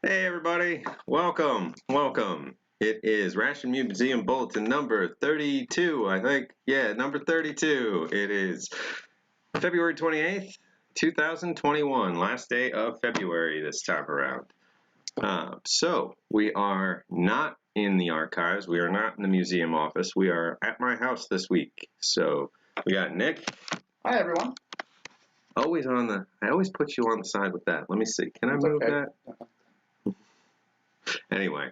Hey everybody, welcome. It is Ration Museum Bulletin number 32, I think. Yeah, number 32. It is February 28th, 2021, last day of February this time around. So we are not in the archives. We are not in the museum office. We are at my house this week. So we got Nick. Hi everyone. I always put you on the side with that. Let me see. Can I move that? Anyway,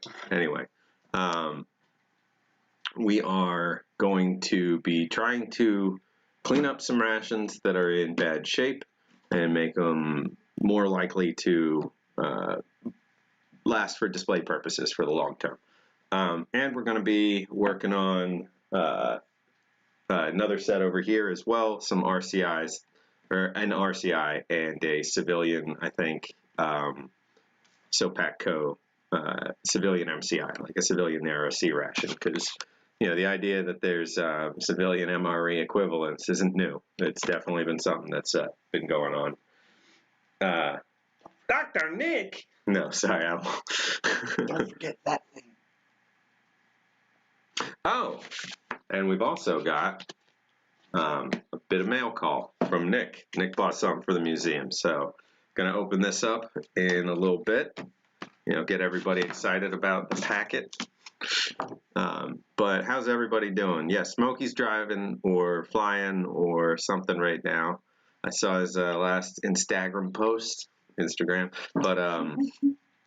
we are going to be trying to clean up some rations that are in bad shape and make them more likely to last for display purposes for the long term. And we're going to be working on another set over here as well, some RCIs, or an RCI and a civilian, I think, SOPAC-CO civilian MCI, like a civilian ROC ration, because the idea that there's civilian MRE equivalents isn't new. It's definitely been something that's been going on. Dr. Nick! No, sorry, I won't. Don't forget that thing. Oh, and we've also got a bit of mail call from Nick. Nick bought something for the museum, so going to open this up in a little bit. Get everybody excited about the packet. But how's everybody doing? Yeah, Smokey's driving or flying or something right now. I saw his last Instagram post. But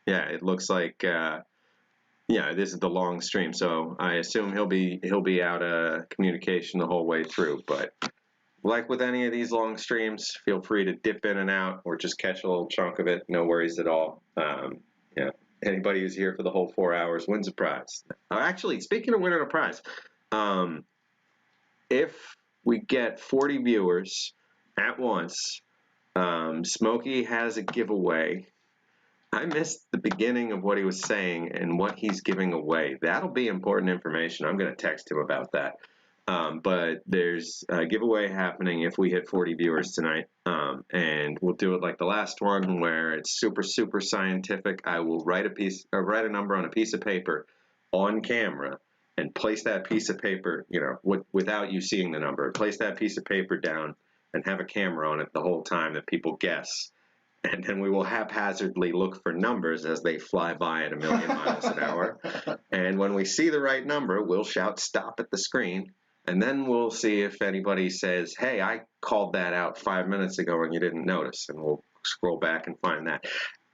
yeah, it looks like this is the long stream, so I assume he'll be out of communication the whole way through. But like with any of these long streams, feel free to dip in and out or just catch a little chunk of it. No worries at all. Anybody who's here for the whole 4 hours wins a prize. Actually, speaking of winning a prize, if we get 40 viewers at once, Smokey has a giveaway. I missed the beginning of what he was saying and what he's giving away. That'll be important information. I'm going to text him about that. But there's a giveaway happening if we hit 40 viewers tonight, and we'll do it like the last one where it's super scientific. I will write a number on a piece of paper on camera and place that piece of paper, without you seeing the number. Place that piece of paper down and have a camera on it the whole time that people guess. And then we will haphazardly look for numbers as they fly by at 1,000,000 miles an hour. And when we see the right number, we'll shout stop at the screen. And then we'll see if anybody says, hey, I called that out 5 minutes ago and you didn't notice. And we'll scroll back and find that.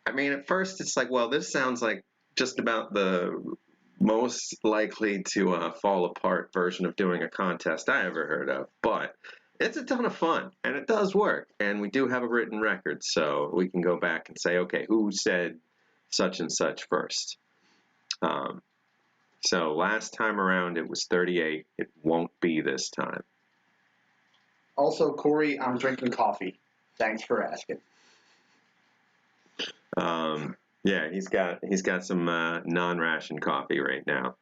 I mean, at first it's like, well, this sounds like just about the most likely to fall apart version of doing a contest I ever heard of. But it's a ton of fun, and it does work. And we do have a written record, so we can go back and say, okay, who said such and such first? So last time around it was 38. It won't be this time. Also, Corey, I'm drinking coffee. Thanks for asking. Yeah, he's got some non-ration coffee right now.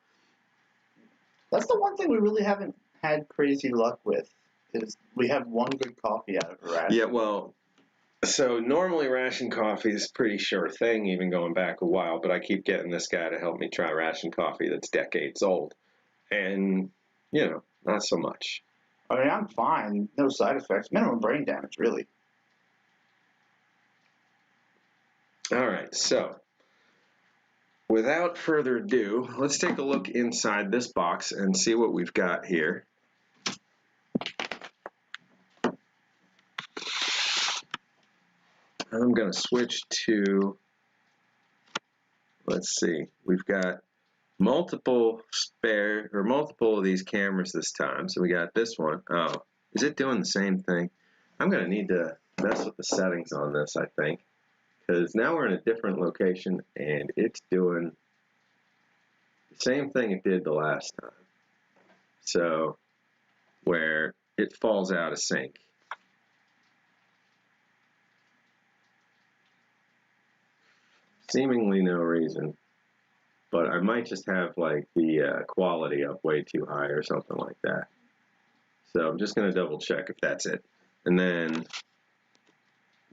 That's the one thing we really haven't had crazy luck with, is we have one good coffee out of a ration. Yeah, well, so normally ration coffee is a pretty sure thing, even going back a while, but I keep getting this guy to help me try ration coffee that's decades old. And, not so much. I mean, I'm fine. No side effects. Minimum brain damage, really. All right, so without further ado, let's take a look inside this box and see what we've got here. I'm going to switch to, let's see, we've got multiple of these cameras this time. So we got this one. Oh, is it doing the same thing? I'm going to need to mess with the settings on this, I think, because now we're in a different location and it's doing the same thing it did the last time. So where it falls out of sync. Seemingly no reason, but I might just have like the quality up way too high or something like that. So I'm just going to double check if that's it. And then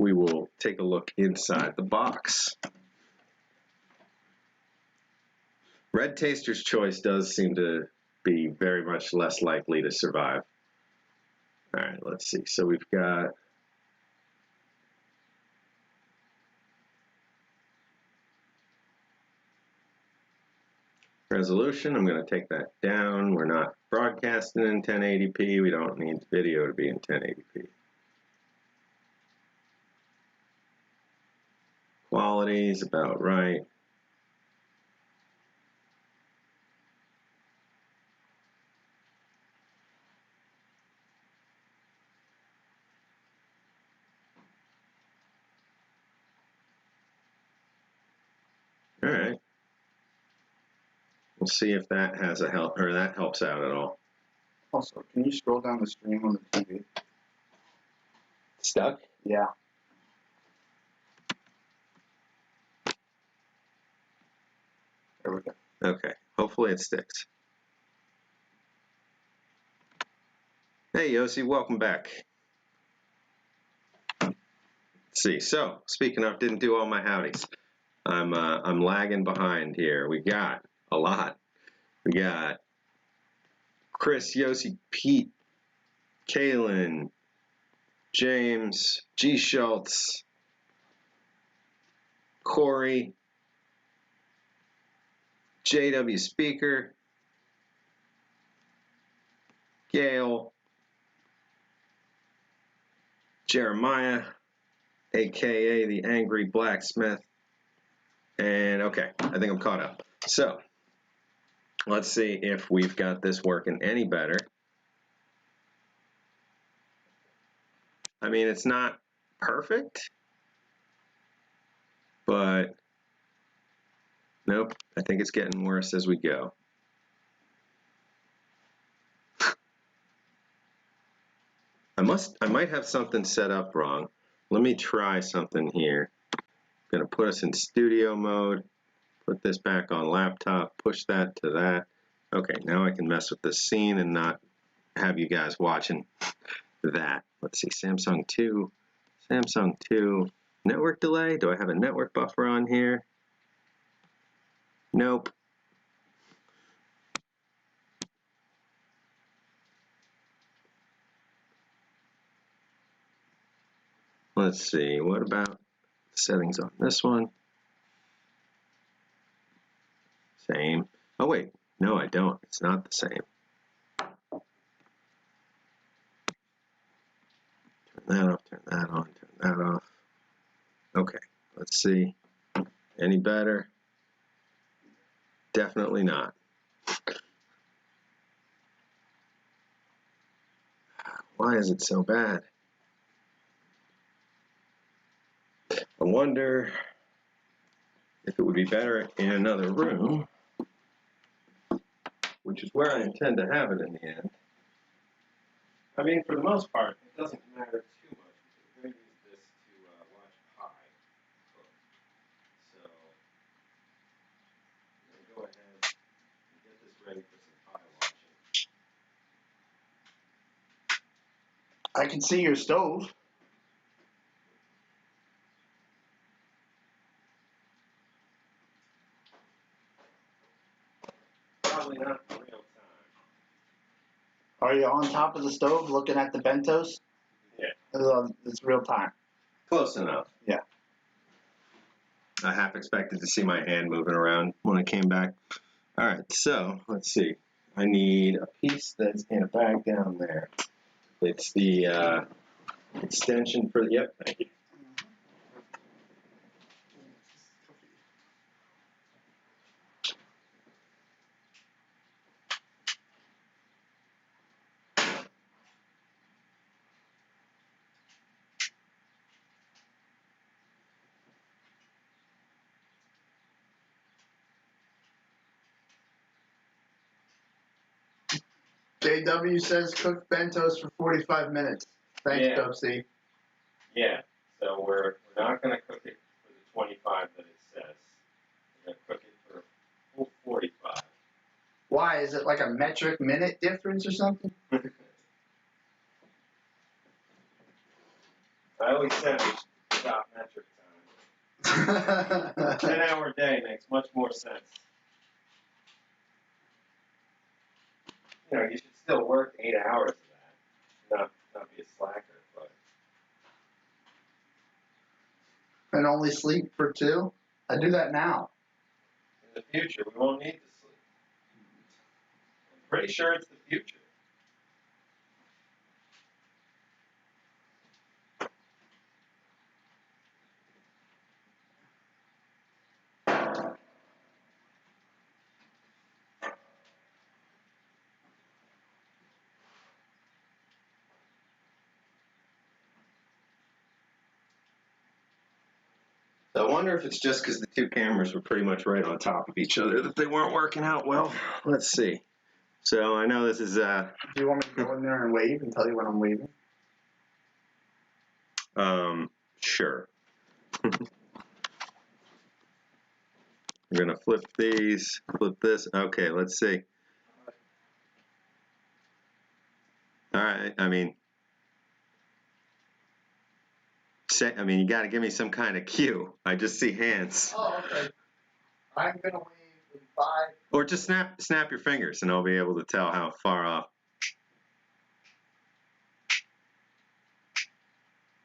we will take a look inside the box. Red Taster's Choice does seem to be very much less likely to survive. All right, let's see. So we've got resolution. I'm going to take that down. We're not broadcasting in 1080p. We don't need video to be in 1080p. Quality is about right. All right. We'll see if that has a help, or that helps out at all. Also, can you scroll down the stream on the TV? Stuck? Yeah. There we go. Okay. Hopefully it sticks. Hey, Yossi, welcome back. Let's see. So, speaking of, didn't do all my howdies. I'm lagging behind here. We got a lot. We got Chris, Yossi, Pete, Kaylin, James, G. Schultz, Corey, JW Speaker, Gail, Jeremiah, aka the Angry Blacksmith, and okay, I think I'm caught up. So, let's see if we've got this working any better. I mean, it's not perfect, but nope, I think it's getting worse as we go. I might have something set up wrong. Let me try something here. I'm gonna put us in studio mode, put this back on laptop, push that to that. Okay, now I can mess with the scene and not have you guys watching that. Let's see, Samsung 2, network delay. Do I have a network buffer on here? Nope. Let's see, what about settings on this one? Same. Oh wait, no I don't. It's not the same. Turn that off, turn that on, turn that off. Okay, let's see. Any better? Definitely not. Why is it so bad? I wonder if it would be better in another room, which is where I intend to have it in the end. I mean, for the most part, it doesn't matter too much. We're going to use this to watch pie cook. So, I'm going to go ahead and get this ready for some pie watching. I can see your stove. Probably not in real time. Are you on top of the stove looking at the bentos? Yeah. It's real time. Close enough. Yeah. I half expected to see my hand moving around when I came back. All right, so let's see. I need a piece that's in a bag down there. It's the extension for the, yep, thank you. JW says cook bentos for 45 minutes. Thanks, Yeah. Dubsy. Yeah, so we're not going to cook it for the 25 that it says. We're going to cook it for a full 45. Why? Is it like a metric minute difference or something? I always said we should stop metric time. 10-hour day makes much more sense. you know, you should still work 8 hours of that, not be a slacker. But And only sleep for 2? I do that now. in the future, we won't need to sleep. I'm pretty sure it's the future. So I wonder if it's just because the 2 cameras were pretty much right on top of each other that they weren't working out well. Let's see. So I know this is Do you want me to go in there and wave and tell you when I'm waving? Sure. We're gonna flip these, flip this. Okay, let's see. All right, I mean, you got to give me some kind of cue. I just see hands. Oh, okay. I'm gonna wave in 5. Or just snap your fingers, and I'll be able to tell how far off.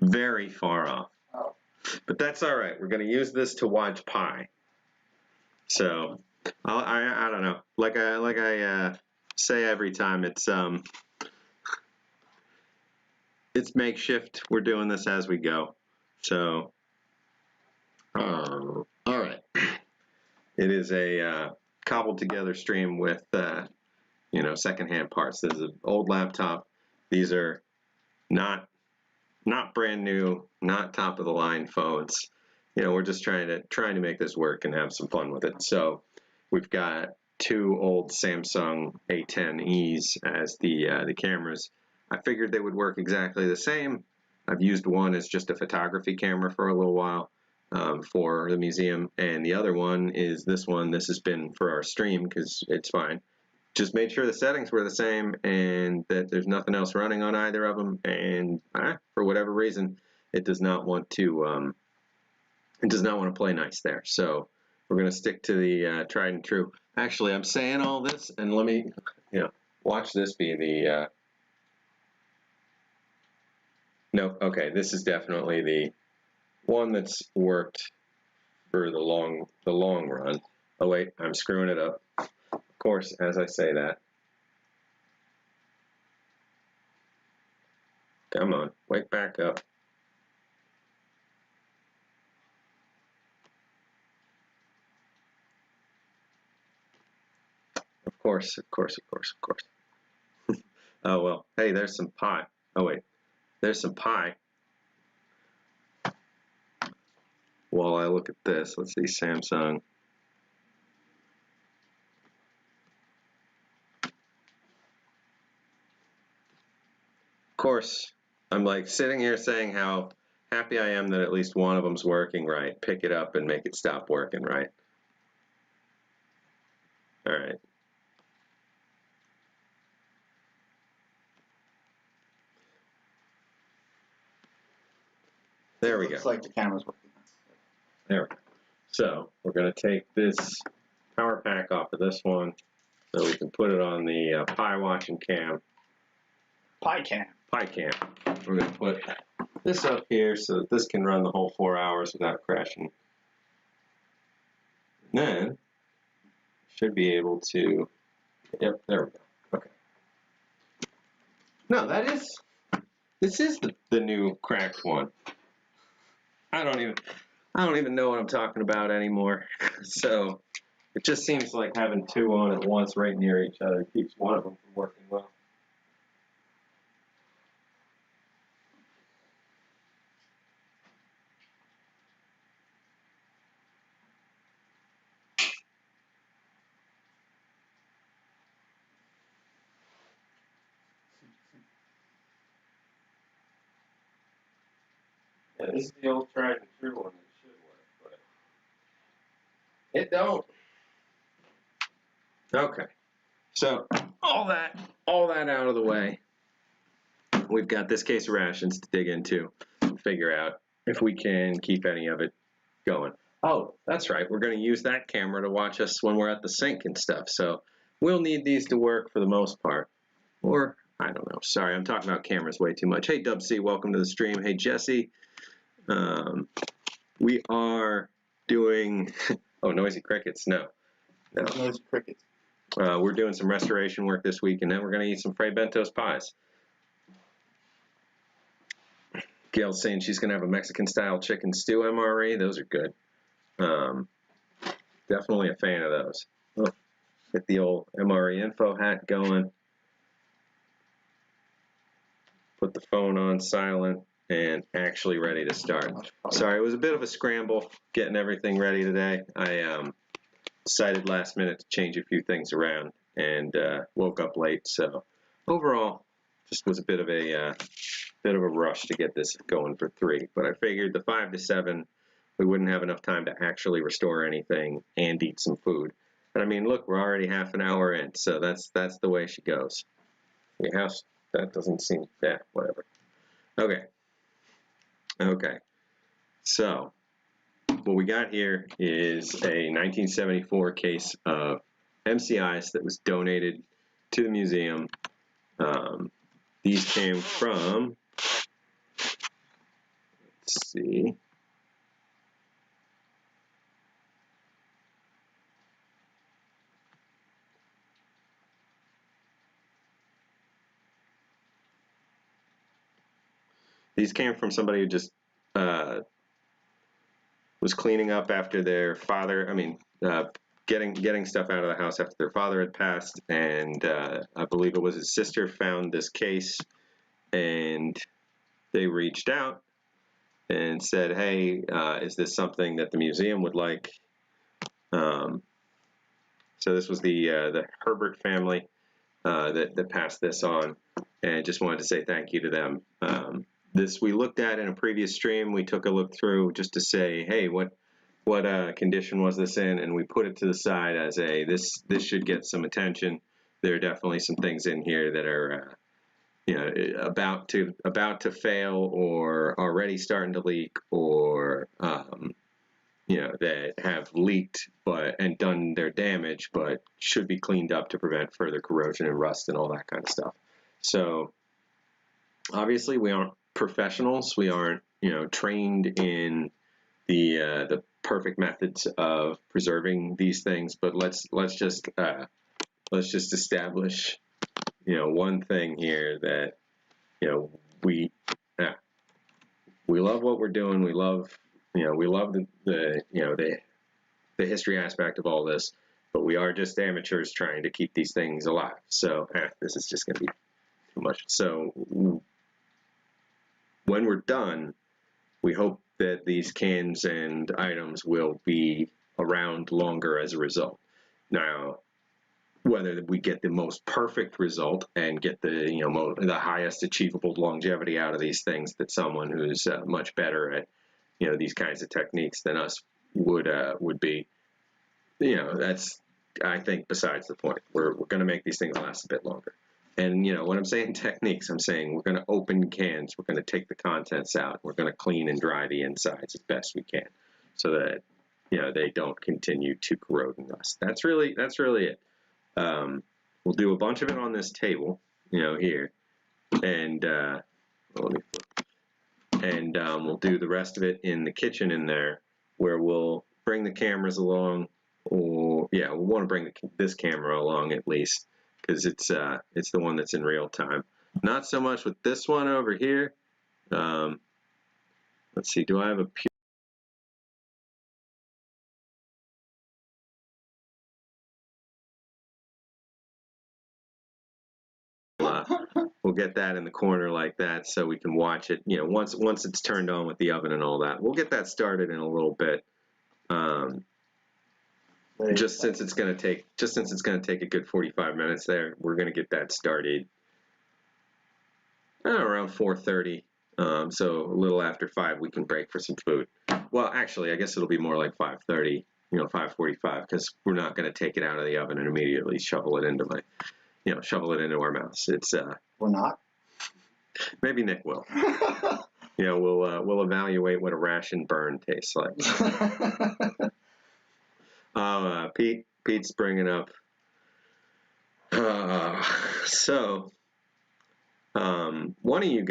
Very far off. Oh. But that's all right. We're going to use this to watch pi. So I don't know. Like I say every time, it's makeshift. We're doing this as we go. So all right. It is a cobbled together stream with you know, secondhand parts. This is an old laptop. These are not brand new, not top of the line phones. You know, we're just trying to make this work and have some fun with it. So we've got 2 old Samsung A10Es as the cameras. I figured they would work exactly the same. I've used one as just a photography camera for a little while for the museum, and the other one is this one. This has been for our stream because it's fine. Just made sure the settings were the same and that there's nothing else running on either of them. And for whatever reason, it does not want to play nice there. So we're going to stick to the tried and true. Actually, I'm saying all this, and let me, you know, watch this be the. No, okay, this is definitely the one that's worked for the long run. Oh wait, I'm screwing it up. Of course, as I say that. Come on, wake back up. Of course. Oh well, hey, there's some pie. Oh wait, there's some pie. While I look at this, let's see, Samsung. Of course, I'm like sitting here saying how happy I am that at least one of them's working right. Pick it up and make it stop working right. All right. There we go. Looks like the camera's working. There we go. So we're going to take this power pack off of this one so we can put it on the pie watching cam. Pie cam. We're going to put this up here so that this can run the whole 4 hours without crashing. And then should be able to, yep, there we go. Okay. No, this is the new cracked one. I don't even know what I'm talking about anymore. So it just seems like having 2 on at once right near each other keeps one of them from working well. Yeah, this is the old tried and true one that should work, but it don't. Okay, so all that out of the way, we've got this case of rations to dig into and figure out if we can keep any of it going. Oh, that's right, we're going to use that camera to watch us when we're at the sink and stuff, so we'll need these to work for the most part. Or, I don't know. Sorry, I'm talking about cameras way too much. Hey, Dub C, welcome to the stream. Hey, Jesse. We are doing, oh, noisy crickets. No. Noisy crickets. We're doing some restoration work this week, and then we're going to eat some Fray Bentos pies. Gail's saying she's going to have a Mexican-style chicken stew MRE. Those are good. Definitely a fan of those. Oh, get the old MRE info hat going. Put the phone on silent and actually ready to start. Sorry, it was a bit of a scramble getting everything ready today. I decided last minute to change a few things around and woke up late. So overall, just was a bit of a rush to get this going for 3. But I figured the 5 to 7, we wouldn't have enough time to actually restore anything and eat some food. And I mean, look, we're already half an hour in, so that's the way she goes. Your house, that doesn't seem, yeah, whatever. Okay. So what we got here is a 1974 case of MCIs that was donated to the museum. These came from, let's see, these came from somebody who just was cleaning up after their father, getting stuff out of the house after their father had passed, and I believe it was his sister found this case, and they reached out and said, hey, is this something that the museum would like? So this was the Herbert family that passed this on, and just wanted to say thank you to them. This we looked at in a previous stream. We took a look through just to say, hey, what condition was this in, and we put it to the side as a this should get some attention. There are definitely some things in here that are about to fail or already starting to leak, or that have leaked and done their damage, but should be cleaned up to prevent further corrosion and rust and all that kind of stuff. So obviously we aren't professionals. We aren't trained in the perfect methods of preserving these things, but let's just establish one thing here, that we love what we're doing. We love the history aspect of all this, but we are just amateurs trying to keep these things alive. So this is just going to be too much. So when we're done, we hope that these cans and items will be around longer as a result. Now, whether we get the most perfect result and get the highest achievable longevity out of these things that someone who's much better at these kinds of techniques than us would be, that's, I think, besides the point. We're going to make these things last a bit longer. And when I'm saying techniques, I'm saying we're going to open cans, we're going to take the contents out, we're going to clean and dry the insides as best we can, so that they don't continue to corrode and rust. That's really it. We'll do a bunch of it on this table, here, and we'll do the rest of it in the kitchen in there, where we'll bring the cameras along, or we'll want to bring this camera along at least, because it's the one that's in real time. Not so much with this one over here. Let's see, do I have a we'll get that in the corner like that, so we can watch it. Once it's turned on with the oven and all that. We'll get that started in a little bit. Just since it's going to take a good 45 minutes there, we're going to get that started around 4:30. So a little after 5, we can break for some food. Well, actually, I guess it'll be more like 5:30, 5:45, because we're not going to take it out of the oven and immediately shovel it into our mouths. It's we're not. Maybe Nick will. We'll evaluate what a ration burn tastes like. Pete's bringing up. So One of you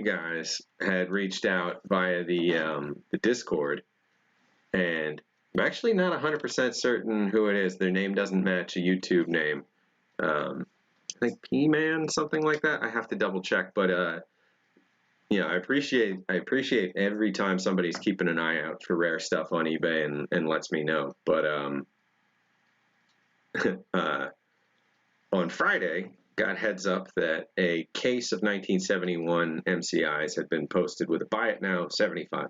guys had reached out via the Discord, and I'm actually not 100% certain who it is. Their name doesn't match a YouTube name. I think P-Man, something like that. I have to double check, but yeah, I appreciate every time somebody's keeping an eye out for rare stuff on eBay and lets me know. But on Friday, got heads up that a case of 1971 MCIs had been posted with a buy it now of $75.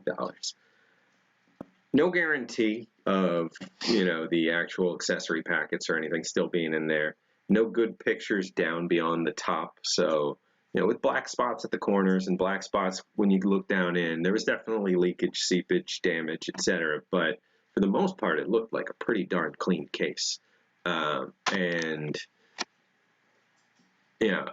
No guarantee of, the actual accessory packets or anything still being in there. No good pictures down beyond the top. So, with black spots at the corners and black spots when you look down in, there was definitely leakage, seepage, damage, etc. But for the most part, it looked like a pretty darn clean case. And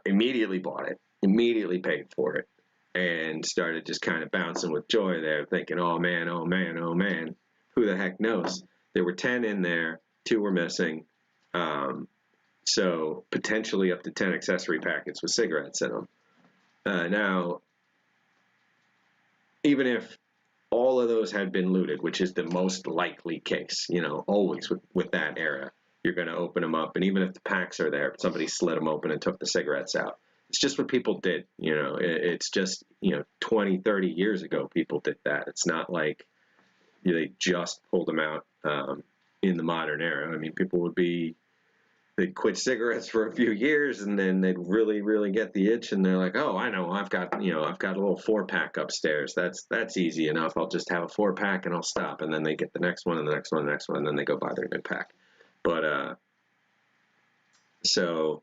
immediately bought it, immediately paid for it, and started just kind of bouncing with joy there, thinking, oh man, oh man, oh man, who the heck knows? There were 10 in there, 2 were missing, so potentially up to 10 accessory packets with cigarettes in them. Now, even if all of those had been looted, which is the most likely case, always with that era, you're going to open them up, and even if the packs are there, somebody slid them open and took the cigarettes out. It's just what people did. It's just 20, 30 years ago people did that. It's not like they just pulled them out in the modern era. I mean, people they'd quit cigarettes for a few years, and then they'd really, really get the itch, and they're like, oh, I know, I've got a little 4-pack upstairs. That's easy enough. I'll just have a 4-pack and I'll stop. And then they get the next one and the next one and the next one, and then they go buy their new pack. But so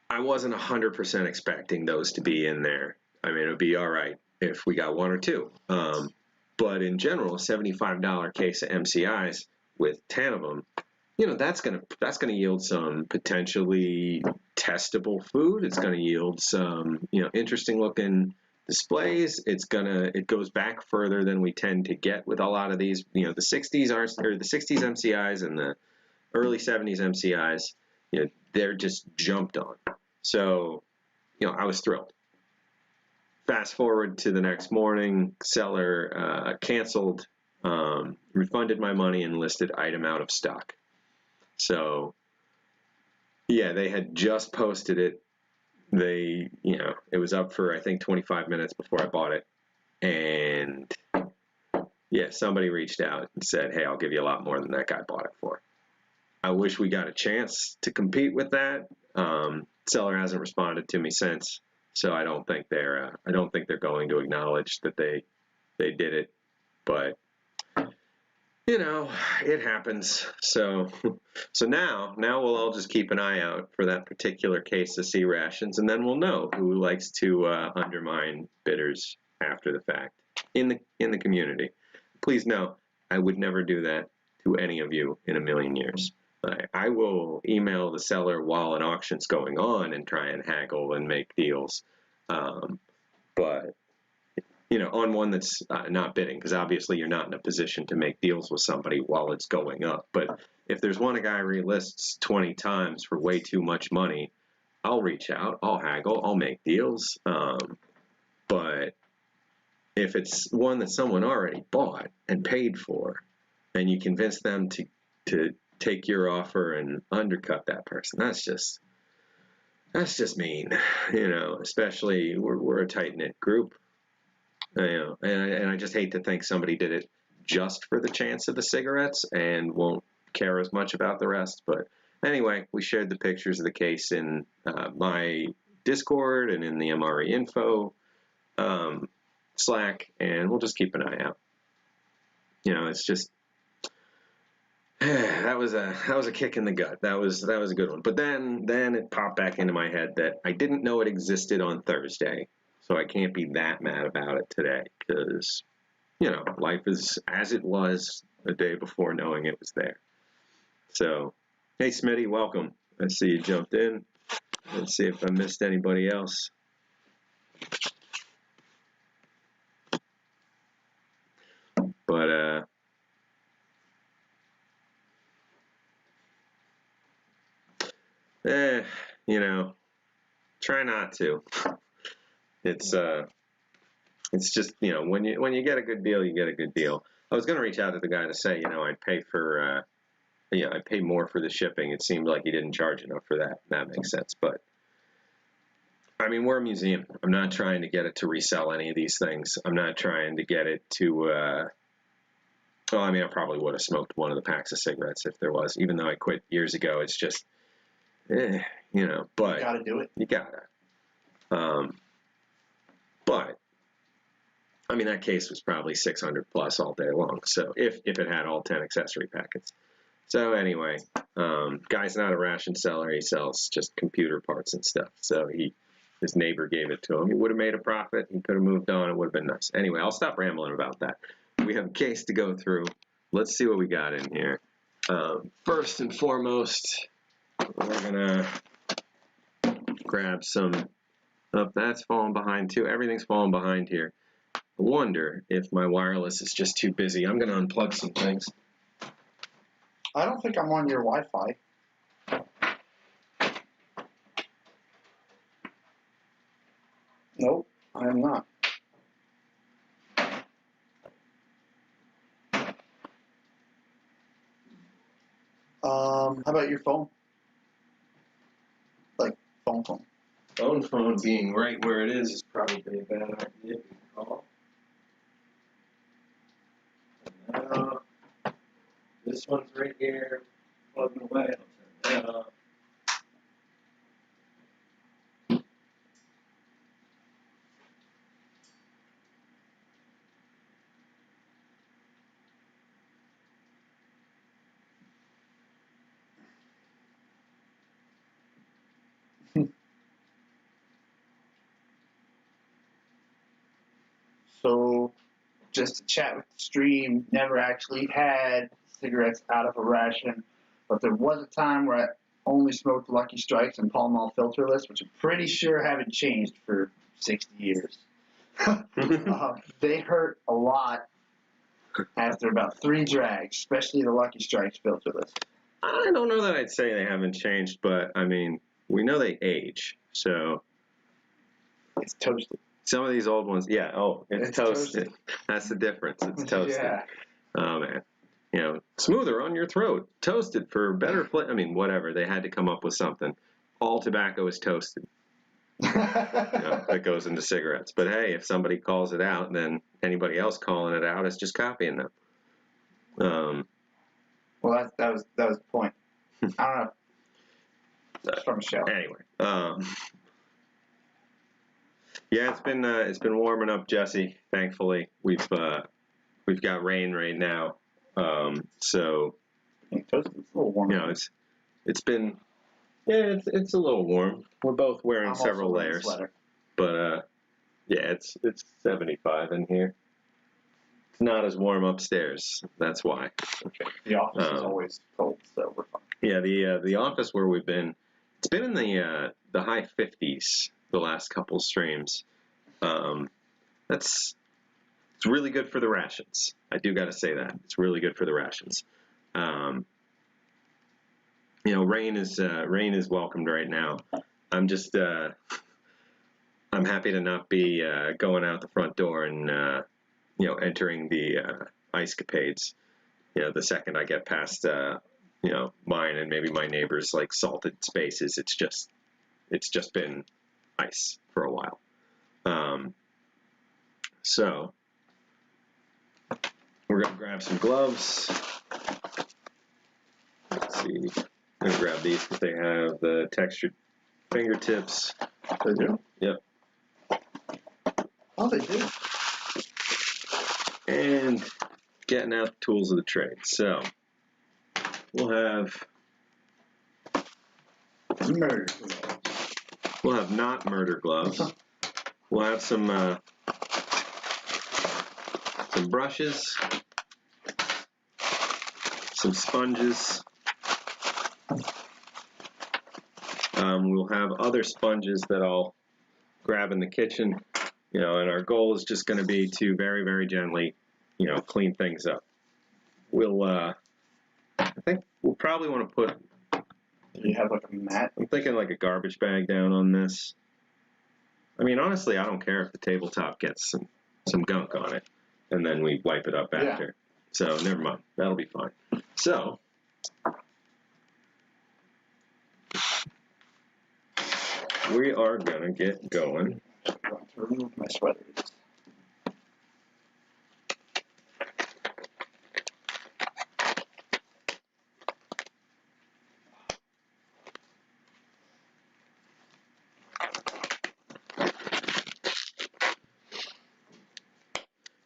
I wasn't 100% expecting those to be in there. I mean, it would be all right if we got 1 or 2. But in general, a $75 case of MCIs with 10 of them, that's gonna yield some potentially testable food. It's gonna yield some interesting looking displays. It goes back further than we tend to get with a lot of these. The 60s MCIs and the early 70s MCIs. They're just jumped on. So, I was thrilled. Fast forward to the next morning, seller canceled, refunded my money, and listed item out of stock. So, yeah, they had just posted it. It was up for, I think, 25 minutes before I bought it. And, yeah, somebody reached out and said, hey, I'll give you a lot more than that guy bought it for. I wish we got a chance to compete with that. Seller hasn't responded to me since, so I don't think they're going to acknowledge that they did it. But it happens. So now we'll all just keep an eye out for that particular case of C rations, and then we'll know who likes to undermine bidders after the fact in the community. Please know, I would never do that to any of you in a million years. I will email the seller while an auction's going on and try and haggle and make deals. But, on one that's not bidding, because obviously you're not in a position to make deals with somebody while it's going up. But if there's one a guy relists 20 times for way too much money, I'll reach out, I'll haggle, I'll make deals. But if it's one that someone already bought and paid for, and you convince them to take your offer and undercut that person, that's just mean, especially we're a tight-knit group, and I just hate to think somebody did it just for the chance of the cigarettes and won't care as much about the rest. But anyway, we shared the pictures of the case in my Discord and in the MRE info Slack, and we'll just keep an eye out. It's just that was a kick in the gut. That was a good one. But then it popped back into my head that I didn't know it existed on Thursday, so I can't be that mad about it today, because life is as it was the day before knowing it was there. So, hey Smitty, welcome. I see you jumped in. Let's see if I missed anybody else. But you know, try not to. It's just, you know, when you get a good deal, you get a good deal. I was going to reach out to the guy to say, you know, I'd pay for, I'd pay more for the shipping. It seemed like he didn't charge enough for that. That makes sense. But, I mean, we're a museum. I'm not trying to get it to resell any of these things. I'm not trying to get it to, well, I mean, I probably would have smoked one of the packs of cigarettes if there was, even though I quit years ago. It's just, you know, but. You gotta do it. You gotta. But, I mean, that case was probably 600 plus all day long. So if it had all 10 accessory packets. So anyway, guy's not a ration seller. He sells just computer parts and stuff. So his neighbor gave it to him. He would have made a profit. He could have moved on. It would have been nice. Anyway, I'll stop rambling about that. We have a case to go through. Let's see what we got in here. First and foremost, we're gonna grab some. Oh, that's falling behind too. Everything's falling behind here. I wonder if my wireless is just too busy. I'm gonna unplug some things. I don't think I'm on your Wi-Fi. Nope, I am not. How about your phone? Like, phone. Phone being right where it is probably a bad idea to call. Now, this one's right here, plugging away. I'll turn that off. So, just to chat with the stream, never actually had cigarettes out of a ration, but there was a time where I only smoked Lucky Strikes and Pall Mall filterless, which I'm pretty sure haven't changed for 60 years. They hurt a lot after about 3 drags, especially the Lucky Strikes filterless. I don't know that I'd say they haven't changed, but I mean, we know they age, so. It's toasted. Some of these old ones, yeah, it's toasted. That's the difference. It's toasted. Yeah. Oh, man. You know, smoother on your throat. Toasted for better I mean, whatever. They had to come up with something. All tobacco is toasted. That goes into cigarettes. But hey, if somebody calls it out, then anybody else calling it out is just copying them. Well, that was the point. I don't know. It's from a show. Anyway, yeah, it's been warming up, Jesse. Thankfully, we've got rain right now, so It's a little warm. You know, it's been it's a little warm. We're both wearing several layers, but yeah, it's 75 in here. It's not as warm upstairs. That's why. Okay. The office is always cold, so we're fine. Yeah, the office where we've been, it's been in the high 50s the last couple streams. It's really good for the rations. I do got to say that. It's really good for the rations. You know, rain is welcomed right now. I'm just I'm happy to not be going out the front door and you know, entering the ice capades. You know, the second I get past you know, mine and maybe my neighbors' like salted spaces, it's just been ice for a while. So we're gonna grab some gloves. Let's see. I'm gonna grab these because they have the textured fingertips. They do? Yep. Oh, they do. And getting out the tools of the trade. So we'll have murder gloves. We'll have not murder gloves. We'll have some brushes, some sponges. We'll have other sponges that I'll grab in the kitchen, you know, and our goal is just going to be to very, very gently, you know, clean things up. We'll, I think we'll probably want to put Do you have like a mat? I'm thinking like a garbage bag down on this. I mean, honestly, I don't care if the tabletop gets some gunk on it, and then we wipe it up after. Yeah. So never mind. That'll be fine. So we are gonna get going. I'm going to remove my sweaters.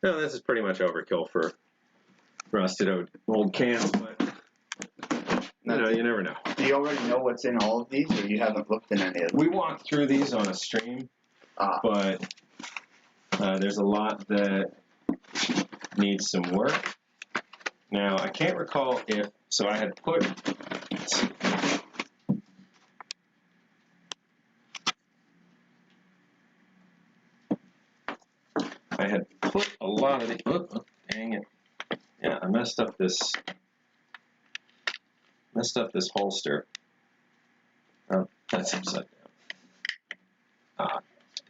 No, this is pretty much overkill for rusted old cans, but you never know. Do you already know what's in all of these, or you haven't looked in any of them? We walked through these on a stream, but there's a lot that needs some work. Now, I can't recall if, so I had put, a lot of the, oh, dang it. Yeah, I messed up this holster. Oh, that's upside down. Ah,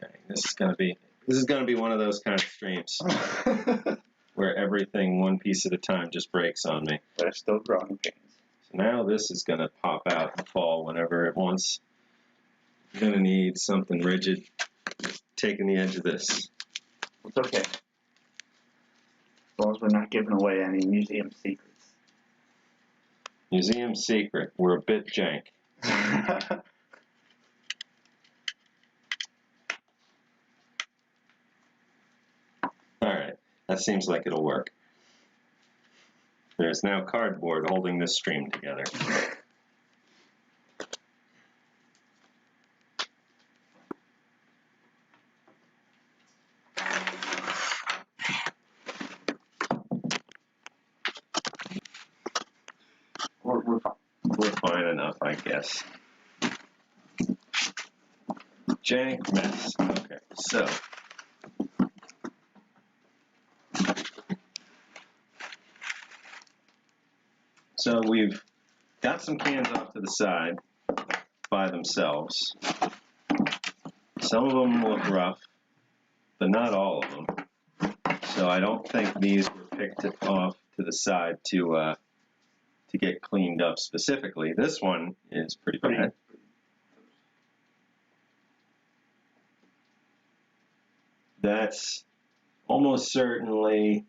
dang, this is gonna be one of those kind of streams where everything one piece at a time just breaks on me. They're still growing pains. So now this is gonna pop out and fall whenever it wants. I'm gonna need something rigid taking the edge of this. It's okay. As long as we're not giving away any museum secrets. Museum secret, we're a bit jank. Alright, that seems like it'll work. There's now cardboard holding this stream together. We're fine. We're fine enough, I guess. Jank mess. Okay, so we've got some cans off to the side by themselves. Some of them look rough, but not all of them. So I don't think these were picked off to the side to get cleaned up specifically. This one is pretty bad. That's almost certainly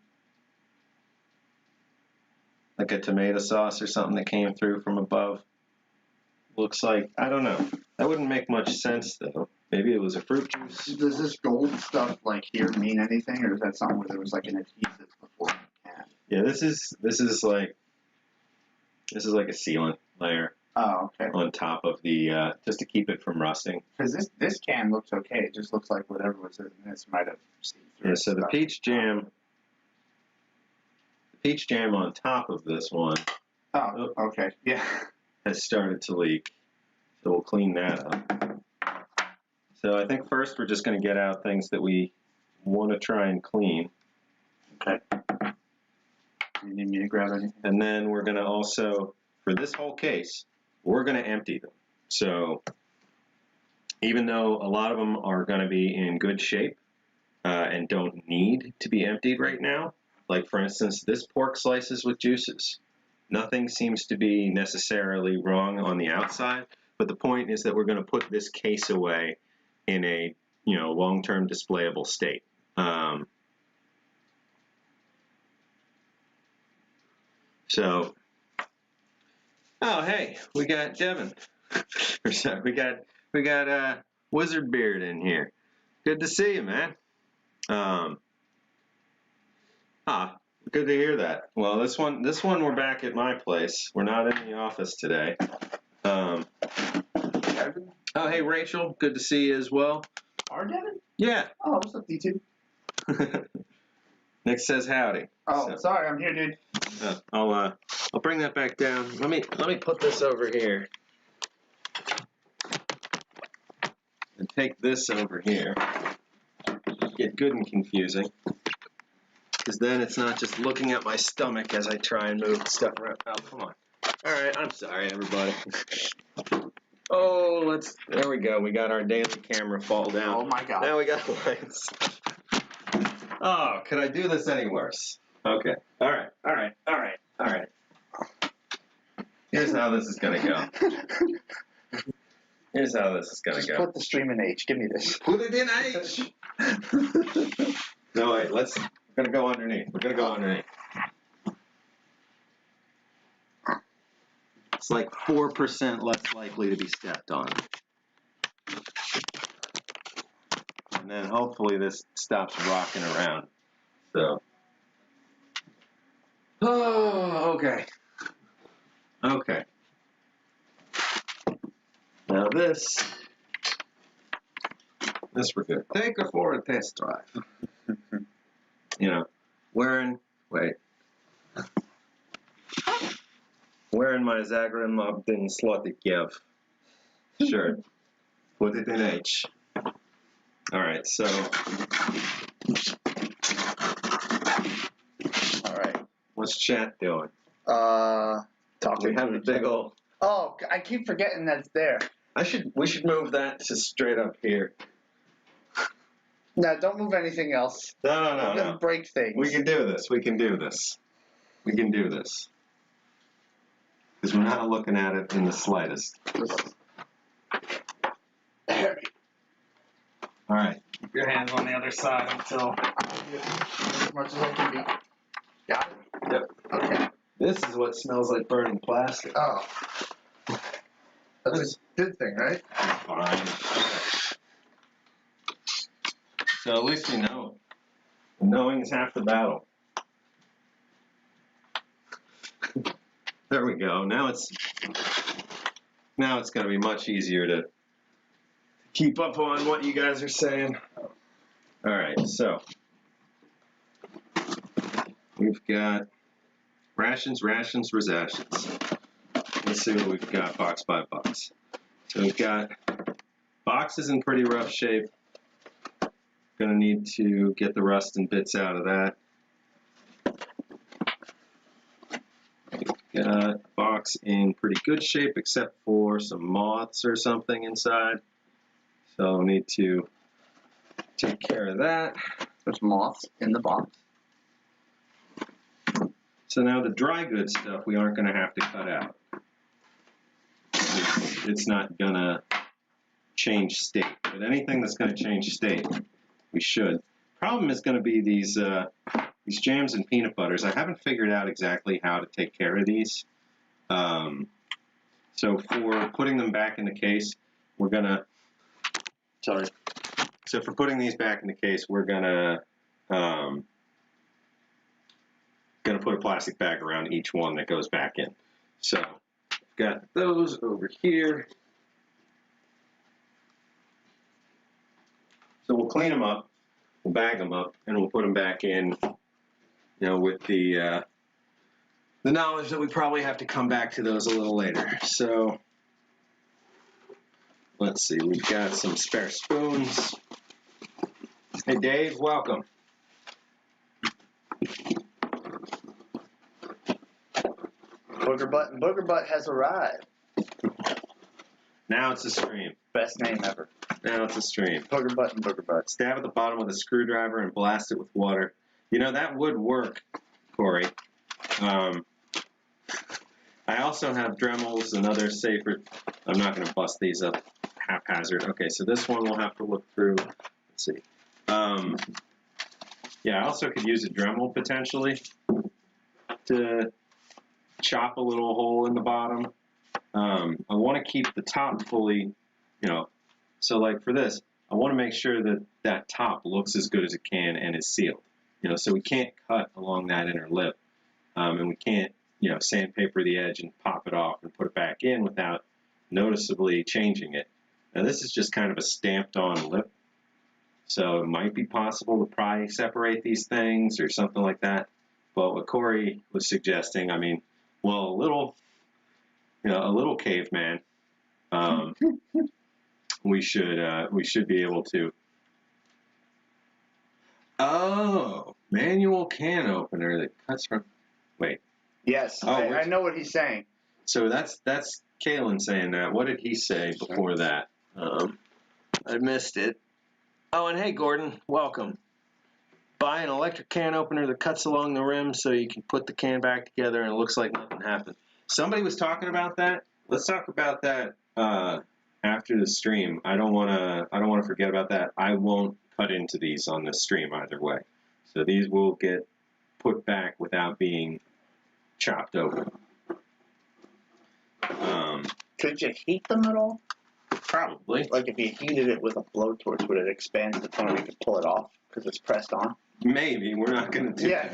like a tomato sauce or something that came through from above. Looks like, I don't know. That wouldn't make much sense though. Maybe it was a fruit juice. Does this gold stuff like here mean anything, or is that something where there was like an adhesive before in the can? Yeah, this is like a sealant layer. Oh, okay. On top of the just to keep it from rusting. Because this can looks okay. It just looks like whatever was in this might have seeped through. Yeah, so the peach jam on top of this one. Oh, okay. Yeah. Has started to leak. So we'll clean that up. So I think first we're just going to get out things that we want to try and clean. Okay. You need me to grab anything? And then we're going to also, for this whole case, we're going to empty them. So even though a lot of them are going to be in good shape and don't need to be emptied right now, like for instance, this pork slices with juices. Nothing seems to be necessarily wrong on the outside, but the point is that we're going to put this case away in a long-term displayable state. So, oh hey, we got Devin. we got Wizard Beard in here. Good to see you, man. Good to hear that. Well, this one we're back at my place. We're not in the office today. Devin? Oh, hey, Rachel. Good to see you as well. Our Devin? Yeah. Oh, what's up, D2? Nick says howdy. Oh, So, sorry, I'm here, dude. I'll bring that back down. Let me put this over here. And take this over here. Get good and confusing. Because then it's not just looking at my stomach as I try and move stuff around. Oh, come on. All right, I'm sorry, everybody. Oh, there we go. We got our daily camera fall down. Oh my God. Now we got lights. Oh, could I do this any worse? Okay. All right. Here's how this is going to go. Just put the stream in H. Give me this. Put it in H. No, wait. We're going to go underneath. It's like 4% less likely to be stepped on. And then hopefully this stops rocking around. So. Oh, okay. Okay. Now this we're good. Take her for a test drive. You know, wearing my Zagran Mobdin Slotikiev shirt. Put it in H. Alright, so. Alright. What's chat doing? Talking. We have a big old. Oh, I keep forgetting that it's there. We should move that to straight up here. No, don't move anything else. No. Don't break things. We can do this. Because we're not looking at it in the slightest. All right. Keep your hands on the other side until. As much as I can be. Got it? Yep. Okay. This is what smells like burning plastic. Oh. That's a good thing, right? Fine. So at least we know. Knowing is half the battle. There we go. Now it's going to be much easier to keep up on what you guys are saying. All right, so we've got rations. Let's see what we've got box by box. So we've got boxes in pretty rough shape. Going to need to get the rust and bits out of that. We've got a box in pretty good shape except for some moths or something inside. So we need to take care of that. There's moths in the box. So now the dry goods stuff we aren't going to have to cut out. It's not going to change state. But anything that's going to change state, we should. Problem is going to be these jams and peanut butters. I haven't figured out exactly how to take care of these. So for putting them back in the case, we're going to... Sorry. So for putting these back in the case, we're going to put a plastic bag around each one that goes back in. So I've got those over here. So we'll clean them up, we'll bag them up, and we'll put them back in, with the knowledge that we probably have to come back to those a little later. So let's see, we've got some spare spoons. Hey Dave, welcome. Booger Butt has arrived. Now it's a stream. Best name ever. Now it's a stream. Booger Butt. Stab at the bottom with a screwdriver and blast it with water. That would work, Corey. I also have Dremels and other safer. I'm not going to bust these up haphazard. Okay, so this one we'll have to look through. Let's see. Yeah, I also could use a Dremel potentially to chop a little hole in the bottom. I want to keep the top fully, so like for this, I want to make sure that that top looks as good as it can and is sealed. So we can't cut along that inner lip, and we can't, sandpaper the edge and pop it off and put it back in without noticeably changing it. Now this is just kind of a stamped on lip, so it might be possible to probably separate these things or something like that. But what Corey was suggesting, a little caveman, we should be able to. Oh, manual can opener that cuts from. Wait. Yes, I know what he's saying. So that's Kalen saying that. What did he say before that? I missed it. Oh, and hey, Gordon, welcome. Buy an electric can opener that cuts along the rim so you can put the can back together and it looks like nothing happened. Somebody was talking about that. Let's talk about that after the stream. I don't want to forget about that. I won't cut into these on the stream either way. So these will get put back without being chopped open. Could you heat them at all? Probably. Like if you heated it with a blowtorch, would it expand to the point where you could pull it off because it's pressed on? Maybe. We're not going to do that.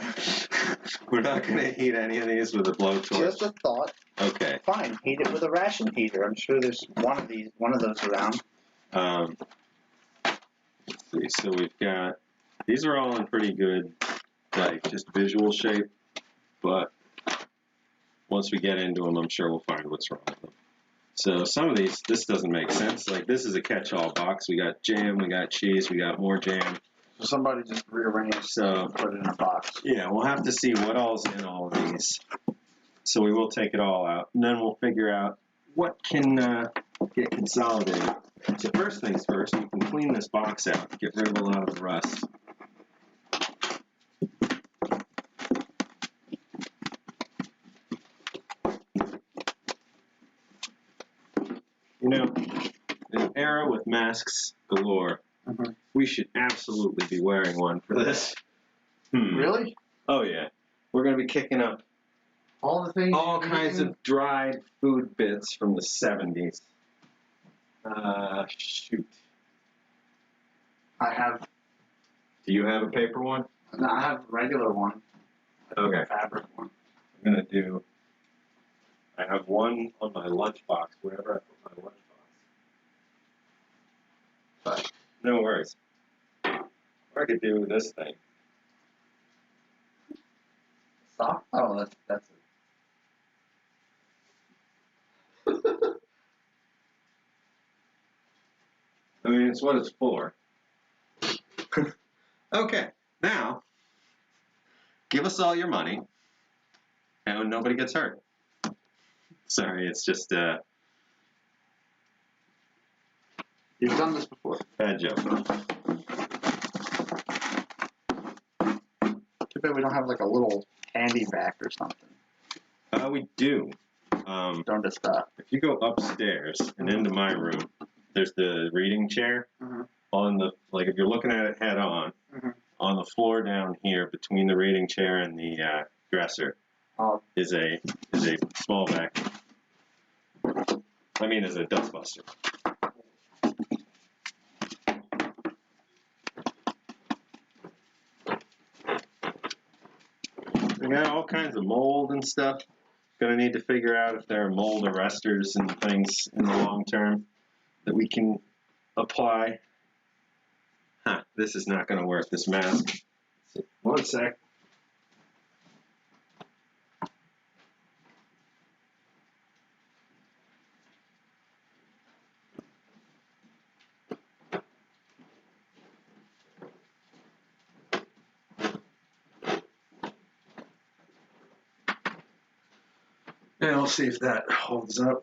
We're not going to heat any of these with a blowtorch. Just a thought. Okay. Fine. Heat it with a ration heater. I'm sure there's one of those around. Let's see. So we've got, these are all in pretty good, like, just visual shape, but once we get into them, I'm sure we'll find what's wrong with them. So some of these, this doesn't make sense. Like, this is a catch-all box. We got jam, we got cheese, we got more jam. So somebody just rearranged and put it in a box. Yeah, we'll have to see what all's in all of these. So we will take it all out, and then we'll figure out what can get consolidated. So first things first, we can clean this box out, get rid of a lot of the rust. You know, in an era with masks galore, we should absolutely be wearing one for this. Really? Oh, yeah. We're going to be kicking up all the things. All kinds of dried food bits from the 70s. Shoot. I have. Do you have a paper one? No, I have a regular one. Okay. A fabric one. I'm going to do. I have one on my lunchbox, wherever I put my lunchbox. But no worries. Or I could do this thing. Sock? Oh, that's it. I mean, it's what it's for. Okay, now, give us all your money, and nobody gets hurt. Sorry, it's just, You've done this before. Bad joke. Too bad we don't have like a little handy vac or something. We do. Don't just stop. If you go upstairs and into my room, there's the reading chair. On the, like, if you're looking at it head on, on the floor down here between the reading chair and the dresser is a small vacuum. I mean, is a dust buster. We got all kinds of mold and stuff. Gonna need to figure out if there are mold arresters and things in the long term that we can apply. Huh, this is not gonna work, this mask. One sec. And we'll see if that holds up.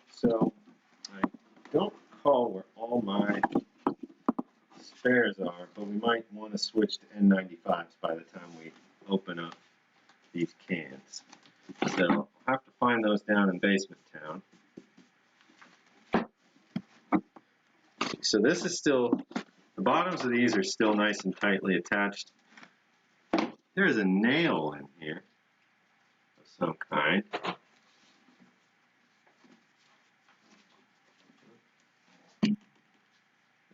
So, I don't recall where all my spares are, but we might want to switch to N95s by the time we open up these cans. So I'll have to find those down in Basement Town. So this is still, the bottoms of these are still nice and tightly attached. There is a nail in here of some kind.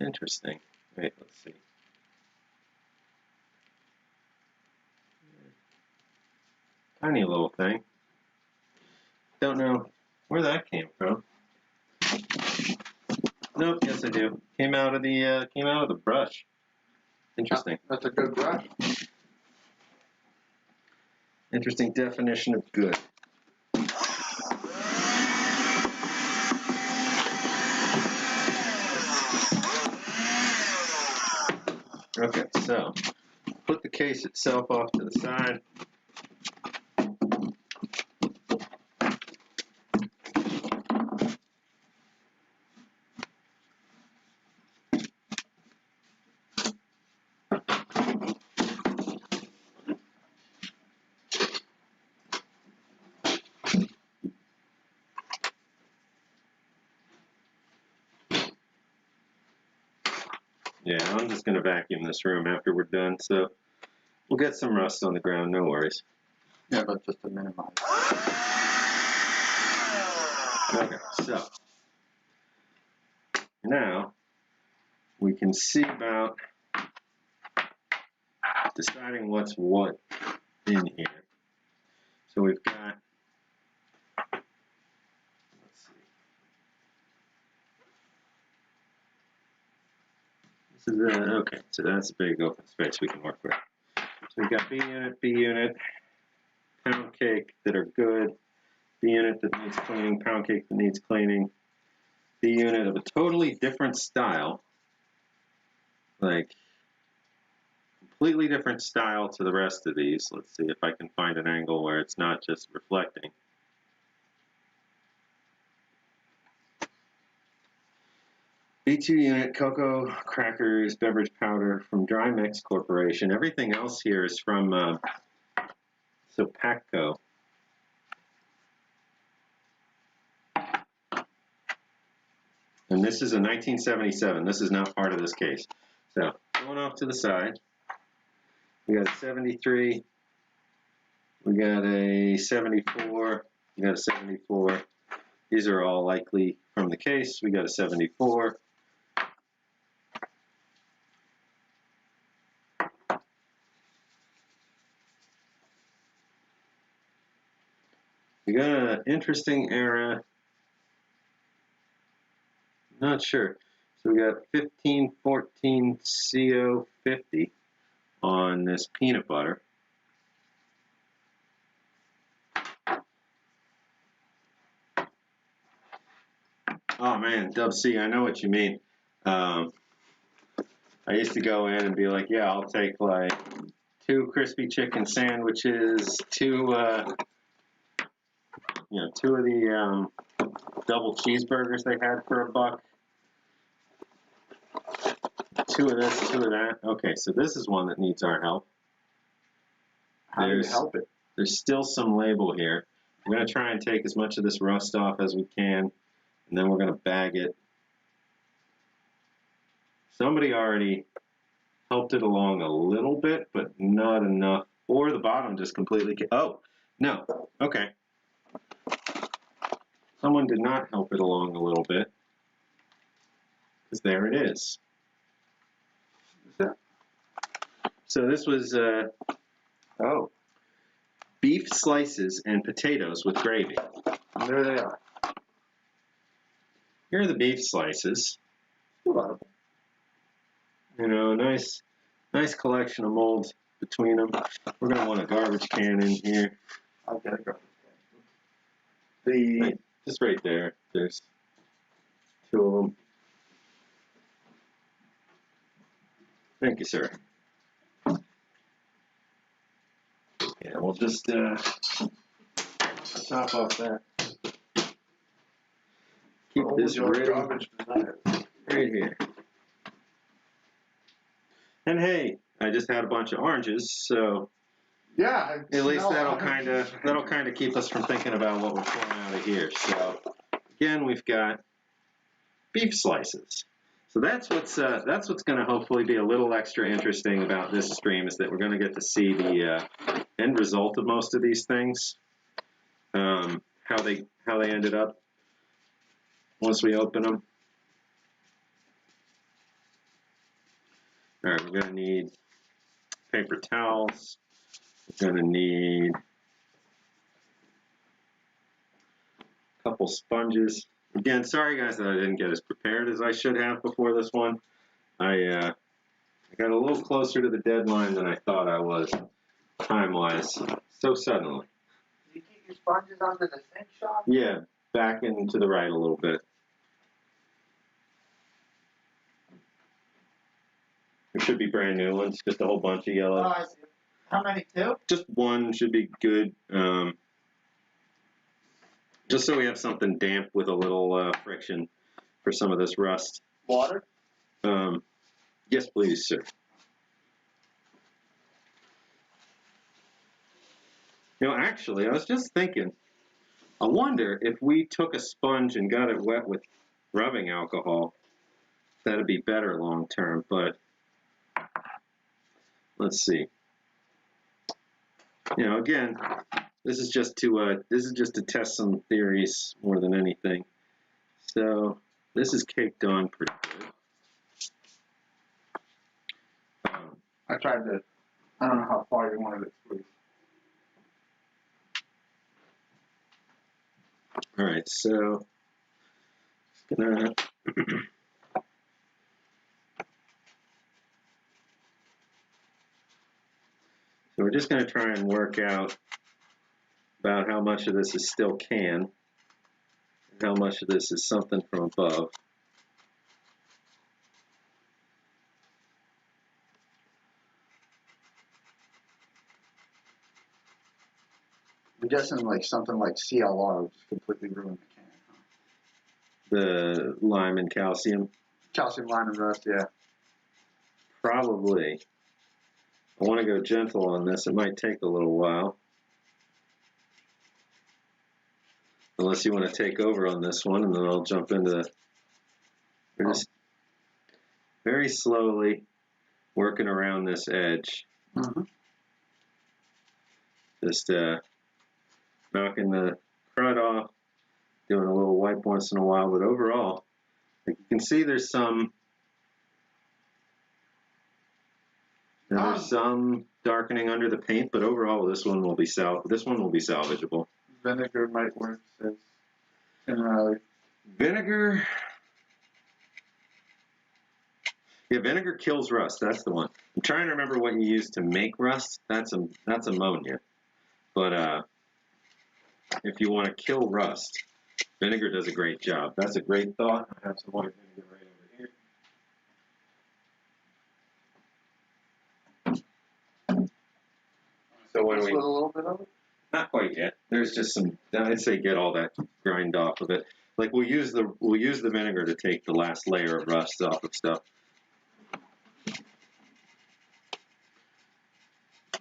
Interesting. Wait, let's see. Tiny little thing. Don't know where that came from. Nope, yes I do. Came out of the brush. Interesting. That's a good brush. Interesting definition of good. Okay, so put the case itself off to the side. Yeah, I'm just going to vacuum this room after we're done, so we'll get some rust on the ground, no worries. Yeah, but just to minimize. Okay, so now we can see about deciding what's what in here. So we've got, let's see, this is okay, so that's a big open space we can work with. So we've got B unit, pound cake that are good, B unit that needs cleaning, pound cake that needs cleaning, B unit of a totally different style, like completely different style to the rest of these. Let's see if I can find an angle where it's not just reflecting. B2 unit, cocoa crackers, beverage powder from Dry Mix Corporation. Everything else here is from Sopacco. And this is a 1977. This is not part of this case. So going off to the side, we got a 73, we got a 74, we got a 74. These are all likely from the case. We got a 74. We got an interesting era. Not sure. So we got 1514 CO50 on this peanut butter. Oh man, Dub C, I know what you mean. I used to go in and be like, yeah, I'll take like 2 crispy chicken sandwiches, 2 of the double cheeseburgers they had for $1. 2 of this, 2 of that. Okay, so this is one that needs our help. How do you help it? There's still some label here. We're going to try and take as much of this rust off as we can, and then we're going to bag it. Somebody already helped it along a little bit, but not enough. Or the bottom just completely... Oh, no. Okay. Someone did not help it along a little bit. Because there it is. So this was, beef slices and potatoes with gravy. And there they are. Here are the beef slices. Wow. You know, nice collection of molds between them. We're going to want a garbage can in here. I'll get a garbage can. Just right there. There's 2 of them. Thank you, sir. Yeah, we'll just top off that. Keep this ready right here. And hey, I just had a bunch of oranges, so yeah, at least that'll kind of keep us from thinking about what we're pulling out of here. So again, we've got beef slices. So that's what's going to hopefully be a little extra interesting about this stream, is that we're going to get to see the end result of most of these things, how they ended up once we open them. All right, we're going to need paper towels. We're going to need a couple sponges. Again, sorry guys that I didn't get as prepared as I should have before this one. I got a little closer to the deadline than I thought I was, time-wise. so suddenly. Do you keep your sponges under the sink, Sean? Yeah, back and to the right a little bit. There should be brand new ones, just a whole bunch of yellow. Oh, I see. How many, two? Just one should be good. Just so we have something damp with a little friction for some of this rust. Water? Yes, please, sir. You know, actually, I was just thinking, I wonder if we took a sponge and got it wet with rubbing alcohol, that'd be better long term, but let's see. You know, again, this is just to test some theories more than anything. So this is caked on pretty good. I tried to, I don't know how far you wanted it squeezed. All right, so just gonna so we're just gonna try and work out about how much of this is still can and how much of this is something from above. I'm guessing like something like CLR would just completely ruin the can. The lime and calcium. Calcium, lime, and rust, yeah. Probably. I want to go gentle on this. It might take a little while. Unless you want to take over on this one, and then I'll jump into we're just very slowly working around this edge. Mm-hmm. Just knocking the crud off, doing a little wipe once in a while, but overall, like you can see there's some darkening under the paint, but overall this one will be salvageable. Vinegar might work, says generally. Vinegar. Yeah, vinegar kills rust. That's the one. I'm trying to remember what you use to make rust. That's ammonia. But if you want to kill rust, vinegar does a great job. That's a great thought. I have some white vinegar right over here. So when we, a little bit of it? not quite yet. There's just some. I'd say get all that grind off of it. Like we'll use the vinegar to take the last layer of rust off of stuff.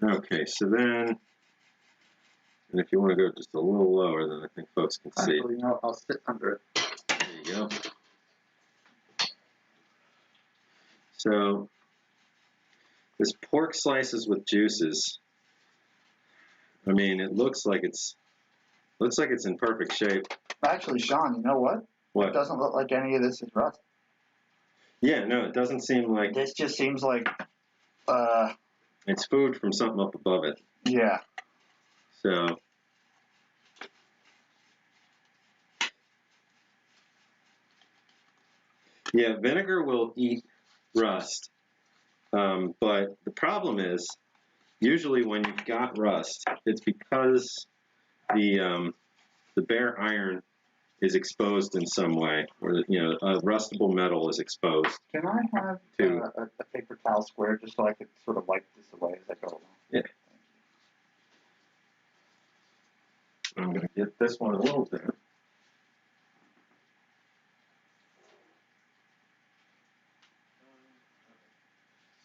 Okay, so then, and if you want to go just a little lower, then I think folks can see. Actually, no, I'll sit under it. There you go. So this pork slices with juices. I mean, it looks like it's in perfect shape. Actually, Sean, you know what? What? It doesn't look like any of this is rust. Yeah, no, it doesn't seem like. This just seems like, it's food from something up above it. yeah. So. Yeah, vinegar will eat rust, but the problem is, usually when you've got rust, it's because the bare iron is exposed in some way, or a rustable metal is exposed. Can I have a paper towel square just so I could sort of wipe this away as I go along? Yeah. I'm going to get this one a little bit.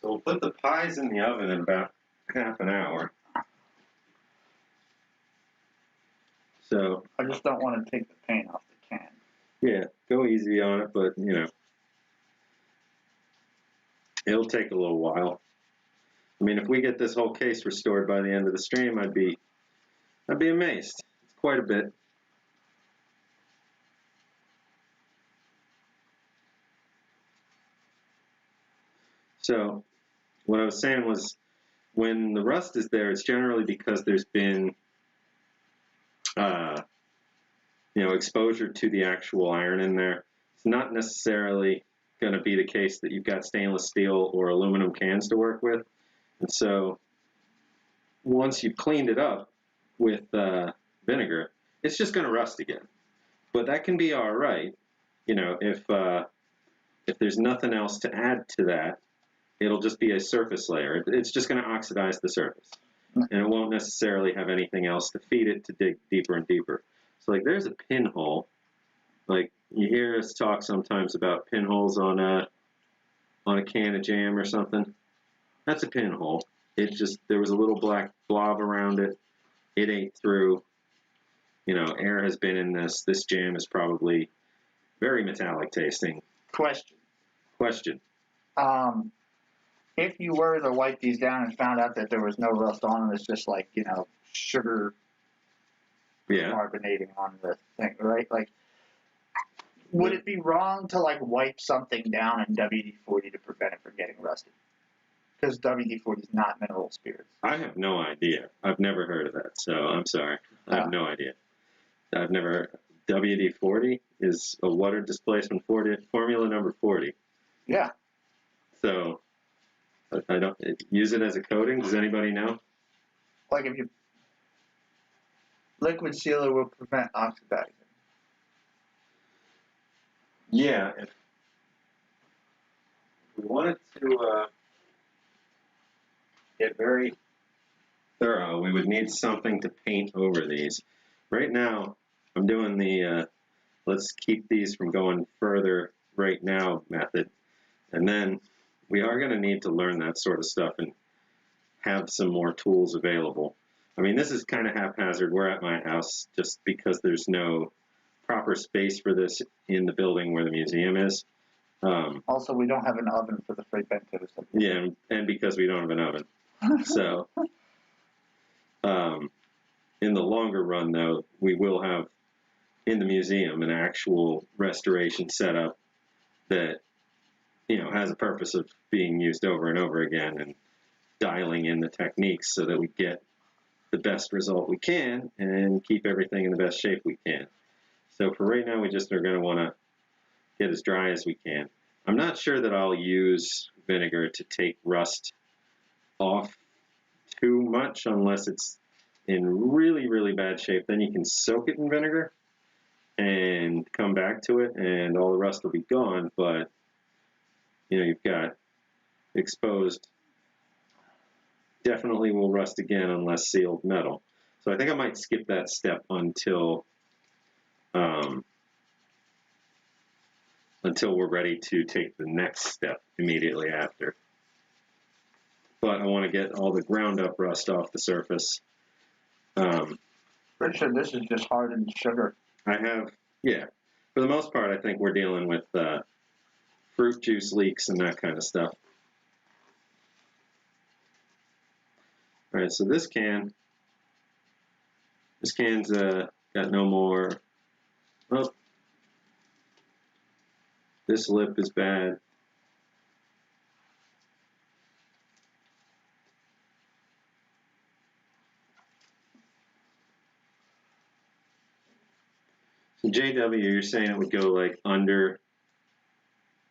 So we'll put the pies in the oven in about half an hour. So I just don't want to take the paint off the can. Yeah, go easy on it, but it'll take a little while. I mean, if we get this whole case restored by the end of the stream, I'd be amazed. It's quite a bit. So what I was saying was, when the rust is there, it's generally because there's been exposure to the actual iron in there. It's not necessarily going to be the case that you've got stainless steel or aluminum cans to work with. And so once you've cleaned it up, with vinegar, it's just going to rust again. But that can be all right, you know, if there's nothing else to add to that, it'll just be a surface layer. It's just going to oxidize the surface, and it won't necessarily have anything else to feed it to dig deeper and deeper. So like there's a pinhole. Like you hear us talk sometimes about pinholes on a can of jam or something. That's a pinhole. There was a little black blob around it. It ate through. You know, air has been in this. This jam is probably very metallic tasting. Question. If you were to wipe these down and found out that there was no rust on them, it's just like, you know, sugar carbonating on the thing, right? Like, would it be wrong to, like, wipe something down in WD-40 to prevent it from getting rusted? Because WD-40 is not mineral spirits. I have no idea. I've never heard of that, so I'm sorry. I have no idea. I've never... WD-40 is a water displacement formula number 40. Yeah. So, I don't... Use it as a coating? Does anybody know? Like if you... Liquid sealer will prevent oxidizing. Yeah, if we wanted to get very thorough, we would need something to paint over these. Right now, I'm doing the let's keep these from going further right now method. And then we are going to need to learn that sort of stuff and have some more tools available. I mean, this is kind of haphazard. We're at my house just because there's no proper space for this in the building where the museum is. Also, we don't have an oven for the Fray Bentos. Yeah, and because we don't have an oven. So, in the longer run, though, we will have in the museum an actual restoration setup that, you know, has a purpose of being used over and over again and dialing in the techniques so that we get the best result we can and keep everything in the best shape we can. So for right now, we just are going to want to get as dry as we can. I'm not sure that I'll use vinegar to take rust off too much unless it's in really, really bad shape. Then you can soak it in vinegar and come back to it and all the rust will be gone. But, you know, you've got exposed, definitely will rust again unless sealed metal. So I think I might skip that step until we're ready to take the next step immediately after. But I want to get all the ground up rust off the surface. Pretty sure this is just hardened sugar. I have, yeah. For the most part, I think we're dealing with fruit juice leaks and that kind of stuff. All right, so this can's got no more. Oh, this lip is bad. So JW, you're saying it would go like under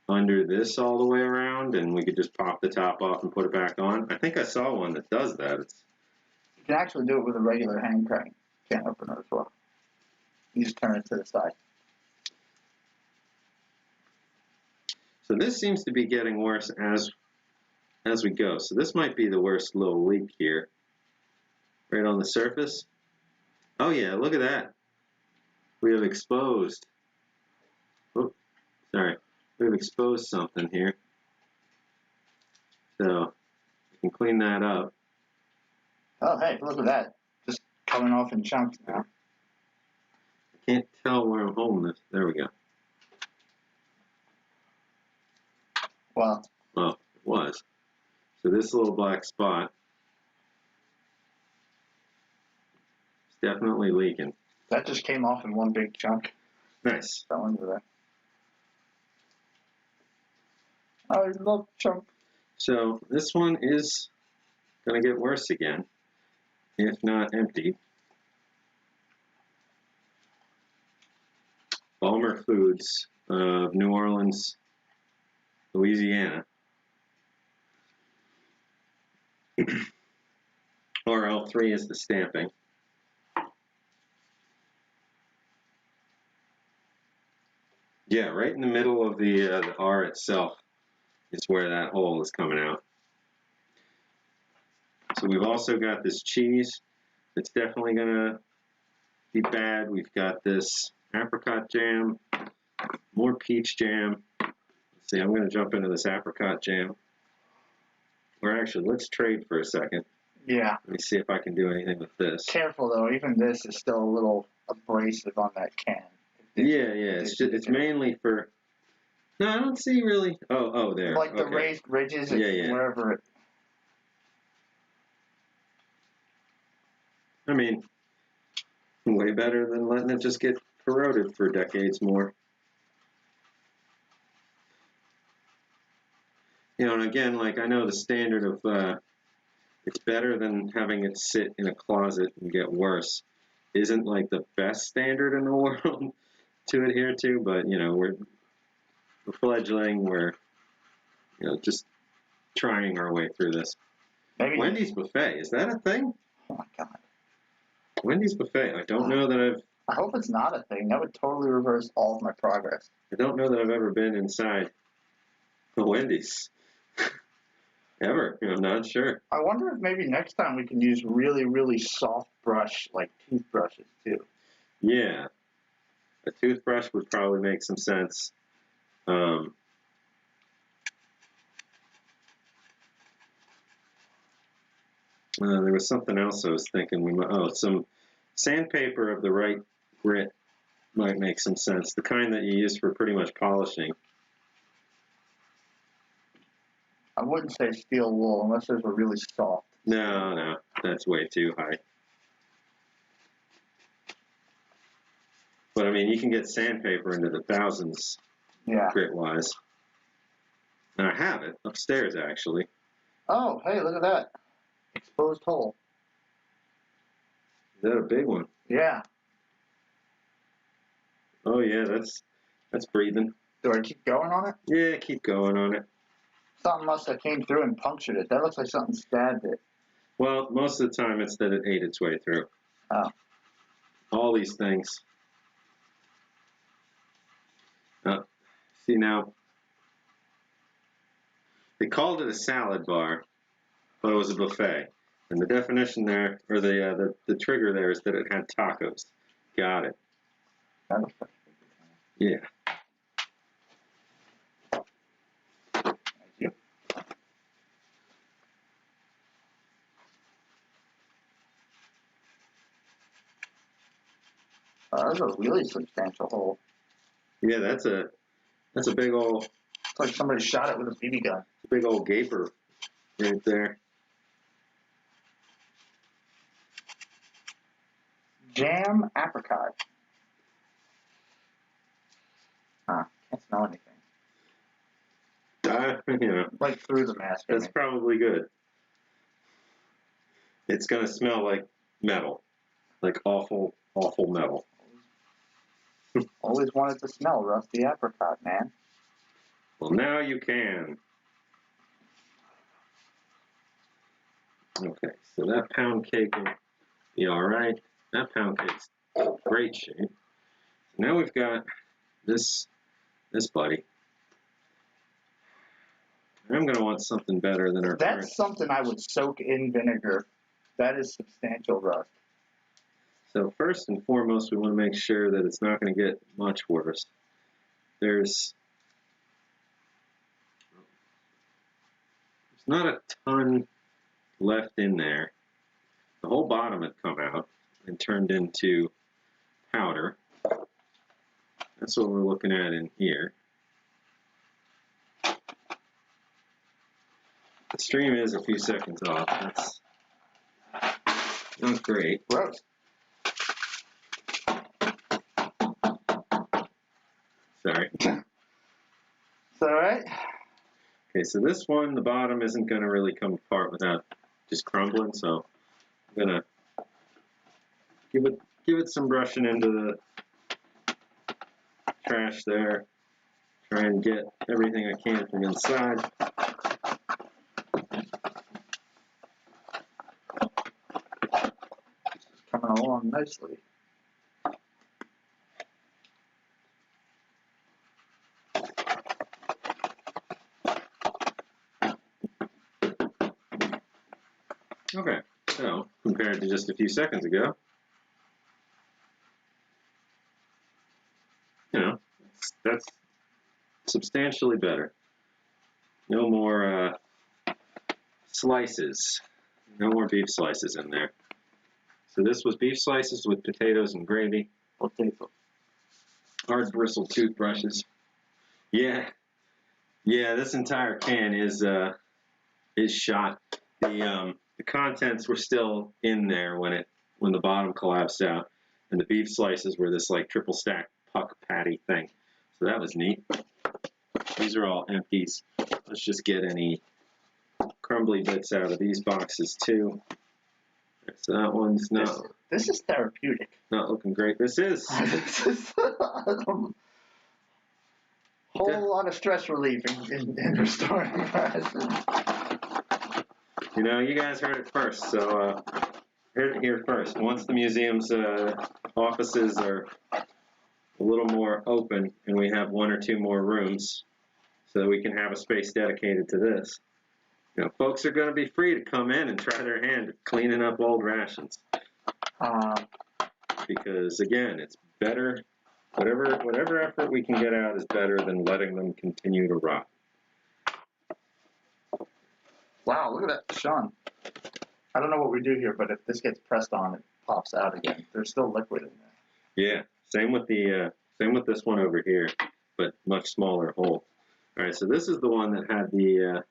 this all the way around, and we could just pop the top off and put it back on? I think I saw one that does that. You can actually do it with a regular hand crank can opener as well. You just turn it to the side. So this seems to be getting worse as we go. So this might be the worst little leak here, right on the surface. Oh yeah, look at that. We have exposed. Oh, sorry. We have exposed something here. So we can clean that up. Oh, hey, look at that. Just coming off in chunks now. I can't tell where I'm holding this. There we go. Well, it was. So this little black spot is definitely leaking. that just came off in one big chunk. Nice. Fell into that. I love chunk. So this one is going to get worse again, if not empty. Balmer Foods of New Orleans, Louisiana. RL3 is the stamping. Yeah, right in the middle of the R itself is where that hole is coming out. So we've also got this cheese that's definitely gonna be bad. We've got this apricot jam, more peach jam. Let's see, I'm gonna jump into this apricot jam. Or actually, let's trade for a second. Yeah. Let me see if I can do anything with this. Careful though, even this is still a little abrasive on that can. Yeah, it's mainly for. No, I don't see really. Oh, there. Like the raised ridges, wherever it. I mean, way better than letting it just get corroded for decades more. You know, and again, like I know the standard of it's better than having it sit in a closet and get worse isn't like the best standard in the world to adhere to, but you know, we're fledgling, we're just trying our way through this. Maybe Wendy's Buffet, is that a thing? Oh my god. Wendy's Buffet, I don't know that I hope it's not a thing. That would totally reverse all of my progress. I don't know that I've ever been inside a Wendy's. Ever. I'm not sure. I wonder if maybe next time we can use really, really soft brush, like toothbrushes, too. Yeah. A toothbrush would probably make some sense. There was something else I was thinking. Some sandpaper of the right grit might make some sense. The kind that you use for pretty much polishing. I wouldn't say steel wool unless those were really soft. No, that's way too high. But I mean, you can get sandpaper into the thousands, grit-wise. And I have it upstairs, actually. Oh, hey, look at that. Exposed hole. Is that a big one? Yeah. Oh yeah, that's breathing. Do I keep going on it? Yeah, keep going on it. Something must have came through and punctured it. That looks like something stabbed it. Well, most of the time it's that it ate its way through. Oh. All these things. See now, they called it a salad bar, but it was a buffet. And the definition there, or the trigger there, is that it had tacos. Got it. Yeah. Thank you. That's a really substantial hole. Yeah, that's a big old. It's like somebody shot it with a BB gun. Big old gaper right there. Jam apricot. Can't smell anything. Like through the mask. That's probably good. It's gonna smell like metal, like awful metal. Always wanted to smell rusty apricot, man. Well, now you can. Okay, so that pound cake will be all right. That pound cake's in great shape. Now we've got this buddy. I'm going to want something better than our current. That's something I would soak in vinegar. That is substantial rust. So first and foremost, we want to make sure that it's not going to get much worse. There's not a ton left in there. The whole bottom had come out and turned into powder. That's what we're looking at in here. The stream is a few seconds off. That's not great. Gross. Sorry. It's all right. Okay, so this one, the bottom isn't going to really come apart without just crumbling, so I'm going to give it some brushing into the trash there. Try and get everything I can from inside. Coming along nicely. Okay, so compared to just a few seconds ago, you know, that's substantially better. No more slices. No more beef slices in there. So this was beef slices with potatoes and gravy. Potato. Hard bristled toothbrushes. Yeah, this entire can is shot. The contents were still in there when the bottom collapsed out, and the beef slices were this like triple stack puck patty thing. So that was neat. These are all empties. Let's just get any crumbly bits out of these boxes too. So that one's not. This is therapeutic. Not looking great. This is. This is a whole lot of stress relief in restoring rations. You know, you guys heard it first, so heard it here first. Once the museum's offices are a little more open and we have 1 or 2 more rooms so that we can have a space dedicated to this, you know, folks are going to be free to come in and try their hand at cleaning up old rations. Because again, it's better. Whatever effort we can get out is better than letting them continue to rot. Wow, look at that, Sean. I don't know what we do here, but if this gets pressed on, it pops out again. There's still liquid in there. Yeah, same with this one over here, but much smaller hole. All right, so this is the one that had the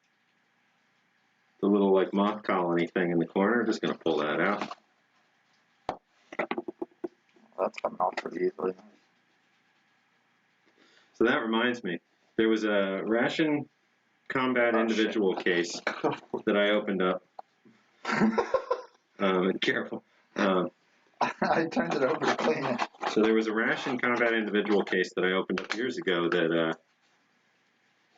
little like moth colony thing in the corner. Just gonna pull that out. That's coming off pretty easily. So that reminds me, there was a Ration combat individual case that I opened up. Careful. I turned it over to clean it. So there was a Ration combat individual case that I opened up years ago that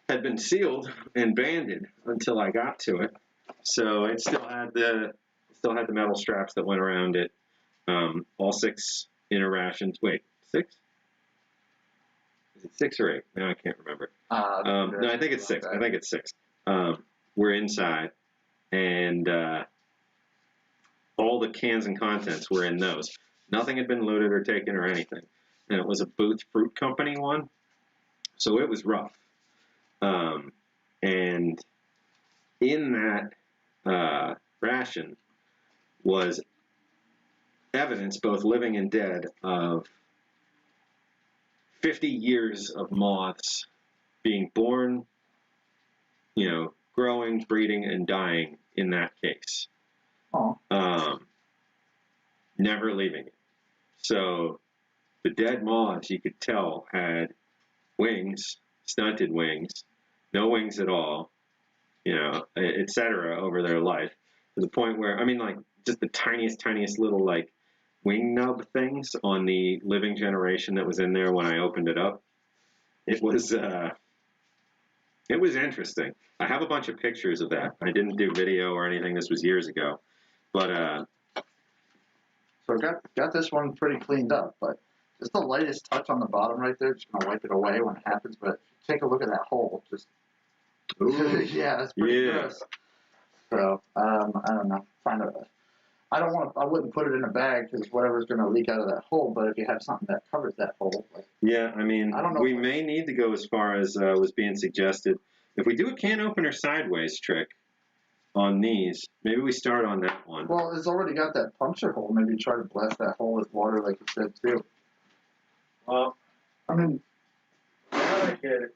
had been sealed and banded until I got to it. So it still had the metal straps that went around it. All 6 inner rations. Wait, 6? Is it 6 or 8? No, I can't remember. No, I think it's 6. I think it's 6. We're inside, and all the cans and contents were in those. Nothing had been looted or taken or anything. And it was a Booth Fruit Company one, so it was rough. And in that ration was evidence, both living and dead, of 50 years of moths being born, you know, growing, breeding, and dying in that case. Oh. Never leaving it. So the dead moths, you could tell, had wings, stunted wings, no wings at all, you know, etc. over their life, to the point where, I mean, like, just the tiniest little, like, wing nub things on the living generation that was in there when I opened it up. It was interesting. I have a bunch of pictures of that. I didn't do video or anything. This was years ago. But so I got this one pretty cleaned up, but just the lightest touch on the bottom right there, just gonna wipe it away when it happens. But take a look at that hole. Just yeah, that's pretty gross. So I don't know. I wouldn't put it in a bag because whatever's going to leak out of that hole. But if you have something that covers that hole, like, yeah, I mean, I don't know, we may need to go as far as was being suggested. If we do a can opener sideways trick on these, maybe we start on that one. Well, it's already got that puncture hole. Maybe try to blast that hole with water, like you said too. Well, I mean, now I get it.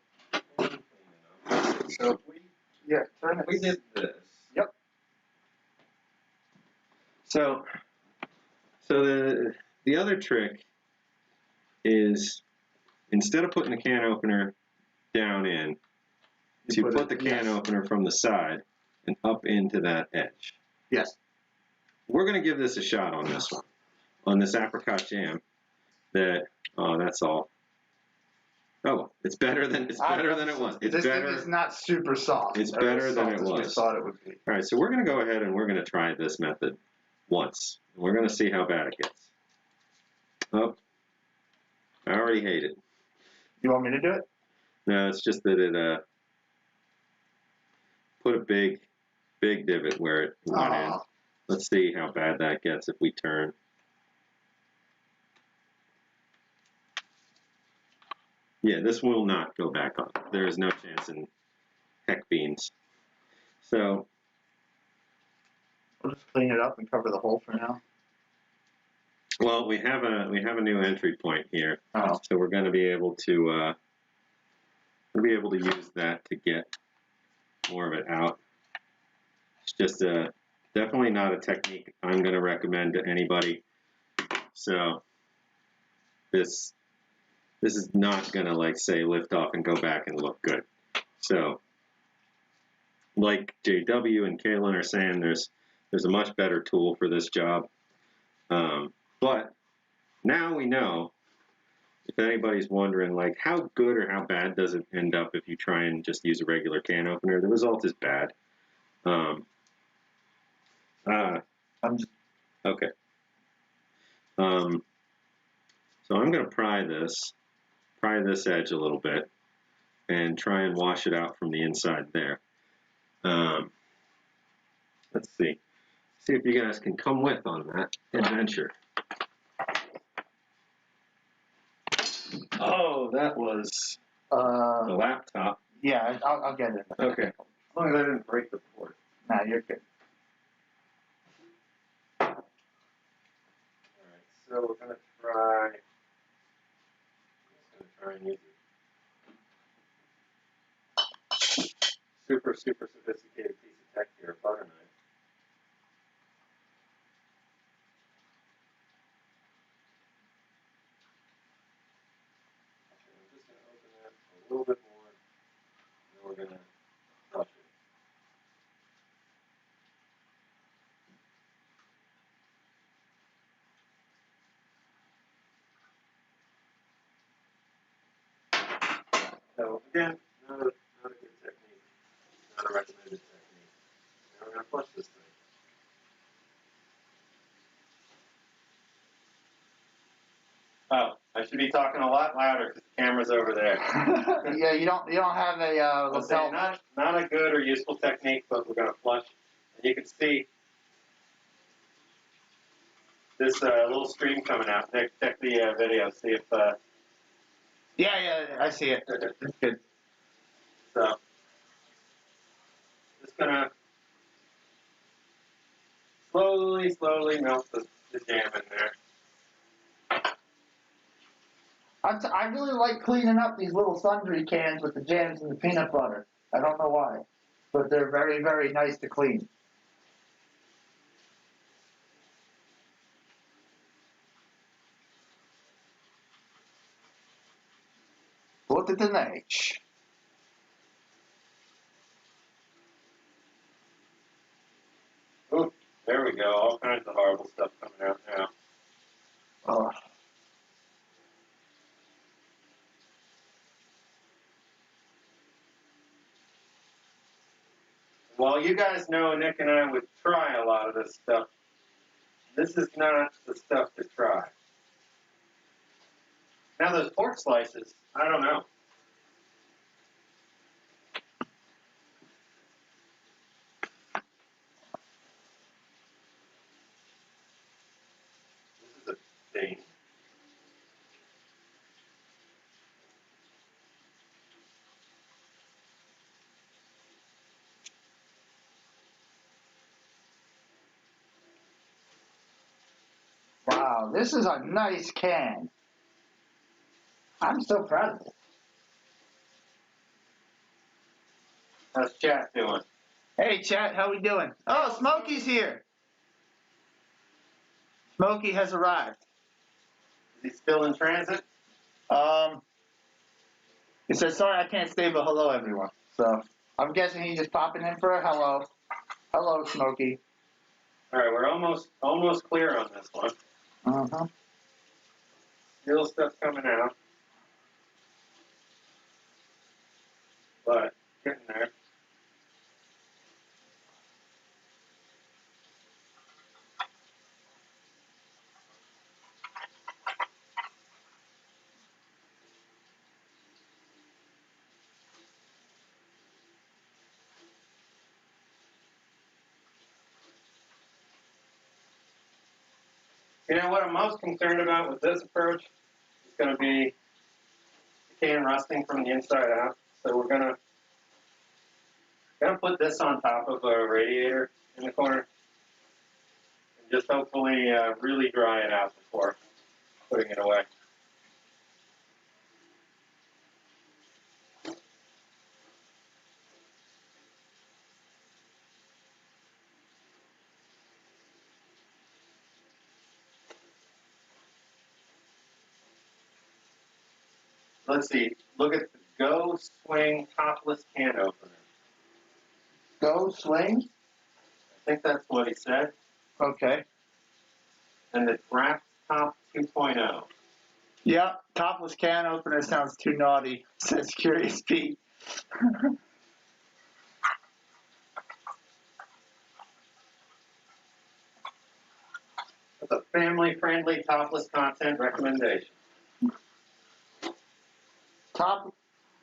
So if we turn it. We did this. Yep. So the other trick is, instead of putting the can opener down in, to put the can opener from the side and up into that edge. Yes. We're going to give this a shot on this one, on this apricot jam. That's all. Oh, it's better than it was. It's this better. thing is not super soft. It's better than it was. We thought it would be. All right, so we're going to go ahead and we're going to try this method once. We're going to see how bad it gets. Oh, I already hate it. You want me to do it? No, it's just that it put a big divot where it went in. Let's see how bad that gets if we turn. Yeah, this will not go back on. There is no chance in heck beans. So we'll just clean it up and cover the hole for now. Well, we have a new entry point here, oh. So we're going to be able to use that to get more of it out. It's just definitely not a technique I'm going to recommend to anybody. So this is not going to, like, say, lift off and go back and look good. So like JW and Kaylin are saying, there's a much better tool for this job. But now we know, if anybody's wondering, like, how good or how bad does it end up if you try and just use a regular can opener, the result is bad. Okay. So I'm going to pry this edge a little bit and try and wash it out from the inside there. Let's see if you guys can come with on that adventure. Oh, that was the laptop. Yeah, I'll get it. Okay. As long as I didn't break the port. Nah, you're good. Alright, so we're going to try and use it. Super sophisticated piece of tech here, a butter knife. I'm just going to open that a little bit more, and then we're going to brush it. So again, not a good technique, not a recommended technique. Now we're going to flush this thing. Oh, I should be talking a lot louder because the camera's over there. Yeah, you don't have a lapel. Not a good or useful technique, but we're going to flush. And you can see this little stream coming out. Check the video, see if... Yeah, I see it. It's good. So, just going to slowly melt the jam in there. I really like cleaning up these little sundry cans with the jams and the peanut butter. I don't know why, but they're very, very nice to clean. Bulletin H. Ooh, there we go. All kinds of horrible stuff coming out now. Oh. While you guys know Nick and I would try a lot of this stuff, this is not the stuff to try. Now those pork slices, I don't know. This is a thing. Wow, this is a nice can. I'm so proud of it. How's chat doing? Hey, chat, how we doing? Oh, Smokey's here. Smokey has arrived. Is he still in transit? He says, sorry, I can't stay, but hello, everyone. So, I'm guessing he's just popping in for a hello. Hello, Smokey. All right, we're almost clear on this one. Uh-huh. Still stuff coming out, but getting there. You know what I'm most concerned about with this approach is going to be the can rusting from the inside out. So we're going to put this on top of a radiator in the corner and just hopefully really dry it out before putting it away. Let's see. Look at the Go Swing topless can opener. Go swing. I think that's what he said. Okay. And the Draft Top 2.0. Yeah, topless can opener sounds too naughty, says Curious Pete. That's a family-friendly topless content recommendation. I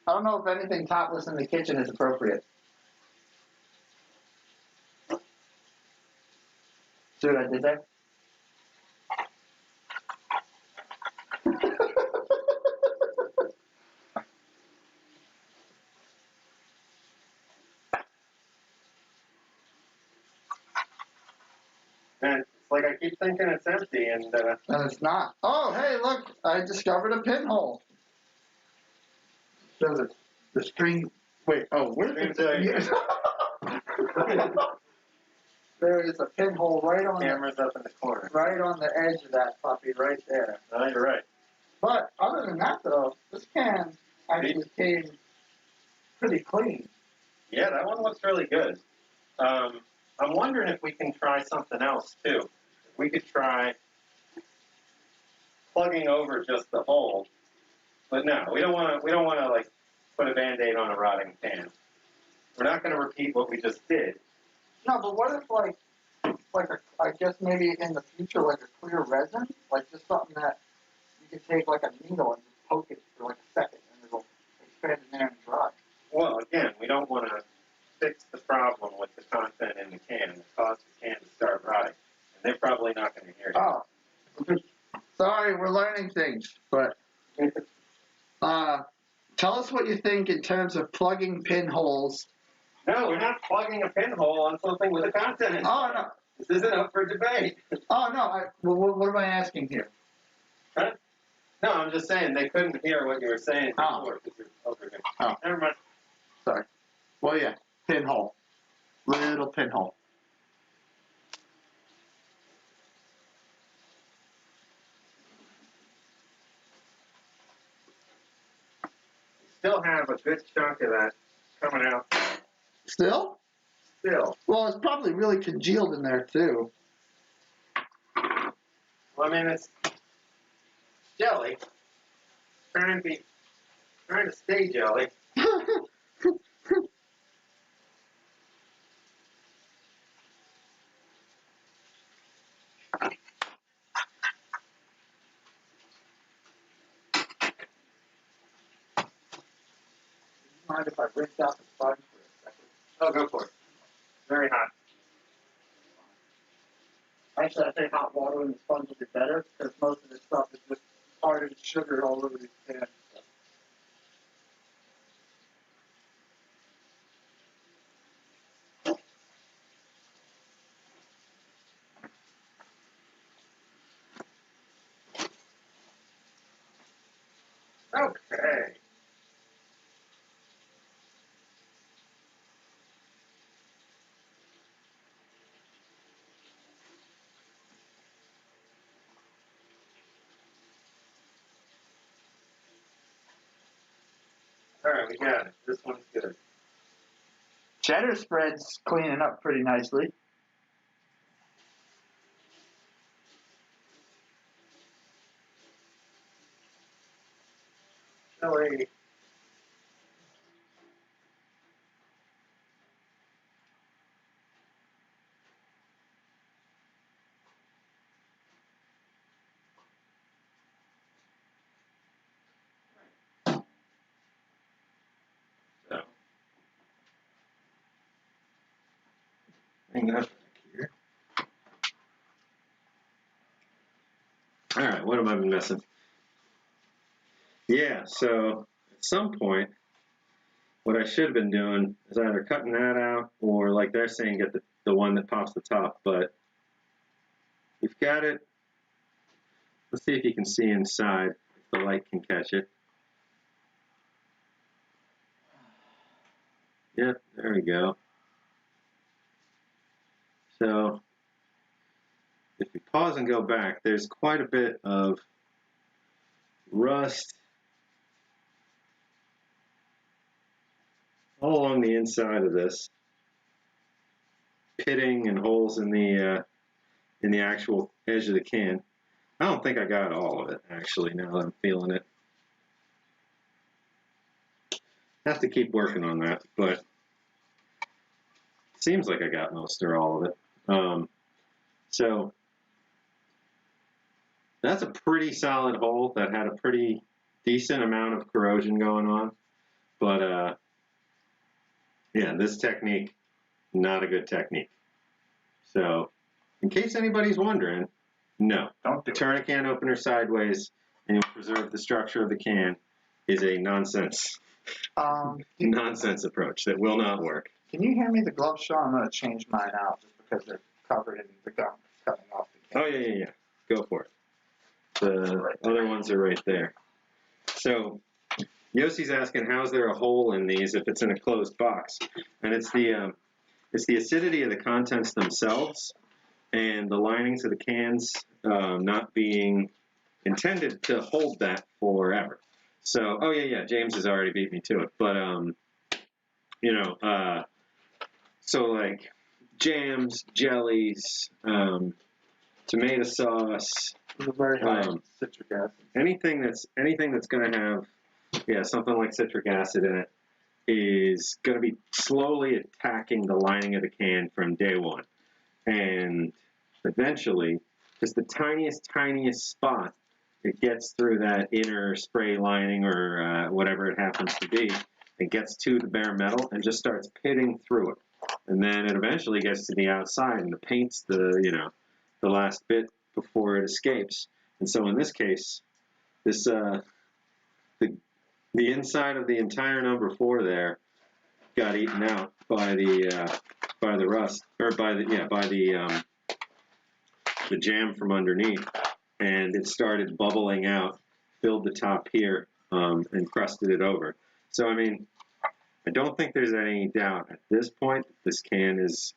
don't know if anything topless in the kitchen is appropriate. See what I did there? And it's like I keep thinking it's empty, and And it's not. Oh, hey, look, I discovered a pinhole. So the string, wait, oh, where's the... There is a pinhole right on camera's up in the corner. right on the edge of that puppy right there. Oh, you're right. But other than that, though, this can actually came pretty clean. Yeah, that one looks really good. I'm wondering if we can try something else too. We could try plugging over just the hole, but no, we don't want to like put a Band-Aid on a rotting can. We're not going to repeat what we just did. No, but what if I guess maybe in the future like a clear resin, like just something that you could take like a needle and just poke it for like a second and it'll expand in there and dry. Well, again, we don't want to fix the problem with the content in the can that caused the can to start rotting, and they're probably not going to hear you. Oh, sorry, we're learning things, but tell us what you think in terms of plugging pinholes. No, we're not plugging a pinhole on something with a content in it. Oh, no. This isn't up for debate. Oh, no. What am I asking here? Huh? No, I'm just saying they couldn't hear what you were saying before. Oh. Never mind. Sorry. Well, yeah, pinhole. Little pinhole. Still have a good chunk of that coming out. Still? Still. Well, it's probably really congealed in there, too. Well, I mean, it's jelly. Trying to stay jelly. Mind if I rinse out the sponge for a second? Oh, go for it. Very hot. Actually, I think hot water and the sponge will be better because most of this stuff is just hardened sugar all over the pan. Okay. All right, we got it. This one's good. Cheddar spread's cleaning up pretty nicely. Jelly. So, bring that back here. been messing. Yeah, so at some point, what I should have been doing is either cutting that out or, like they're saying, get the one that pops the top. But you've got it. Let's see if you can see inside, if the light can catch it. Yep, there we go. So if you pause and go back, there's quite a bit of rust all along the inside of this, pitting and holes in the actual edge of the can. I don't think I got all of it, actually, now that I'm feeling it. Have to keep working on that, but it seems like I got most or all of it. So that's a pretty solid hole that had a pretty decent amount of corrosion going on. But yeah, this technique, not a good technique. So in case anybody's wondering, no. Don't do it. Turn a can opener sideways and you'll preserve the structure of the can is a nonsense approach that will not work. Can you hand me the gloves, Sean? I'm going to change mine out just because they're covered in the gum coming off the can. Oh, yeah. Go for it. The other ones are right there. So Yossi's asking, how's there a hole in these if it's in a closed box? And it's the acidity of the contents themselves and the linings of the cans not being intended to hold that forever. So, oh yeah, James has already beat me to it. But, so like jams, jellies, tomato sauce, Very high citric acid. anything that's going to have, something like citric acid in it is going to be slowly attacking the lining of the can from day one. And eventually, just the tiniest spot, it gets through that inner spray lining or whatever it happens to be, it gets to the bare metal and just starts pitting through it. And then it eventually gets to the outside and it paints the last bit before it escapes. And so in this case, this the inside of the entire number 4 there got eaten out by the rust, or by the jam from underneath, and it started bubbling out, filled the top here, and crusted it over. So I mean, I don't think there's any doubt at this point that this can is,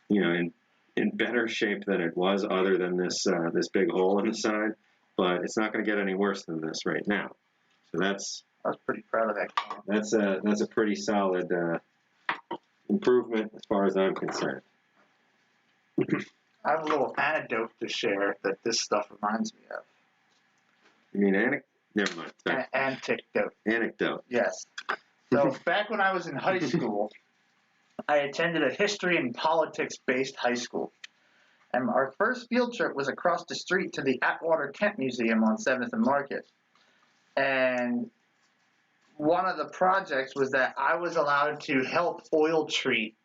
in better shape than it was, other than this big hole in the side. But it's not going to get any worse than this right now. So I was pretty proud of that can. that's a pretty solid improvement as far as I'm concerned. I have a little anecdote to share that this stuff reminds me of. You mean never mind. Sorry. Anecdote. Anecdote. Yes. So back when I was in high school, I attended a history and politics-based high school. And our first field trip was across the street to the Atwater Kent Museum on 7th and Market. And one of the projects was that I was allowed to help oil treat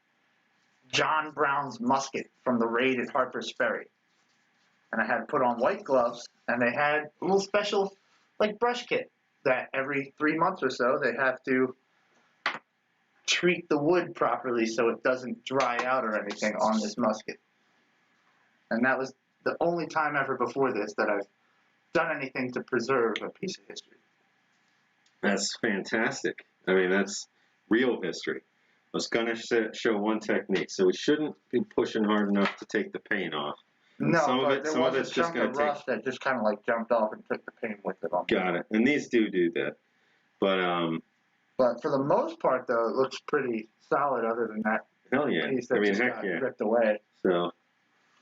John Brown's musket from the raid at Harper's Ferry. And I had to put on white gloves, and they had a little special, like, brush kit that every 3 months or so they have to treat the wood properly so it doesn't dry out or anything on this musket. And that was the only time ever before this that I've done anything to preserve a piece of history. That's fantastic. I mean, that's real history. I was going to show one technique, so we shouldn't be pushing hard enough to take the paint off. No, some but of there was it's a just chunk going of to take. rust that just kind of like jumped off and took the paint with it on. Got it. And these do that. But for the most part, though, it looks pretty solid. Other than that hell yeah, piece that just got ripped away. So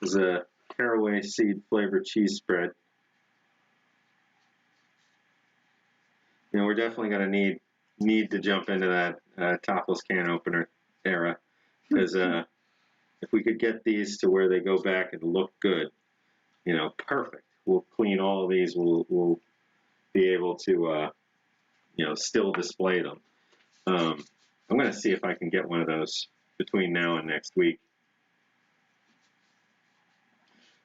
there's a caraway seed flavored cheese spread. We're definitely going to need to jump into that topless can opener era, because if we could get these to where they go back and look good, perfect. We'll clean all of these. We'll be able to still display them. I'm going to see if I can get one of those between now and next week.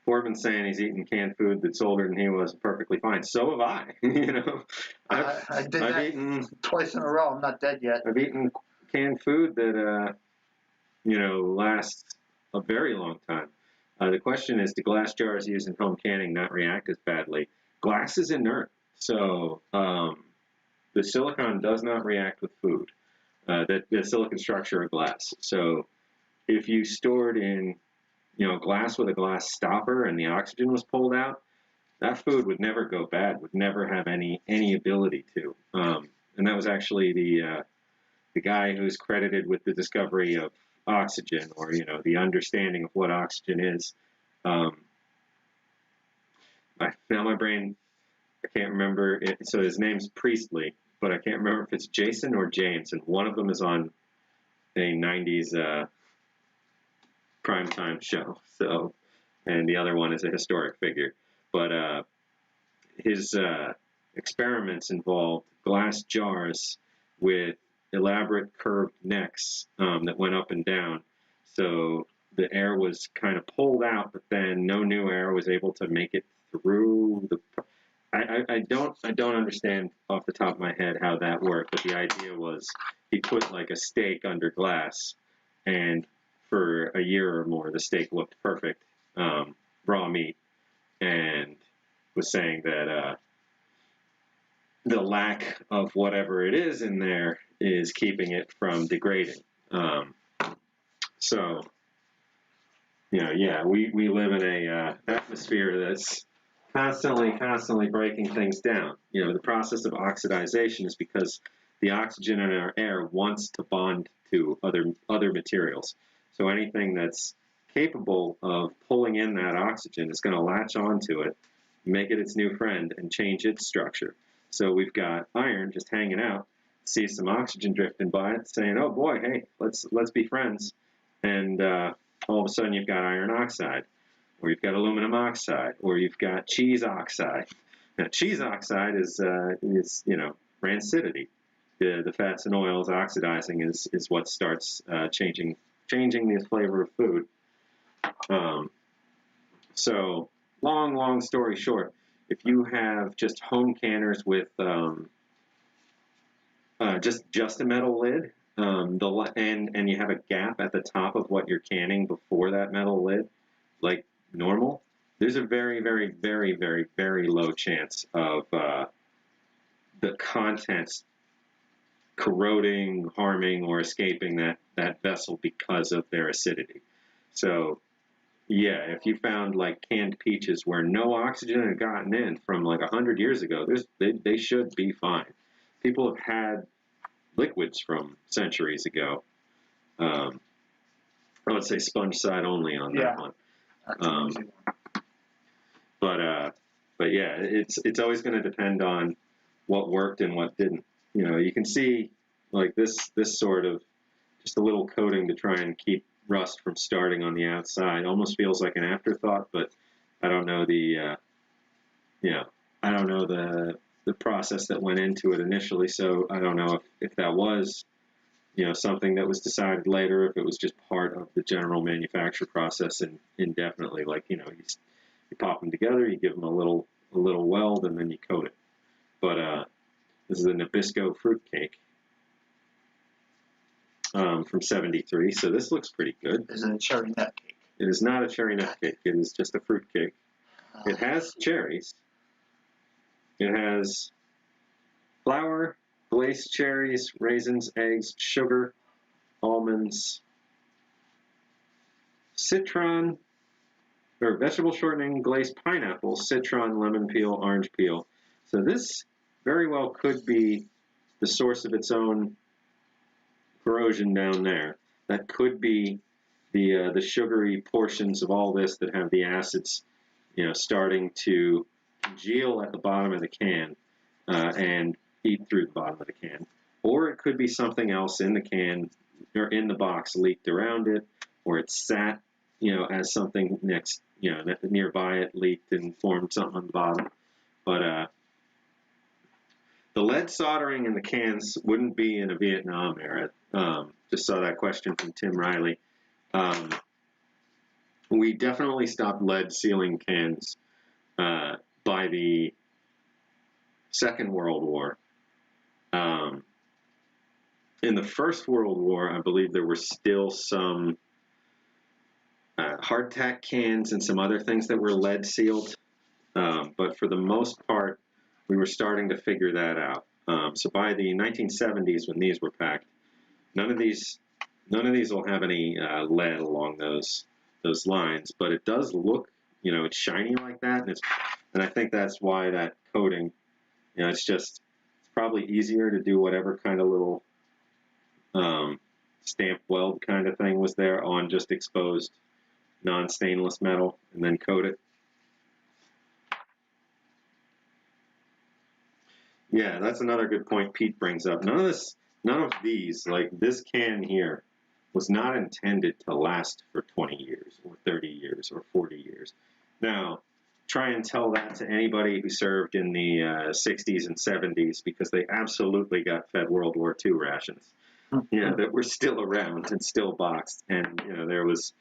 Corbin's saying he's eating canned food that's older than he was, perfectly fine. So have I. You know, I did I've that eaten twice in a row. I'm not dead yet. I've eaten canned food that you know, lasts a very long time. The question is, do glass jars used in home canning not react as badly? Glass is inert, so the silicon does not react with food. The silicon structure of glass. So if you stored in, you know, glass with a glass stopper and the oxygen was pulled out, that food would never go bad, would never have any ability to. And that was actually the guy who's credited with the discovery of oxygen, or, you know, the understanding of what oxygen is. Now my brain, I can't remember it. So his name's Priestley, but I can't remember if it's Jason or James, and one of them is on a 90s primetime show. So, and the other one is a historic figure. But his experiments involved glass jars with elaborate curved necks that went up and down. So the air was kind of pulled out, but then no new air was able to make it through the. I don't understand off the top of my head how that worked, but the idea was he put like a steak under glass, and for a year or more the steak looked perfect, raw meat, and was saying that the lack of whatever it is in there is keeping it from degrading. So, you know, yeah, we live in a atmosphere that's constantly breaking things down. You know, the process of oxidization is because the oxygen in our air wants to bond to other materials. So anything that's capable of pulling in that oxygen is going to latch onto it, make it its new friend, and change its structure. So we've got iron just hanging out, sees some oxygen drifting by it, saying, "Oh boy, hey, let's be friends," and all of a sudden you've got iron oxide, or you've got aluminum oxide, or you've got cheese oxide. Now, cheese oxide is you know, rancidity. The fats and oils oxidizing is what starts changing the flavor of food. So long story short, if you have just home canners with just a metal lid, and you have a gap at the top of what you're canning before that metal lid, like normal, there's a very low chance of the contents corroding, harming, or escaping that vessel because of their acidity. So yeah, if you found like canned peaches where no oxygen had gotten in from like 100 years ago, they should be fine. People have had liquids from centuries ago. I would say sponge side only on that one. But yeah, it's always going to depend on what worked and what didn't. You know, you can see like this sort of just a little coating to try and keep rust from starting on the outside. Almost feels like an afterthought, but I don't know the process that went into it initially. So I don't know if that was, you know, something that was decided later, if it was just part of the general manufacture process and indefinitely, like, you know, you pop them together, you give them a little weld, and then you coat it. But this is a Nabisco Fruitcake from '73, so this looks pretty good. Is it a cherry nut cake? It is not a cherry nut cake. It is just a fruit cake. It has cherries. It has flour, glazed cherries, raisins, eggs, sugar, almonds, citron, or vegetable shortening, glazed pineapple, citron, lemon peel, orange peel. So this very well could be the source of its own corrosion down there. That could be the sugary portions of all this that have the acids, you know, starting to congeal at the bottom of the can and eat through the bottom of the can. Or it could be something else in the can or in the box leaked around it, or it sat, you know, as something next, you know, nearby it leaked and formed something on the bottom. But the lead soldering in the cans wouldn't be in a Vietnam era. Just saw that question from Tim Riley. We definitely stopped lead sealing cans by the Second World War. In the First World War, I believe there were still some hardtack cans and some other things that were lead sealed, but for the most part, we were starting to figure that out. So by the 1970s, when these were packed, none of these will have any lead along those lines, but it does look, it's shiny like that, and I think that's why that coating, it's probably easier to do whatever kind of little stamp weld kind of thing was there on just exposed non-stainless metal and then coat it. Yeah, that's another good point Pete brings up. None of these, like this can here, was not intended to last for 20 years or 30 years or 40 years. Now, try and tell that to anybody who served in the 60s and 70s, because they absolutely got fed World War II rations, that were still around and still boxed. And, there was,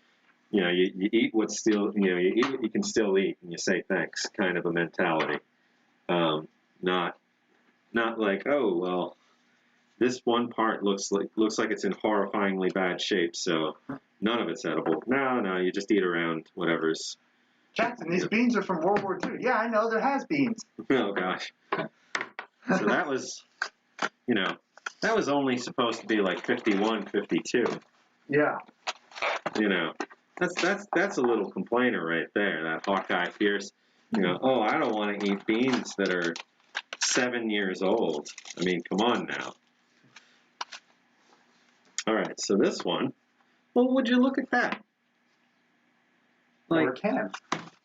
you eat what's still, you eat what you can still eat, and you say thanks, kind of a mentality. Not like, oh, well, this one part looks like it's in horrifyingly bad shape, so none of it's edible. No, you just eat around whatever's. Jackson, these beans are from World War II. Yeah, I know, there has beans. Oh, gosh. So that was, that was only supposed to be like 51, 52. Yeah. That's a little complainer right there, that Hawkeye Fierce. Oh, I don't want to eat beans that are 7 years old. I mean, come on now. All right, so this one, well, would you look at that? Or can.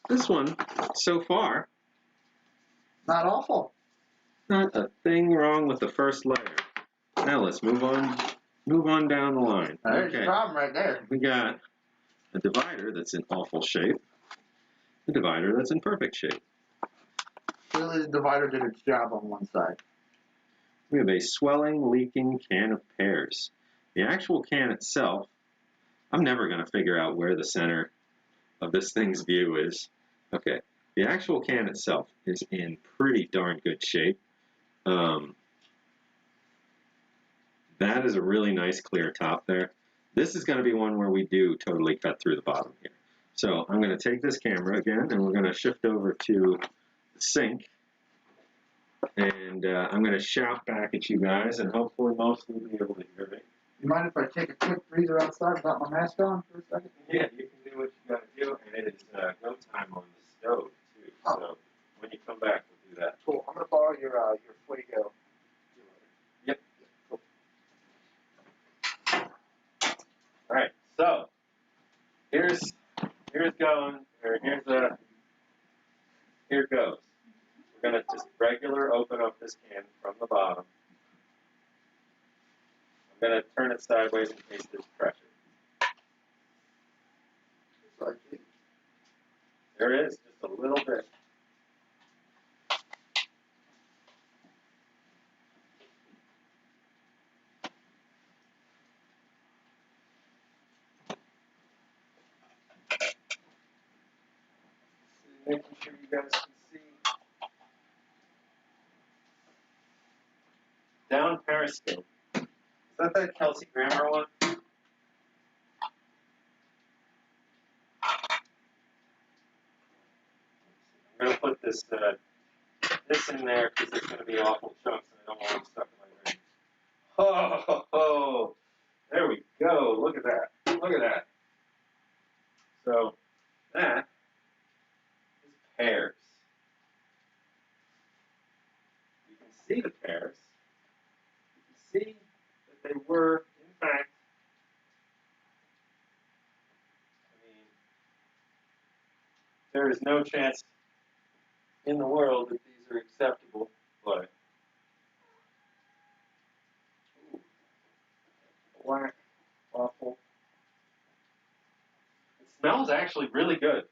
This one, so far, not awful. Not a thing wrong with the first layer. Now let's move on down the line. There's the problem right there. We got a divider that's in awful shape, a divider that's in perfect shape. Clearly the divider did its job on one side. We have a swelling, leaking can of pears. The actual can itself, I'm never going to figure out where the center of this thing's view is. Okay, the actual can itself is in pretty darn good shape. That is a really nice clear top there. This is going to be one where we do totally cut through the bottom here. So I'm going to take this camera again, and we're going to shift over to the sink. And I'm going to shout back at you guys, and hopefully most will be able to hear me. You mind if I take a quick breather outside without my mask on for a second? Yeah, you can do what you got to do, and it is go time on the stove, too. Oh. So when you come back, we'll do that. Cool. I'm going to borrow your Fuego. Yep. Cool. All right, so here goes. We're going to just regular open up this can from the bottom. I'm going to turn it sideways in case there's pressure. There is, just a little bit. Making sure you guys can see. Down Periscope. Is that Kelsey Grammer one? I'm going to put this in there because there's going to be awful chunks and I don't want them stuck in my ring. Oh, there we go. Look at that. Look at that. So that is pears. You can see the pears. You can see that they were, in fact, there is no chance in the world that these are acceptable, but black, awful. It smells actually really good. It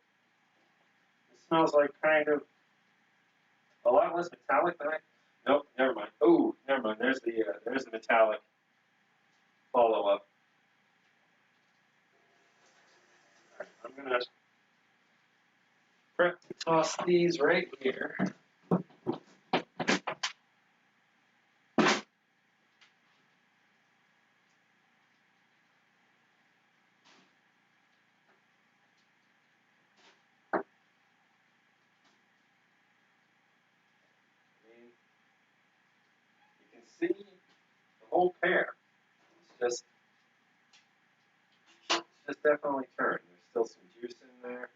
smells like kind of a lot less metallic than nope, never mind. Oh, never mind. There's the metallic follow-up. All right, I'm gonna prep to toss these right here. See the whole pair. It's just definitely turned. There's still some juice in there.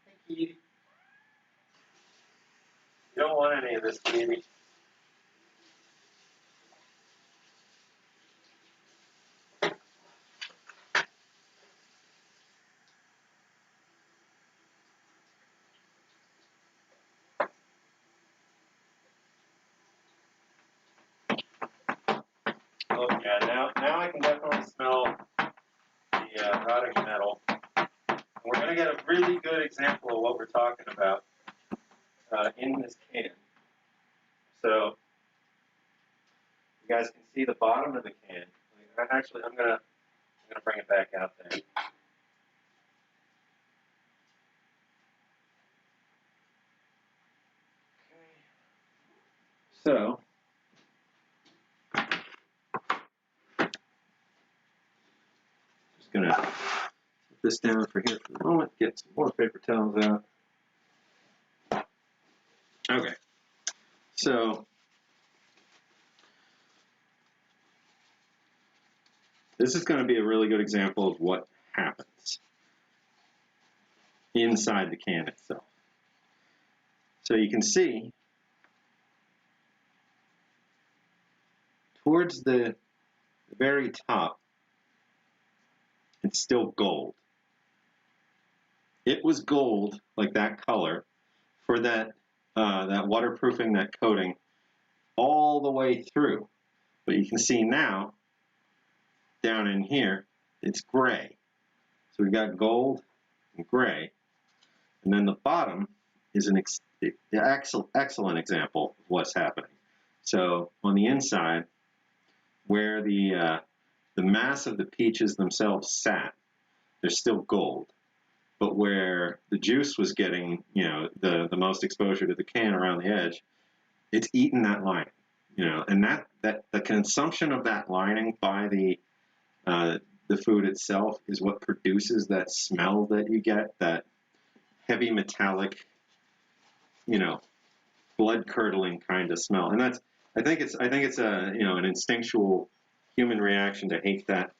Hey, Kitty. You don't want any of this, Kitty. Oh yeah, now I can definitely smell the rotting metal. We're going to get a really good example of what we're talking about in this can. So you guys can see the bottom of the can. Actually, I'm gonna bring it back out there. So just gonna put this down for here for the moment. Get some more paper towels out. Okay. So this is going to be a really good example of what happens inside the can itself. So you can see towards the very top, it's still gold. It was gold, like that color, for that waterproofing, that coating, all the way through. But you can see now, down in here, it's gray. So we've got gold and gray. And then the bottom is an excellent example of what's happening. So on the inside, where the mass of the peaches themselves sat, there's still gold. But where the juice was getting, the most exposure to the can around the edge, it's eaten that lining, and that the consumption of that lining by the food itself is what produces that smell that you get, that heavy metallic, blood curdling kind of smell. And that's, I think it's a, an instinctual human reaction to hate that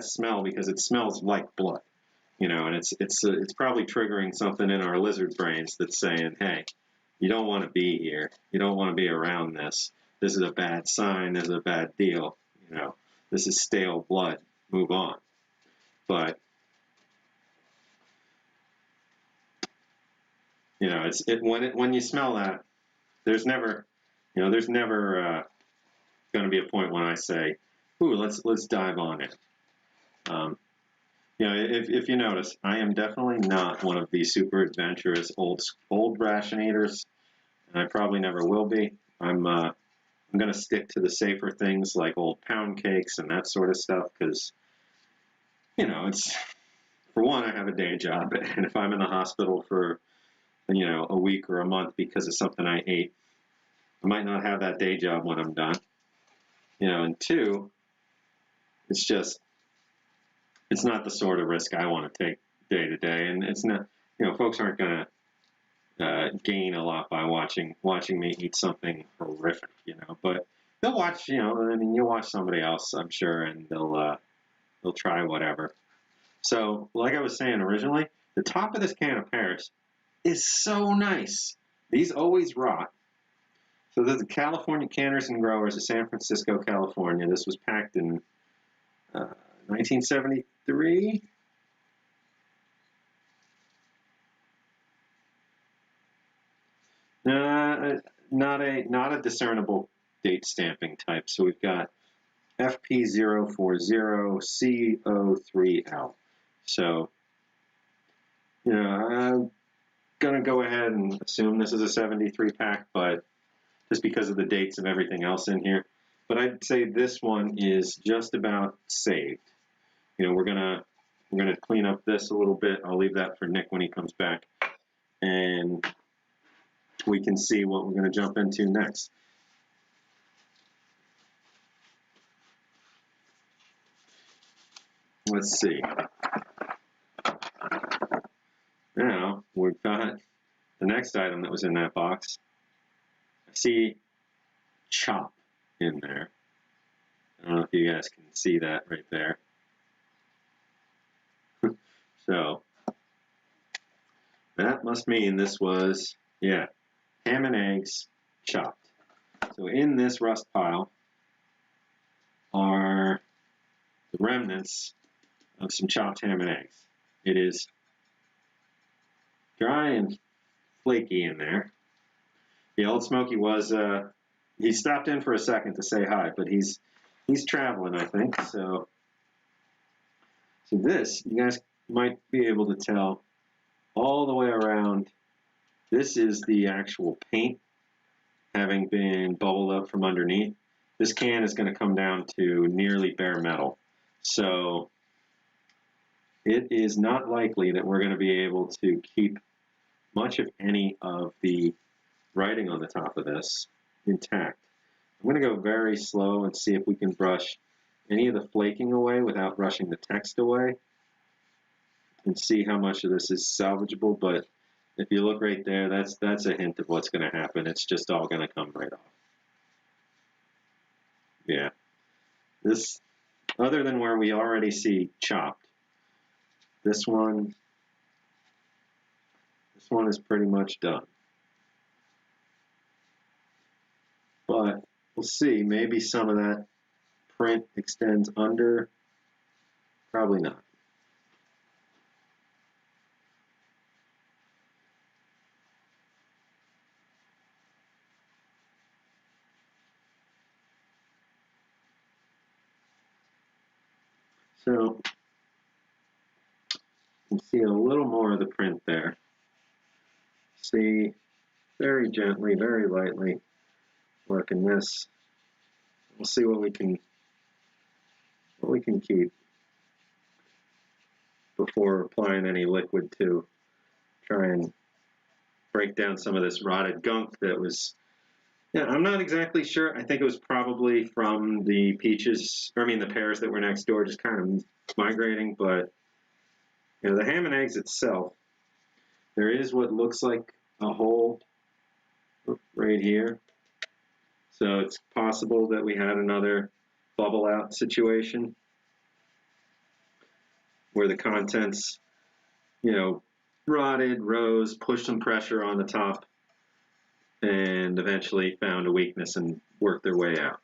smell, because it smells like blood, and it's probably triggering something in our lizard brains that's saying, hey, you don't want to be here. You don't want to be around this. This is a bad sign. This is a bad deal. This is stale blood. Move on. But when you smell that, there's never going to be a point when I say, "Ooh, let's dive on it." If you notice, I am definitely not one of these super adventurous old ration eaters, and I probably never will be. I'm going to stick to the safer things like old pound cakes and that sort of stuff, because it's, for one, I have a day job, and if I'm in the hospital for a week or a month because of something I ate, I might not have that day job when I'm done. And two, it's not the sort of risk I want to take day to day, and it's not, folks aren't going to gain a lot by watching me eat something horrific, but they'll watch, you'll watch somebody else, I'm sure, and they'll try whatever. So, like I was saying originally, the top of this can of pears is so nice. These always rot. So there's the California Canners and Growers of San Francisco, California. This was packed in 1973. Not a discernible date stamping type. So we've got FP040CO3L. So, I'm gonna go ahead and assume this is a 73 pack, but just because of the dates of everything else in here. But I'd say this one is just about saved. We're gonna we're going to clean up this a little bit. I'll leave that for Nick when he comes back. And we can see what we're going to jump into next. Let's see. Now, we've got the next item that was in that box. I see chop in there. I don't know if you guys can see that right there. So, that must mean this was, yeah, ham and eggs chopped. So in this rust pile are the remnants of some chopped ham and eggs. It is dry and flaky in there. The old Smoky was, he stopped in for a second to say hi, but he's traveling, I think. So this, you guys might be able to tell all the way around. This is the actual paint having been bubbled up from underneath. This can is going to come down to nearly bare metal. So it is not likely that we're going to be able to keep much of any of the writing on the top of this intact. I'm going to go very slow and see if we can brush any of the flaking away without brushing the text away, and see how much of this is salvageable. But if you look right there, that's a hint of what's going to happen. It's just all going to come right off. Yeah. This, other than where we already see chopped, this one is pretty much done. But we'll see. Maybe some of that print extends under. Probably not. So you can see a little more of the print there. See, very gently, very lightly working this. We'll see what we can keep before applying any liquid to try and break down some of this rotted gunk that was. Yeah, I'm not exactly sure. I think it was probably from the peaches, or I mean the pears that were next door, just kind of migrating. But you know, the ham and eggs itself, there is what looks like a hole right here. So it's possible that we had another bubble out situation where the contents, you know, rotted, rose, pushed some pressure on the top, and eventually found a weakness and worked their way out.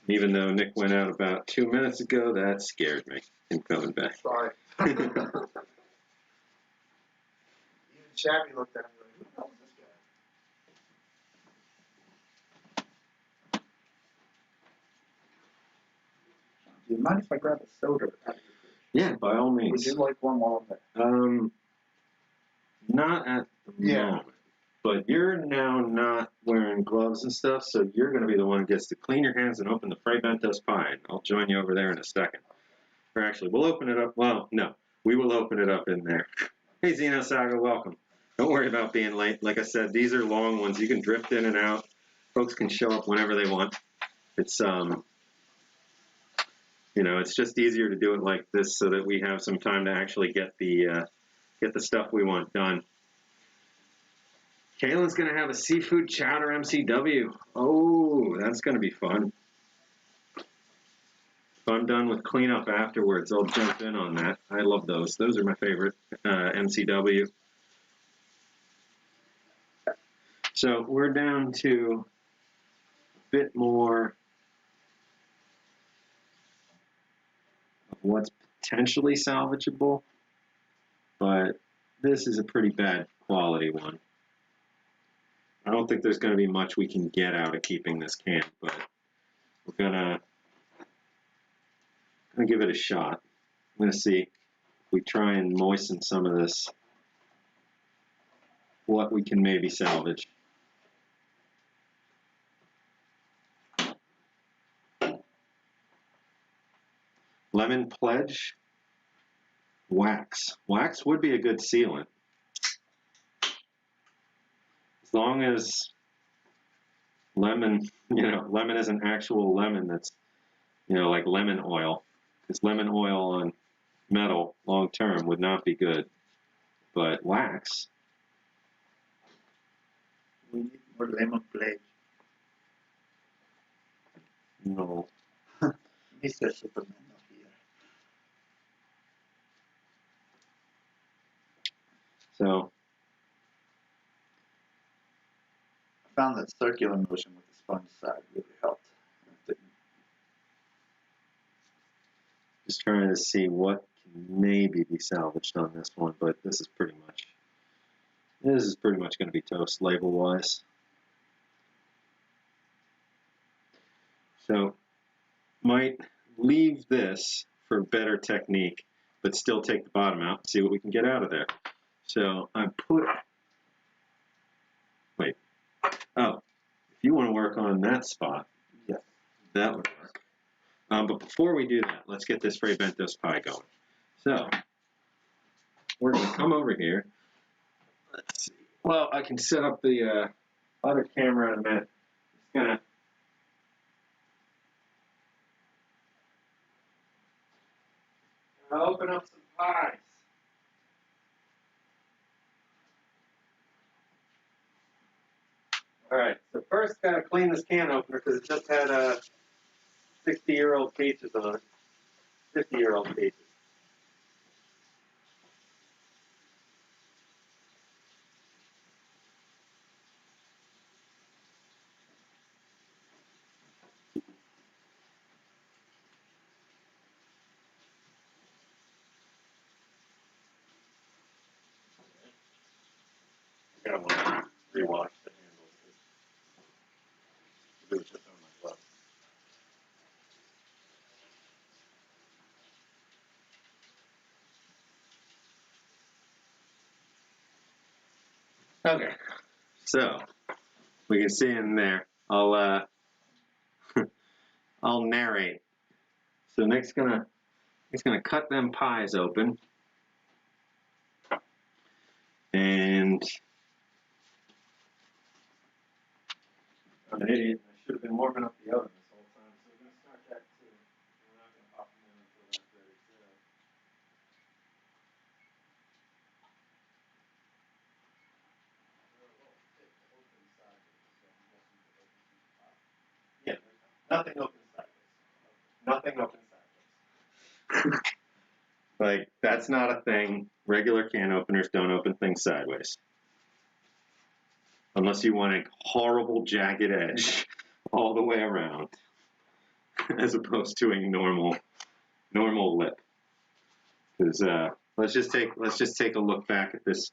Even though Nick went out about 2 minutes ago, that scared me, him coming back. Sorry. Even Shabby looked at me like, who the hell is this guy? Do you mind if I grab a soda? Yeah, by all means. Would you like one while I'm there? Not at the moment. But you're now not wearing gloves and stuff, so you're going to be the one who gets to clean your hands and open the Fray Bentos pie. I'll join you over there in a second. Or actually, we'll open it up. Well, no, we will open it up in there. Hey, Zeno Saga, welcome. Don't worry about being late. Like I said, these are long ones. You can drift in and out. Folks can show up whenever they want. It's, you know, it's just easier to do it like this so that we have some time to actually get the stuff we want done. Kaylin's going to have a seafood chowder MCW. Oh, that's going to be fun. If I'm done with cleanup afterwards, I'll jump in on that. I love those. Those are my favorite MCW. So we're down to a bit more of what's potentially salvageable, but this is a pretty bad quality one. I don't think there's going to be much we can get out of keeping this can, but we're gonna give it a shot. I'm gonna see if we try and moisten some of this, what we can maybe salvage. Lemon Pledge. Wax. Wax would be a good sealant. As long as lemon, lemon is an actual lemon that's, like lemon oil. Because lemon oil on metal long term would not be good. But wax. We need more lemon pledge. No. Mr. Superman up here. So. I found that circular motion with the sponge side really helped. Just trying to see what can maybe be salvaged on this one, but this is pretty much going to be toast label-wise. So, might leave this for better technique, but still take the bottom out and see what we can get out of there. So, if you want to work on that spot, yeah, that would work. But before we do that, let's get this Fray Bentos pie going. So, we're going to come over here. Let's see. Well, I can set up the other camera in a minute. It's going to open up some pies. All right, so first got to clean this can opener because it just had 60-year-old cases on it, 50-year-old cases. I want to rewash the handles. It was just on my glove. Okay, so we can see in there. I'll I'll narrate. So Nick's gonna cut them pies open, and I'm an idiot. I should have been warming up the oven this whole time. So we're gonna start that too. We're not gonna pop them in until that's ready to go. Yeah, nothing open sideways. Nothing open sideways. Like, that's not a thing. Regular can openers don't open things sideways. Unless you want a horrible jagged edge all the way around, as opposed to a normal lip. Because let's just take a look back at this.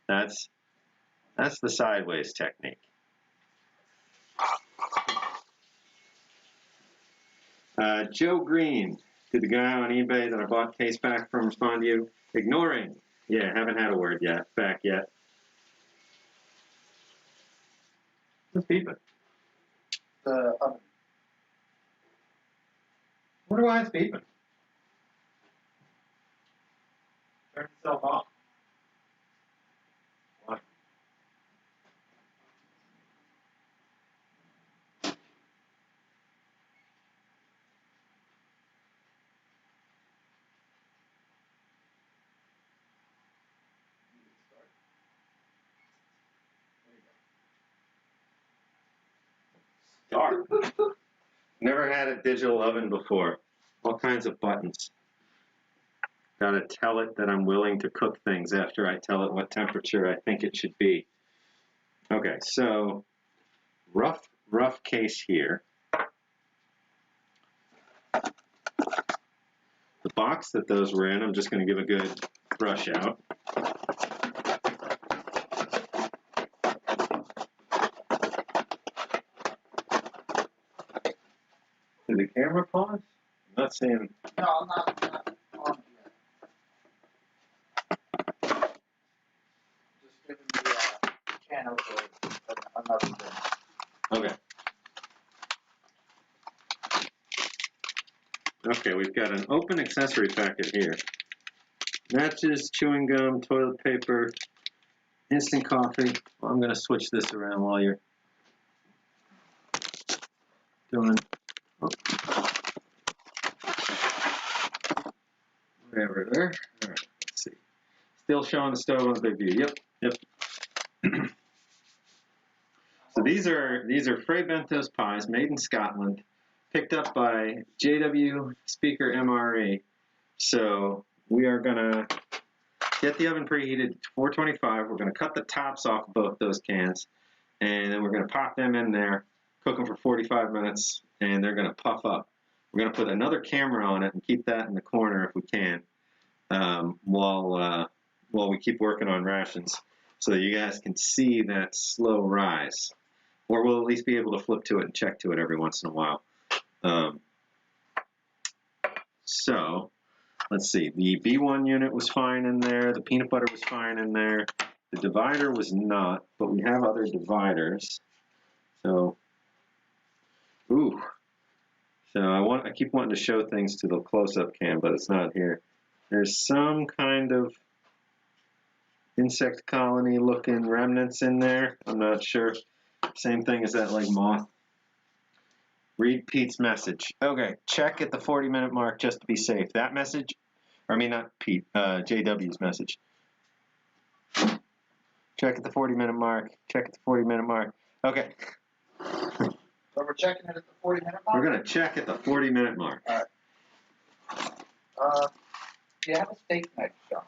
That's the sideways technique. Joe Green, did the guy on eBay that I bought case back from respond to you? Ignoring. Yeah, haven't had a word back yet. What's beeping? the oven. I wonder why it's beeping. Turn itself off. Why? Start. Never had a digital oven before. All kinds of buttons. Gotta tell it that I'm willing to cook things after I tell it what temperature I think it should be. Okay, so rough case here. The box that those were in, I'm just going to give a good brush out. Did the camera pause? I'm not seeing. No, I'm not on yet. Just giving the can opener another thing. Okay. Okay, we've got an open accessory packet here. Matches, chewing gum, toilet paper, instant coffee. Well, I'm going to switch this around while you're doing whatever there. All right, let's see. Still showing the stove on the big view. Yep. So these are Fray Bentos pies made in Scotland, picked up by JW Speaker MRE. So we are going to get the oven preheated to 425. We're going to cut the tops off both those cans, and then we're going to pop them in there, cook them for 45 minutes, and they're going to puff up. We're going to put another camera on it and keep that in the corner if we can, while we keep working on rations, so that you guys can see that slow rise. Or we'll at least be able to flip to it and check to it every once in a while. So, let's see. The B1 unit was fine in there. The peanut butter was fine in there. The divider was not, but we have other dividers. So, ooh. So I keep wanting to show things to the close-up cam, but it's not here. There's some kind of insect colony looking remnants in there. I'm not sure. Same thing as that like moth. Read Pete's message. Okay, check at the 40-minute mark just to be safe. That message, or I mean not Pete, JW's message. Check at the 40-minute mark. Check at the 40-minute mark. Okay. So we're checking it at the 40-minute mark? We're going to check at the 40-minute mark. All right. Do you have a steak knife, Sean?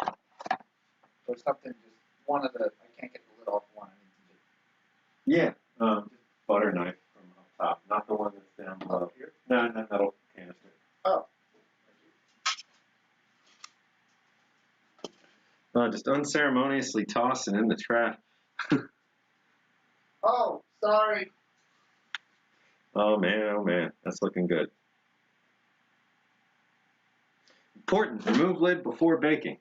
Or something, just one of the, I can't get the lid off one. I need to do. Yeah. Butter knife from up top, not the one that's down below. Here? No, metal canister. Oh. Just unceremoniously tossing in the trash. Oh, sorry. Oh man, that's looking good. Important, remove lid before baking.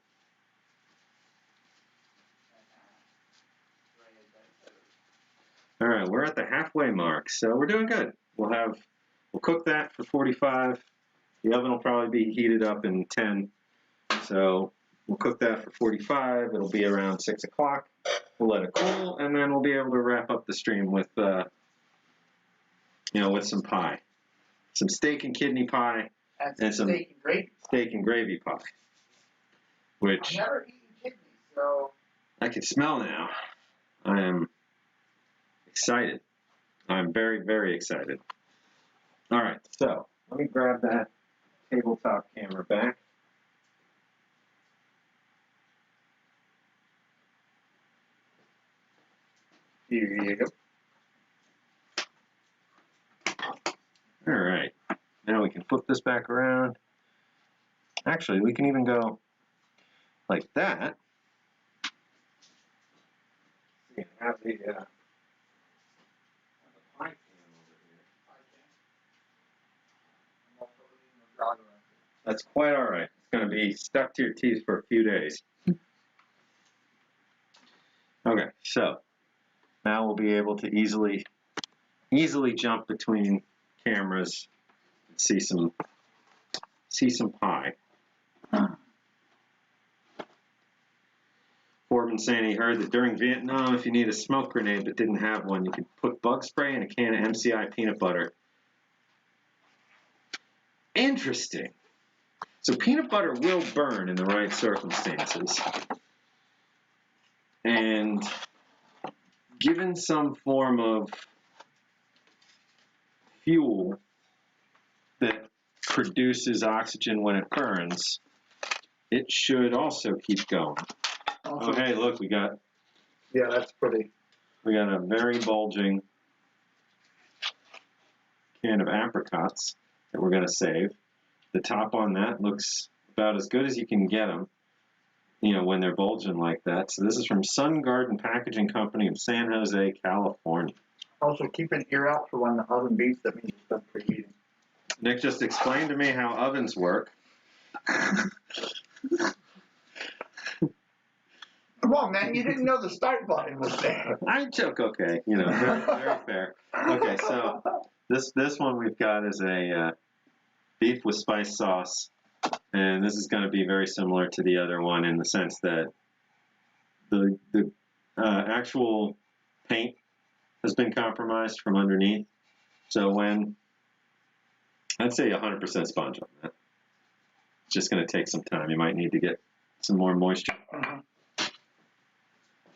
All right, we're at the halfway mark, so we're doing good. We'll cook that for 45. The oven will probably be heated up in 10. So we'll cook that for 45. It'll be around 6 o'clock. We'll let it cool, and then we'll be able to wrap up the stream with, with some pie, some steak and kidney pie, and some steak and gravy. Steak and gravy pie. Which I've never eaten kidney, so I can smell now. I am excited. I'm very, very excited. All right, so let me grab that tabletop camera back. Here you go. All right, now we can flip this back around. Actually, we can even go like that. You can have the pie pan over here. That's quite all right. It's going to be stuck to your teeth for a few days. Okay, so now we'll be able to easily jump between cameras and see some pie. Corbin saying he heard that during Vietnam, if you need a smoke grenade but didn't have one, you could put bug spray in a can of MCI peanut butter. Interesting. So peanut butter will burn in the right circumstances. And given some form of fuel that produces oxygen when it burns, it should also keep going. Oh, hey, look, we got... Yeah, that's pretty... We got a very bulging can of apricots that we're going to save. The top on that looks about as good as you can get them, when they're bulging like that. So this is from Sun Garden Packaging Company of San Jose, California. Also, keep an ear out for when the oven beeps. That means it's done preheating. Nick just explained to me how ovens work. Come on, man. You didn't know the start button was there. I joke, okay. Very, very fair. Okay, so this one we've got is a beef with spice sauce, and this is going to be very similar to the other one in the sense that the actual paint has been compromised from underneath. So when, I'd say 100% sponge on that. It's just going to take some time. You might need to get some more moisture. I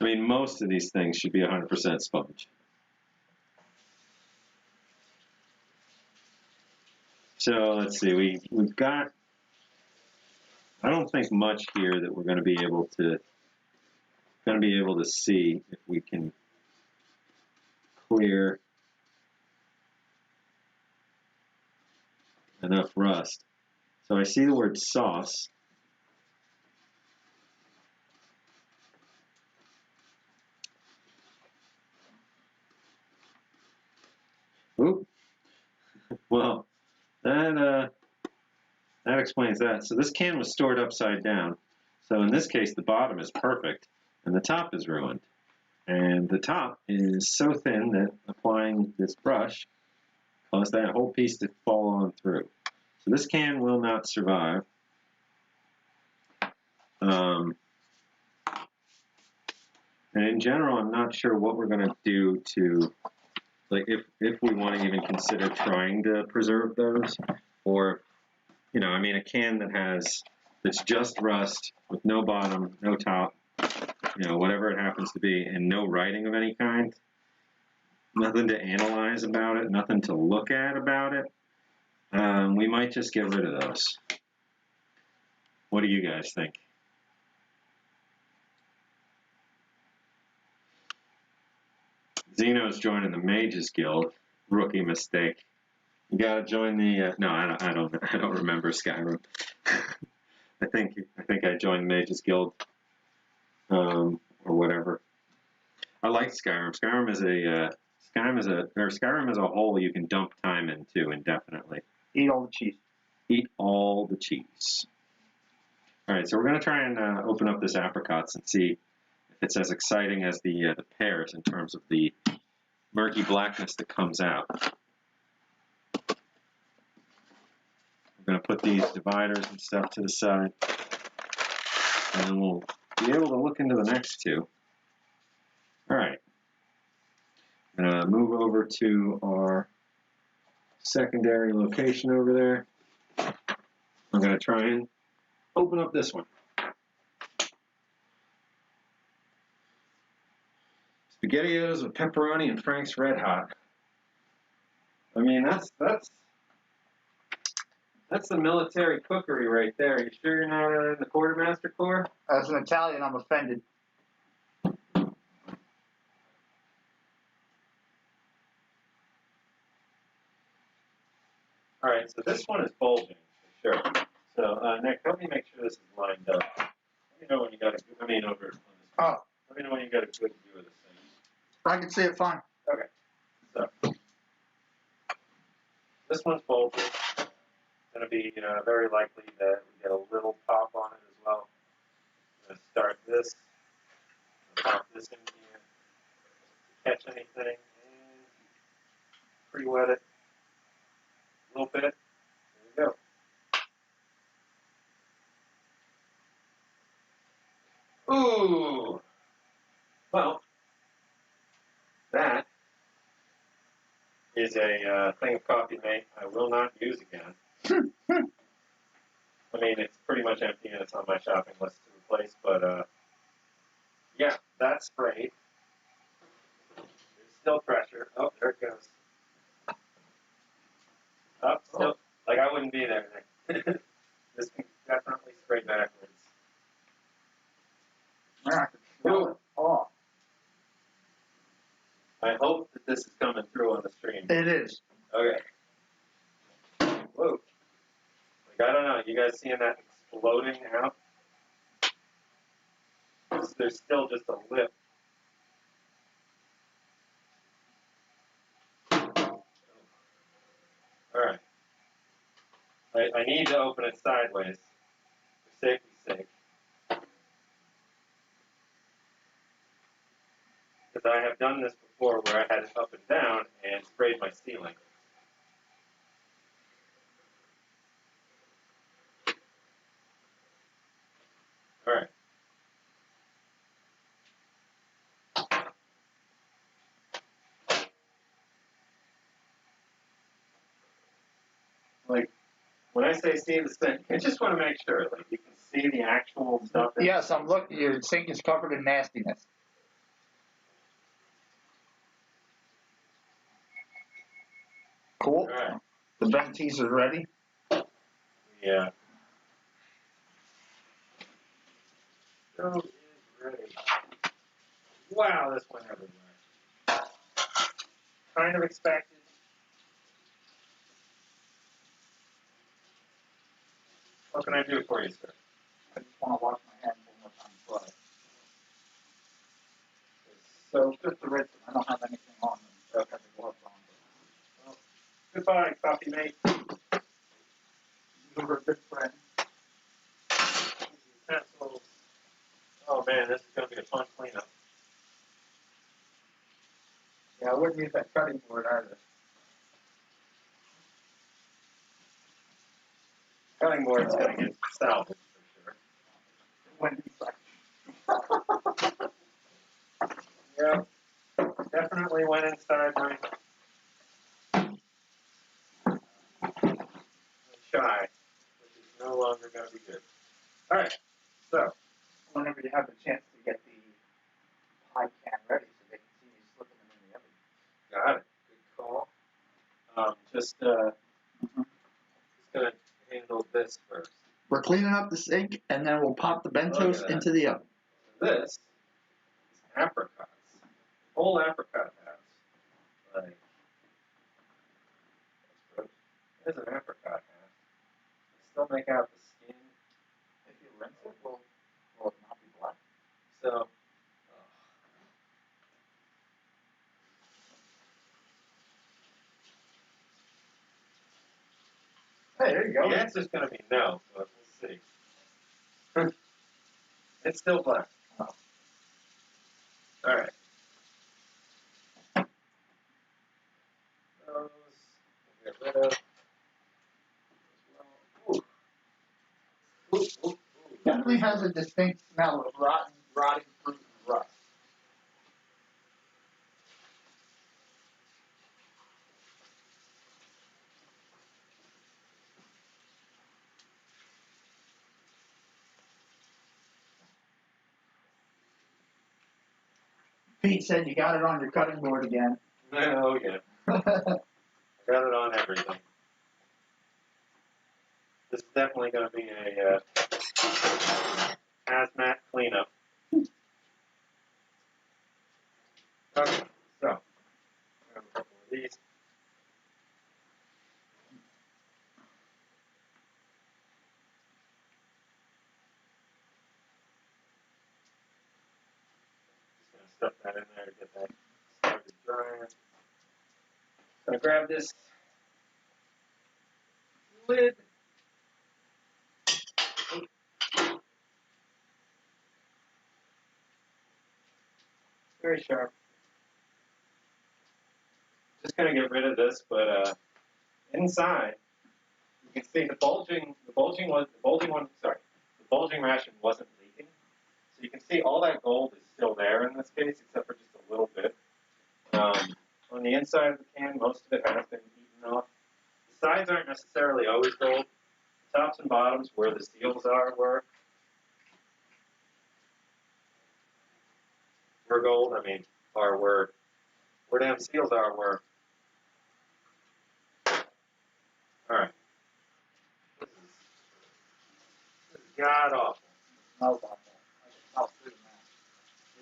mean, most of these things should be 100% sponge. So let's see, we've got, I don't think much here that we're going to be able to see if we can clear enough rust. So I see the word sauce. Oop. Well, that explains that. So this can was stored upside down. So in this case, the bottom is perfect and the top is ruined. And the top is so thin that applying this brush caused that whole piece to fall on through. So this can will not survive. And in general, I'm not sure what we're going to do to, like, if we want to even consider trying to preserve those, or, you know, I mean, a can that's just rust with no bottom, no top, you know, whatever it happens to be, and no writing of any kind, nothing to analyze about it, nothing to look at about it, we might just get rid of those. What do you guys think? Zeno's joining the Mages Guild. Rookie mistake. You gotta join the. No, I don't remember Skyrim. I think I joined the Mages Guild, or whatever. I like Skyrim. Skyrim is a hole you can dump time into indefinitely. Eat all the cheese. Eat all the cheese. All right, so we're gonna try and open up this apricots and see if it's as exciting as the pears in terms of the murky blackness that comes out. We're going to put these dividers and stuff to the side, and then we'll be able to look into the next two. All right. I'm going to move over to our secondary location over there. I'm going to try and open up this one. SpaghettiOs with pepperoni and Frank's Red Hot. I mean, that's the military cookery right there. You sure you're not in the quartermaster corps? As an Italian, I'm offended. All right, so this one is bulging, for sure. So, Nick, help me make sure this is lined up. Let me know when you got a good, I mean, over on this one. Oh. Let me know when you got a good view of this thing. I can see it fine. Okay. So, this one's bulging. It's going to be very likely that we get a little pop on it as well. I'm going to start this, pop this in here, catch anything, and pre-wet it a little bit. There we go. Ooh! Well, that is a thing of coffee mate I will not use again. I mean, it's pretty much empty and it's on my shopping list to replace, but yeah, that's sprayed. There's still pressure. Oh, there it goes. Oh, still, like I wouldn't be there. This can definitely spray backwards. Man, I can smell it. Oh. I hope that this is coming through on the stream. It is. Okay. Whoa. Like, I don't know. You guys seeing that exploding out? There's still just a lip. Alright. I need to open it sideways for safety's sake. Because I have done this before where I had it up and down and sprayed my ceiling. when I say see the sink, I just want to make sure, like, you can see the actual stuff. Yes, I'm looking. Your sink is covered in nastiness. Cool. All right. The Bentos are ready. Yeah. Stove is ready. Wow, this went everywhere. Kind of expected. What can I do for you, sir? I just want to wash my hands one more time before I. So, Just to rinse them. I don't have anything on them. So I've got the gloves on. well, goodbye, coffee mate. You were a good friend. Utensils. Oh man, this is going to be a fun cleanup. Yeah, I wouldn't use that cutting board either. Cutting board's going to get salvaged for sure. When he's like, Yeah, definitely went inside my shy, which is no longer going to be good. All right, so whenever you have the chance to get the pie can ready so they can see you slipping them in the oven. got it. Good call. Just going to handle this first. We're cleaning up the sink, and then we'll pop the Bentos into the oven. This is apricots. Whole apricot halves. Like, there's an apricot half. I still make out the skin. If you rinse it, will it not be black? So, Hey, there you go. the answer's going to be no, but we'll see. It's still black. Oh. All right. Those we'll get rid of. Ooh. Ooh, ooh, ooh. Definitely has a distinct smell of rotting fruit and rust. Pete said you got it on your cutting board again. Oh, yeah. I got it on everything. This is definitely going to be a hazmat cleanup. Okay, so grab a couple of these. Just going to stuff that in there to get that started drying. Going to grab this lid. Very sharp. Just going to get rid of this, but inside you can see the bulging ration wasn't leaking. So you can see all that gold is still there in this case, except for just a little bit. On the inside of the can, most of it has been eaten off. The sides aren't necessarily always gold. The tops and bottoms, where the seals are, were gold. I mean, or where damn seals are, were. All right. This is god awful. Smells awful. I can smell food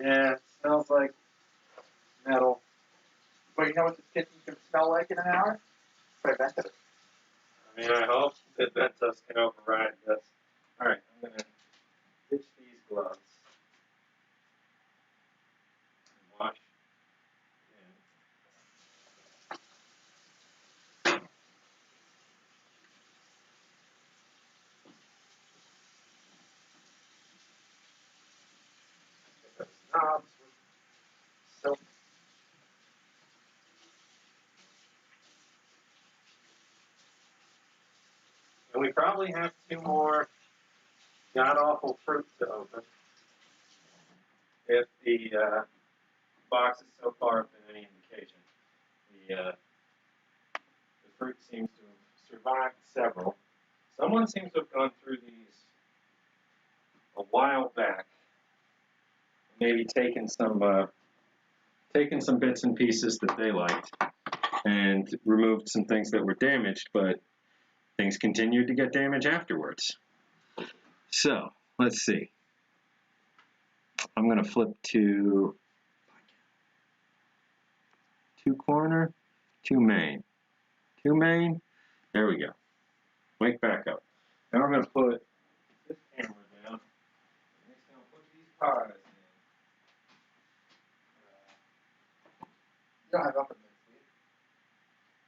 now. Yeah, it smells like metal. But you know what this kitchen's going to smell like in an hour? Fray Bentos. I mean, I hope that Bentos can override this. All right, I'm going to ditch these gloves and wash in. Get those knobs with soap. And we probably have 2 more god-awful fruits to open if the boxes so far have been any indication. The fruit seems to have survived several. Someone seems to have gone through these a while back, maybe taken some bits and pieces that they liked and removed some things that were damaged, but things continued to get damaged afterwards. So, let's see. I'm going to flip to 2 corner, 2 main. 2 main, there we go. Wake back up. Now we're going to put this camera down. And it's going to put these pies in. You don't have oven mitts, do you?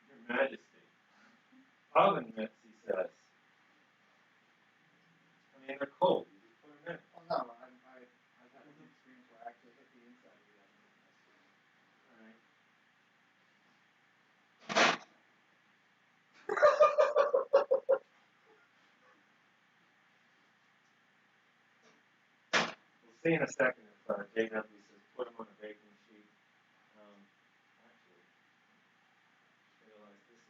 Your Majesty. Oven mitts, he says. I mean, they're cold. You just put them in. Oh, no, I've had an experience where I actually hit the inside of the oven mitt. Alright. We'll see in a second if JW says put them on a baking sheet. Actually, I realize this is,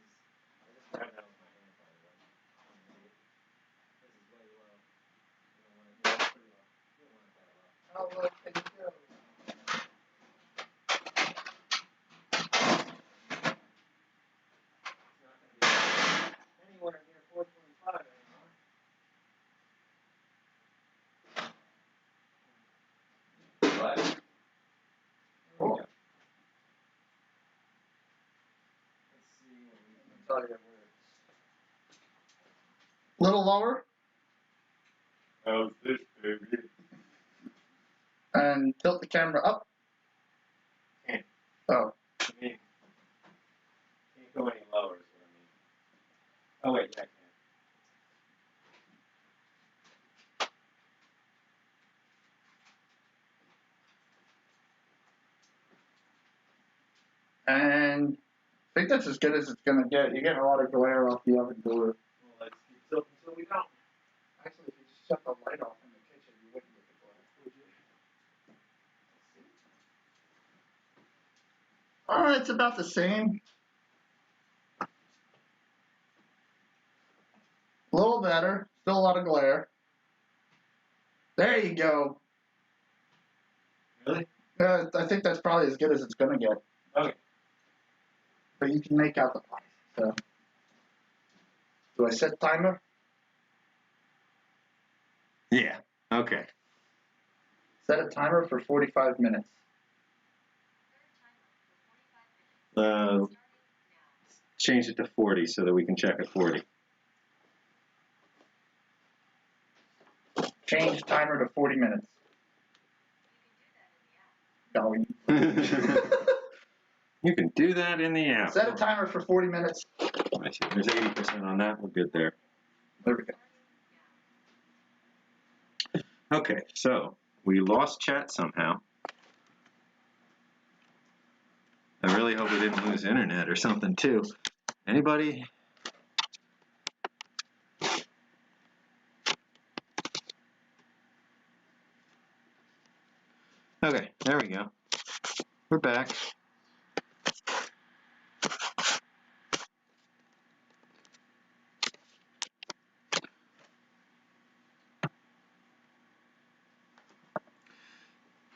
I just grabbed that with my hand, by the way. I'm an idiot. This is way low. You don't want it, yeah, it's pretty low. You don't want it that low. How low can you go? It's not going to be anywhere near 425 anymore. But, Cool. let's see what we can Tell you where it's. Little lower, How's this, baby? and tilt the camera up. Can't. Oh, I mean, can't go any lower is what I mean. Oh wait, yeah, I and I think that's as good as it's gonna get. You're getting a lot of glare off the oven door. can. Well, let's keep tilting until we don't. Actually, if you just shut the light off in the kitchen, you wouldn't get the glare, would you? It's about the same. A little better. Still a lot of glare. There you go. Really? I think that's probably as good as it's gonna get. Okay. But you can make out the pies. So, do I set timer? Yeah, okay. Set a timer for 45 minutes. Change it to 40 so that we can check at 40. Change timer to 40 minutes. No, You can do that in the app. set a timer for 40 minutes. I see. There's 80% on that. We're good there. There we go. Okay, so we lost chat somehow. I really hope we didn't lose internet or something too. Anybody? Okay, there we go. We're back.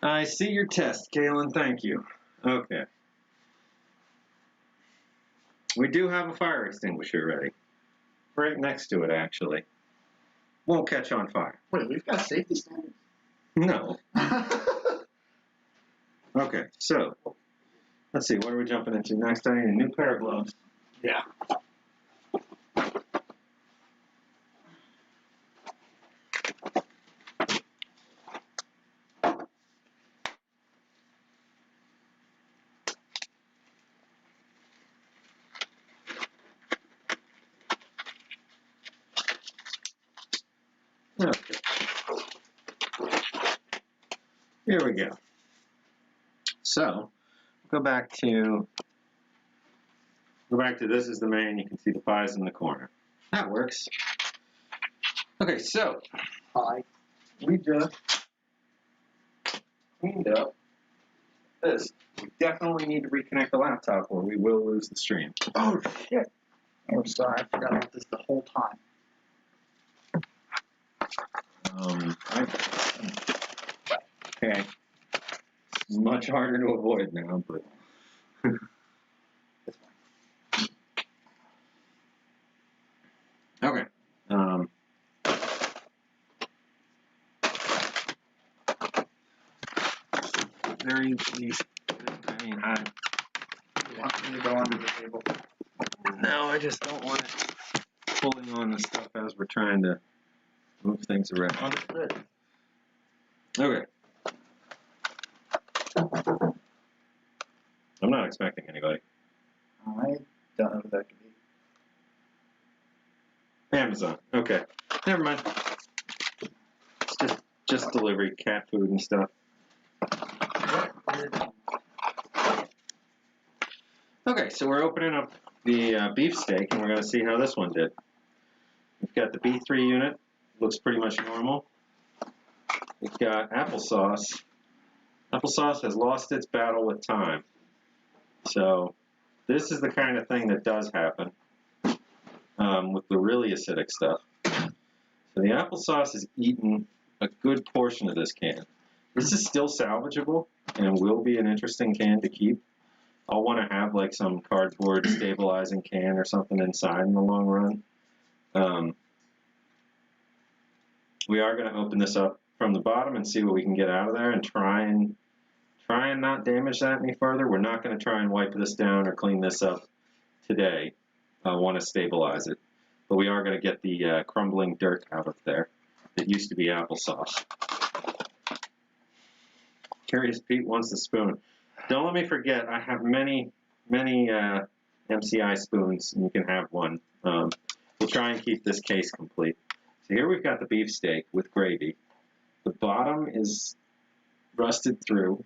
I see your test, Kalen. Thank you. Okay. We do have a fire extinguisher ready. Right next to it, actually. Won't catch on fire. Wait, we've got safety standards. No. Okay, so let's see. What are we jumping into next? I need a new pair of gloves. Yeah. Okay. Here we go. So, go back to this is the main. You can see the pies in the corner. That works. Okay, so Hi. We just cleaned up this. We definitely need to reconnect the laptop or we will lose the stream. Oh shit. Oh sorry, I forgot about this the whole time. Okay. It's much harder to avoid now, but. Okay. Very least. I mean, You want me to go under the table? no, I just don't want it pulling on the stuff as we're trying to move things around. Understood. Okay. I'm not expecting anybody. I don't know who that could be. Amazon. Okay. Never mind. It's just delivery, cat food and stuff. Okay, so we're opening up the beefsteak, and we're going to see how this one did. We've got the B3 unit. Looks pretty much normal. We've got applesauce. Applesauce has lost its battle with time. So this is the kind of thing that does happen with the really acidic stuff. So the applesauce has eaten a good portion of this can. This is still salvageable and will be an interesting can to keep. I'll want to have like some cardboard stabilizing can or something inside in the long run. We are going to open this up from the bottom and see what we can get out of there and try and not damage that any further. We're not going to try and wipe this down or clean this up today. I want to stabilize it. But we are going to get the crumbling dirt out of there that used to be applesauce. Curious Pete wants the spoon. Don't let me forget, I have many MCI spoons, and you can have one. We'll try and keep this case complete. So here we've got the beefsteak with gravy. The bottom is rusted through.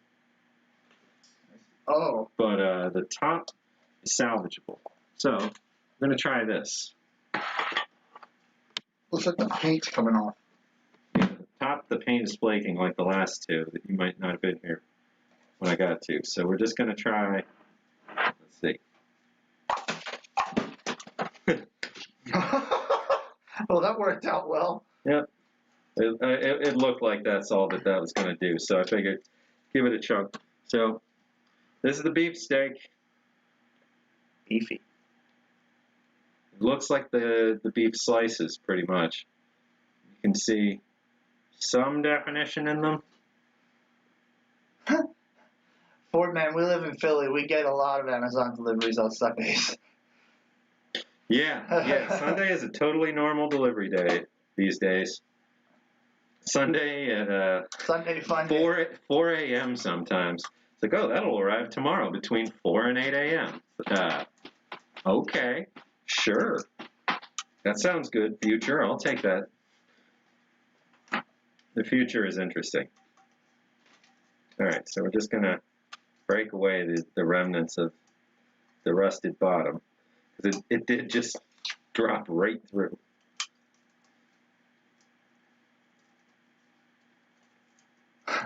Oh. But the top is salvageable. So I'm going to try this. Looks like the paint's coming off. Yeah, the top, the paint is flaking like the last two that you might not have been here when I got to. So we're just going to try, let's see. Well, that worked out well. Yep. It looked like that's all that was going to do. So I figured give it a chunk. So this is the beefsteak. Beefy. It looks like the beef slices pretty much. You can see some definition in them. Ford man, we live in Philly. We get a lot of Amazon deliveries on Sundays. Yeah. Sunday is a totally normal delivery day these days. Sunday at Sunday fun day. 4 a.m. sometimes. It's like, oh, that'll arrive tomorrow between 4 and 8 a.m. Okay, sure. That sounds good, future. I'll take that. The future is interesting. All right, so we're just going to break away the remnants of the rusted bottom. Because it did just drop right through.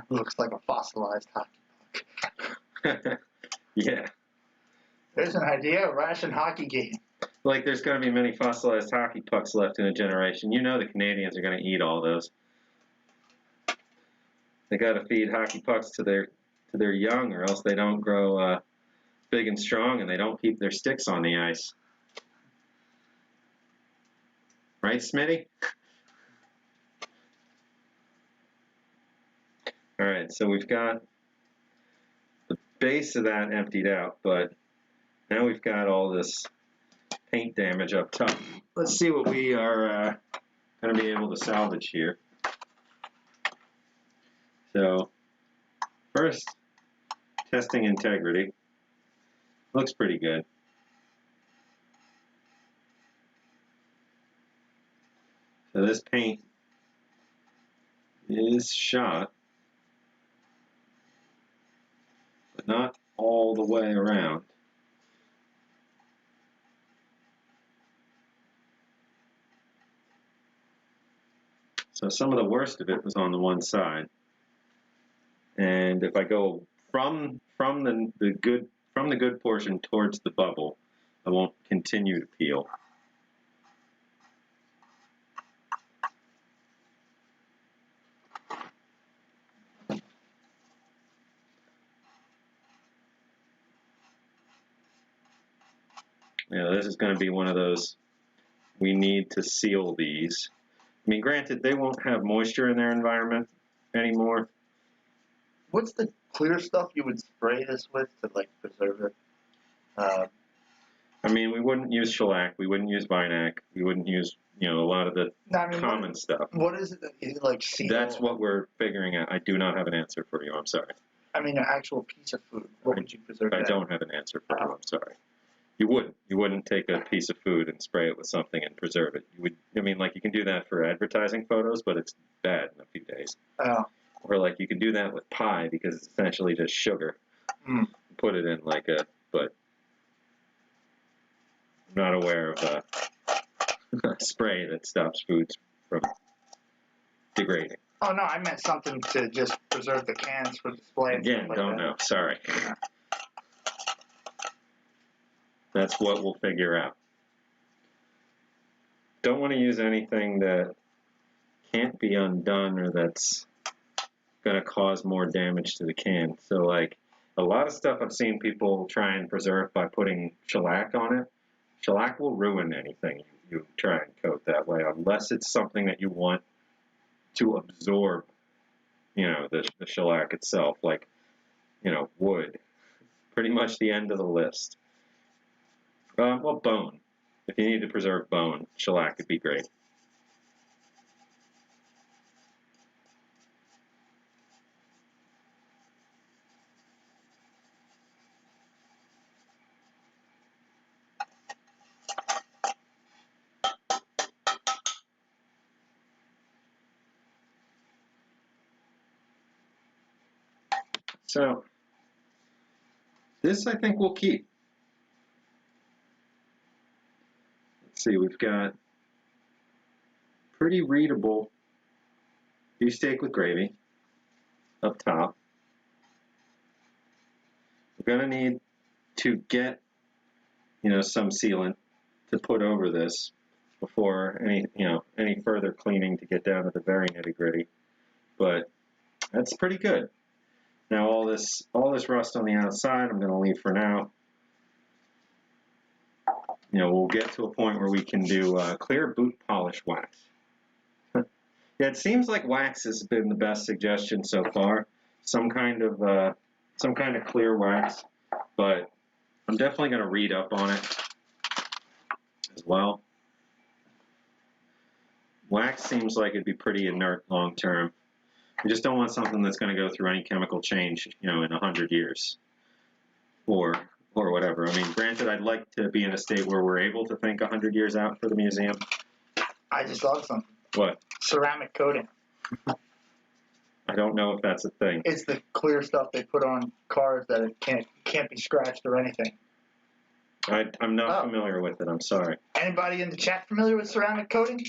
Looks like a fossilized hockey puck. Yeah. There's an idea, a Ration hockey game. Like there's going to be many fossilized hockey pucks left in a generation. You know the Canadians are going to eat all those. They got to feed hockey pucks to their young, or else they don't grow big and strong, and they don't keep their sticks on the ice. Right, Smitty? All right, so we've got the base of that emptied out, but now we've got all this paint damage up top. Let's see what we are going to be able to salvage here. So, first, testing integrity. Looks pretty good. So this paint is shot, but not all the way around. So some of the worst of it was on the one side. And if I go from the good portion towards the bubble, I won't continue to peel. this is going to be one of those, we need to seal these. I mean, granted, they won't have moisture in their environment anymore. What's the clear stuff you would spray this with to, like, preserve it? I mean, we wouldn't use shellac, we wouldn't use Vinac, we wouldn't use, a lot of the common stuff. What is it that you, like, seal? That's what we're figuring out. I do not have an answer for you, I'm sorry. I mean, an actual piece of food. What would you preserve? I don't have an answer for you, I'm sorry. You wouldn't take a piece of food and spray it with something and preserve it. You would, I mean, like, you can do that for advertising photos, but it's bad in a few days. Oh. Or, like, you can do that with pie because it's essentially just sugar. Put it in, like, but I'm not aware of a spray that stops foods from degrading. Oh, no, I meant something to just preserve the cans for display. Again, don't know. Sorry. That's what we'll figure out. Don't want to use anything that can't be undone or that's going to cause more damage to the can. So, like, a lot of stuff I've seen people try and preserve by putting shellac on it. Shellac will ruin anything you try and coat that way, unless it's something that you want to absorb, the shellac itself, like, wood. Pretty much the end of the list. Well, bone. If you need to preserve bone, shellac would be great. So, this I think we'll keep. Let's see, we've got pretty readable beefsteak with gravy up top. We're going to need to get, some sealant to put over this before any further cleaning to get down to the very nitty-gritty. But that's pretty good. Now all this rust on the outside, I'm going to leave for now. We'll get to a point where we can do clear boot polish wax. Yeah, it seems like wax has been the best suggestion so far. Some kind of clear wax, but I'm definitely going to read up on it as well. Wax seems like it'd be pretty inert long term. We just don't want something that's going to go through any chemical change, in 100 years, or whatever. I mean, granted, I'd like to be in a state where we're able to think 100 years out for the museum. I just thought of something. What? Ceramic coating. I don't know if that's a thing. It's the clear stuff they put on cars that it can't be scratched or anything. I'm not familiar with it. I'm sorry. Anybody in the chat familiar with ceramic coating?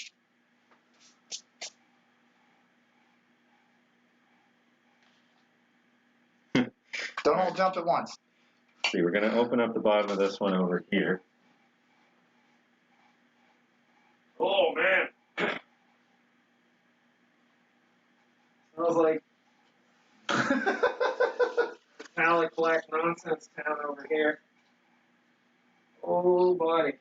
Don't all jump at once. See, we're going to open up the bottom of this one over here. Oh, man. Smells like metallic black nonsense town over here. Oh, buddy.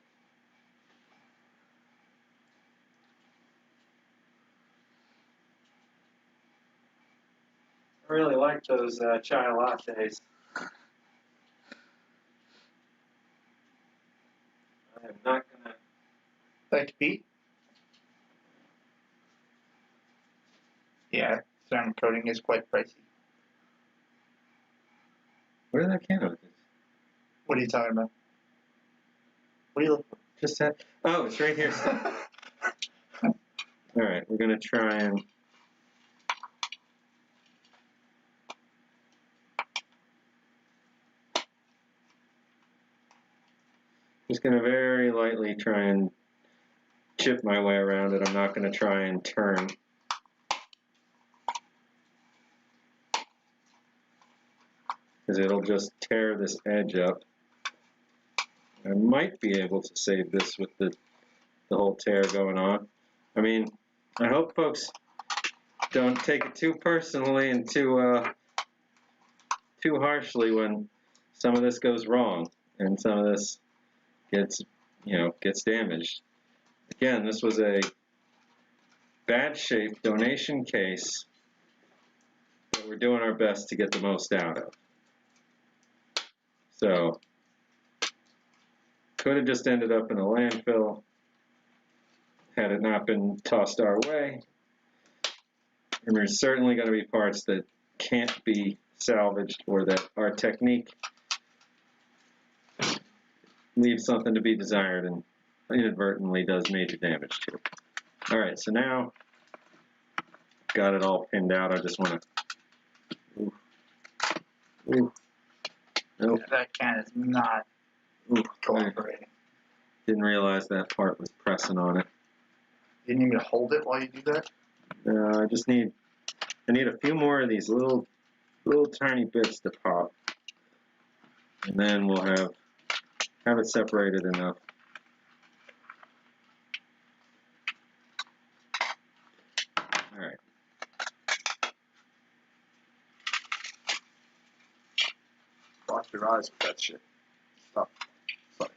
I really like those chai lattes. I am not gonna. Thank you, Pete. Yeah, ceramic coating is quite pricey. Where did that can of it? What are you talking about? What are you looking for? Just that. Oh, it's right here. All right, we're gonna try and. Just going to very lightly try and chip my way around it. I'm not going to try and turn. Because it'll just tear this edge up. I might be able to save this with the whole tear going on. I mean, I hope folks don't take it too personally and too harshly when some of this goes wrong and some of this gets damaged. Again, this was a bad shape donation case that we're doing our best to get the most out of. So, could have just ended up in a landfill had it not been tossed our way. And there's certainly going to be parts that can't be salvaged, or that our technique leaves something to be desired and inadvertently does major damage to it. All right, so now got it all pinned out. I just want to. Nope. That can is not cooperating. Didn't realize that part was pressing on it. You need me to hold it while you do that? I need a few more of these little tiny bits to pop, and then we'll have it separated enough. All right. Watch your eyes with that shit. Stop. Sorry.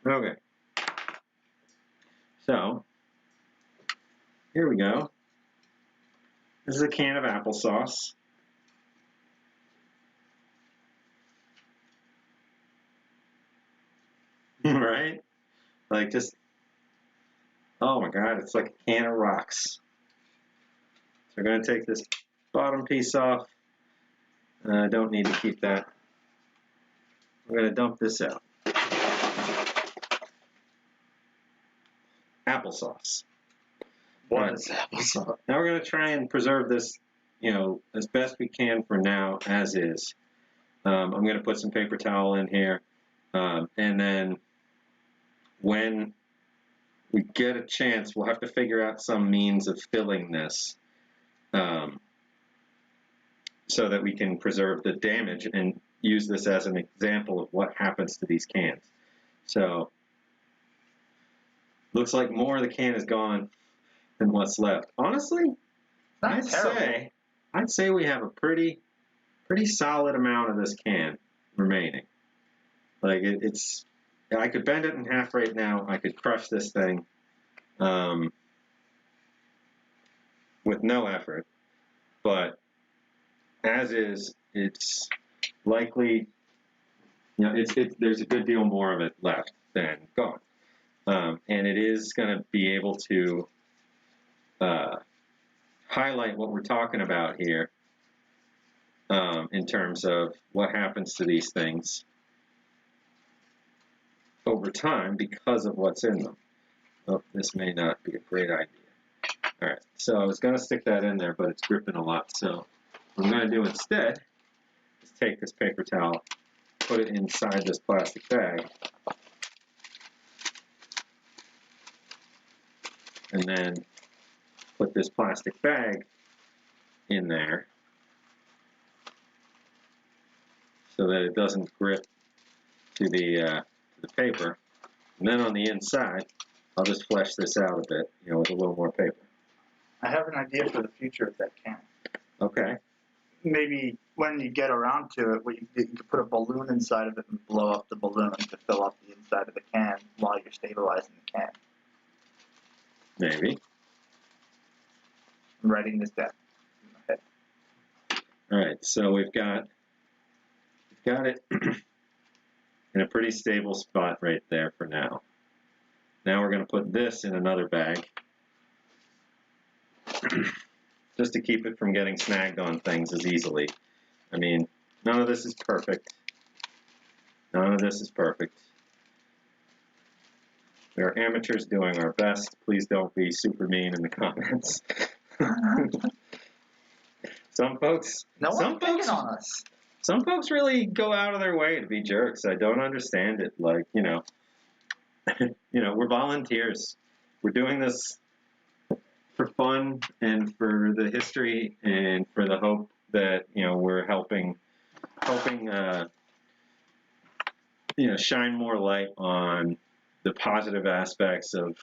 Okay. So, here we go. This is a can of applesauce. Right? Like just, oh my God, it's like a can of rocks. So we're going to take this bottom piece off. I don't need to keep that. We're going to dump this out. Applesauce. What is applesauce? Now we're going to try and preserve this, as best we can for now, as is. I'm going to put some paper towel in here, and then when we get a chance, we'll have to figure out some means of filling this, so that we can preserve the damage and use this as an example of what happens to these cans. So, looks like more of the can is gone than what's left. Honestly, I'd say we have a pretty solid amount of this can remaining. Like it's, I could bend it in half right now. I could crush this thing with no effort, but as is, it's likely, there's a good deal more of it left than gone. And it is going to be able to highlight what we're talking about here in terms of what happens to these things over time because of what's in them. Oh, this may not be a great idea. All right, so I was going to stick that in there, but it's gripping a lot. So what I'm going to do instead is take this paper towel, put it inside this plastic bag, and then put this plastic bag in there so that it doesn't grip to the paper. And then on the inside, I'll just flesh this out a bit, with a little more paper. I have an idea for the future of that can. Okay. Maybe when you get around to it, you could put a balloon inside of it and blow up the balloon to fill up the inside of the can while you're stabilizing the can. Maybe. I'm writing this down in my head. All right, so we've got it in a pretty stable spot right there for now. Now we're going to put this in another bag just to keep it from getting snagged on things as easily. I mean, none of this is perfect. None of this is perfect. We are amateurs doing our best. Please don't be super mean in the comments. Some folks on us. Some folks really go out of their way to be jerks. I don't understand it. Like, we're volunteers. We're doing this for fun and for the history and for the hope that, we're helping shine more light on the positive aspects of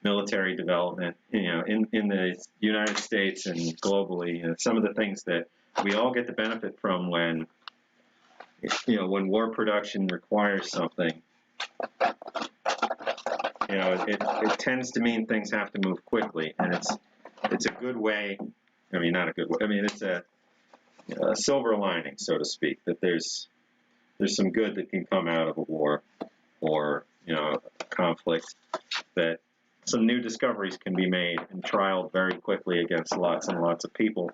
military development, in the United States and globally, some of the things that we all get the benefit from when war production requires something. It tends to mean things have to move quickly, and it's a good way. I mean, not a good way. I mean, it's a silver lining, so to speak, that there's some good that can come out of a war or a conflict, that some new discoveries can be made and trialed very quickly against lots and lots of people,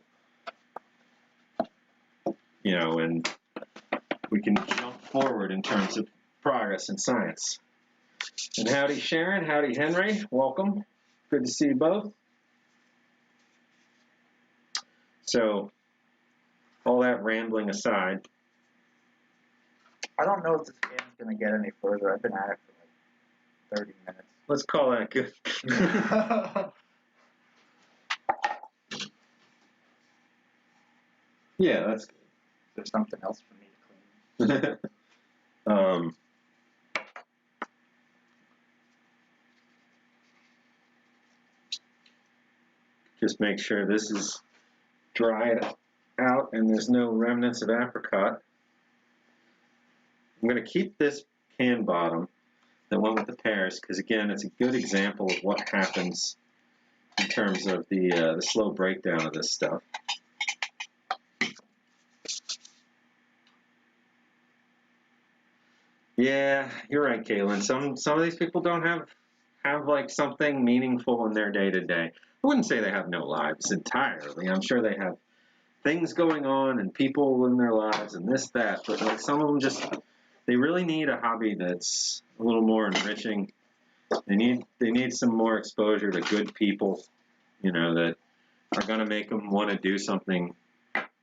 and we can jump forward in terms of progress in science. And howdy Sharon, howdy Henry, welcome. Good to see you both. So, all that rambling aside, I don't know if this game's going to get any further. I've been at it for like 30 minutes. let's call that good. Yeah, that's good. There's something else for me to clean. Just make sure this is dried out and there's no remnants of apricot. I'm going to keep this can bottom that went with the pears because, again, it's a good example of what happens in terms of the slow breakdown of this stuff. Yeah, you're right, Caitlin. Some of these people don't have like something meaningful in their day-to-day. I wouldn't say they have no lives entirely. I'm sure they have things going on and people in their lives and this, that, but like some of them they really need a hobby that's a little more enriching. They need some more exposure to good people, that are going to make them want to do something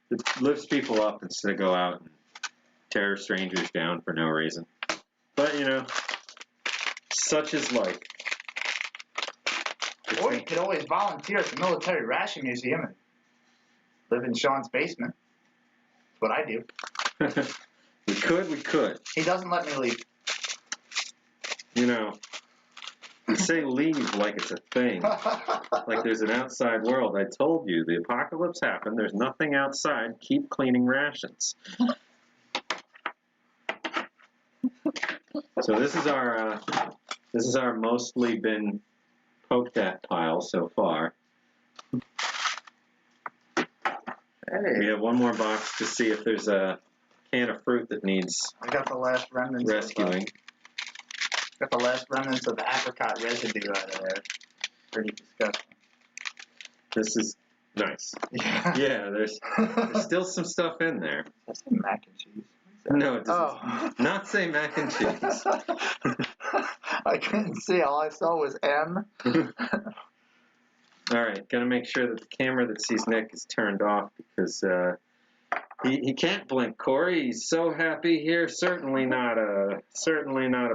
that lifts people up instead of go out and tear strangers down for no reason. But, such is life. Or you could always volunteer at the Military Ration Museum and live in Sean's basement. That's what I do. We could. He doesn't let me leave. You say leave like it's a thing. Like there's an outside world. I told you, the apocalypse happened. There's nothing outside. Keep cleaning rations. So this is our mostly been poked at pile so far. Hey. We have one more box to see if there's a can of fruit that needs I got the last remnants rescuing. Got the last remnants of the apricot residue out of there. Pretty disgusting. This is nice. Yeah. Yeah, there's still some stuff in there. That's some mac and cheese. No, it does not say mac and cheese. I couldn't see. All I saw was M. All right, gotta make sure that the camera that sees Nick is turned off because he can't blink. Corey, he's so happy here. Certainly not a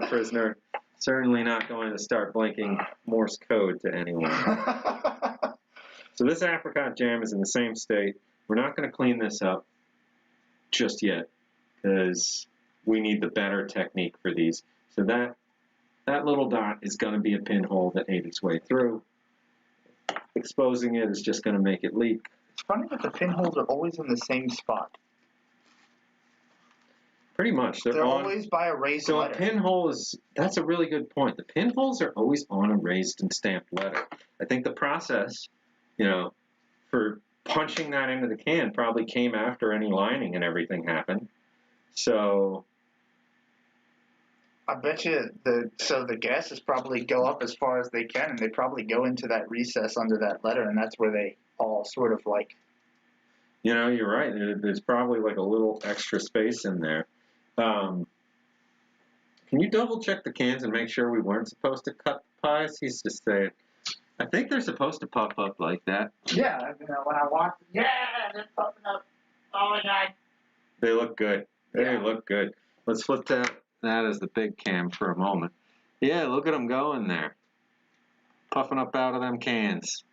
prisoner. Certainly not going to start blinking Morse code to anyone. So this apricot jam is in the same state. We're not going to clean this up just yet because we need the better technique for these. So that little dot is going to be a pinhole that ate its way through. Exposing it is just going to make it leak. It's funny that the pinholes are always in the same spot. Pretty much. They're always by a raised letter. So a pinhole that's a really good point. The pinholes are always on a raised and stamped letter. I think the process, for punching that into the can probably came after any lining and everything happened. So I bet you the gases probably go up as far as they can, and they probably go into that recess under that letter, and that's where they all sort of like. You're right. There's probably like a little extra space in there. Can you double check the cans and make sure we weren't supposed to cut the pies? He's just saying. I think they're supposed to puff up like that. Yeah, when I watch them, they're puffing up. Oh my God. They look good. They Yeah. look good. Let's flip that as the big cam for a moment. Yeah, look at them going there. Puffing up out of them cans.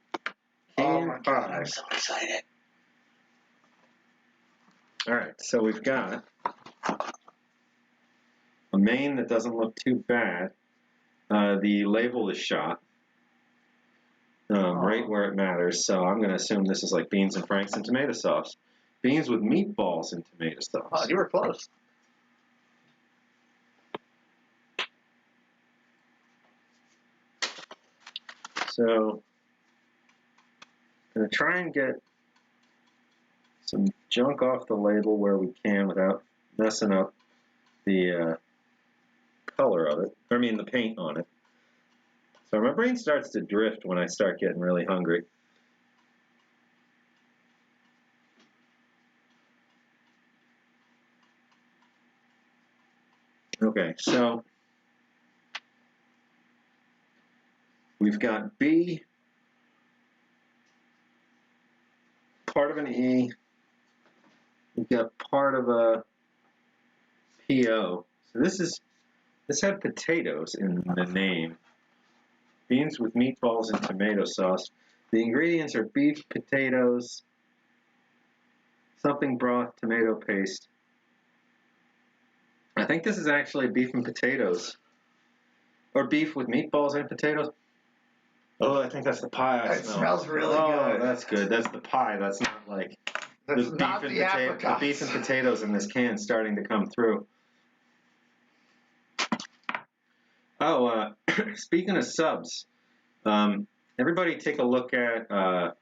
Oh my God, I'm so excited. All right, so we've got a main that doesn't look too bad. The label is shot. right where it matters. So I'm going to assume this is like beans and franks and tomato sauce. Beans with meatballs and tomato sauce. Oh, you were close. So I'm going to try and get some junk off the label where we can without messing up the color of it. I mean the paint on it. So my brain starts to drift when I start getting really hungry. Okay, so we've got B, part of an E, we've got part of a PO. So this had potatoes in the name. Beans with meatballs and tomato sauce. The ingredients are beef, potatoes, something broth, tomato paste. I think this is actually beef and potatoes. Or beef with meatballs and potatoes. Oh, I think that's the pie I It smell. smells really Oh, good. that's good. That's the pie. That's not like That's the not beef, the and apricots. the beef and potatoes in this can starting to come through. Oh, speaking of subs, everybody take a look at. I'm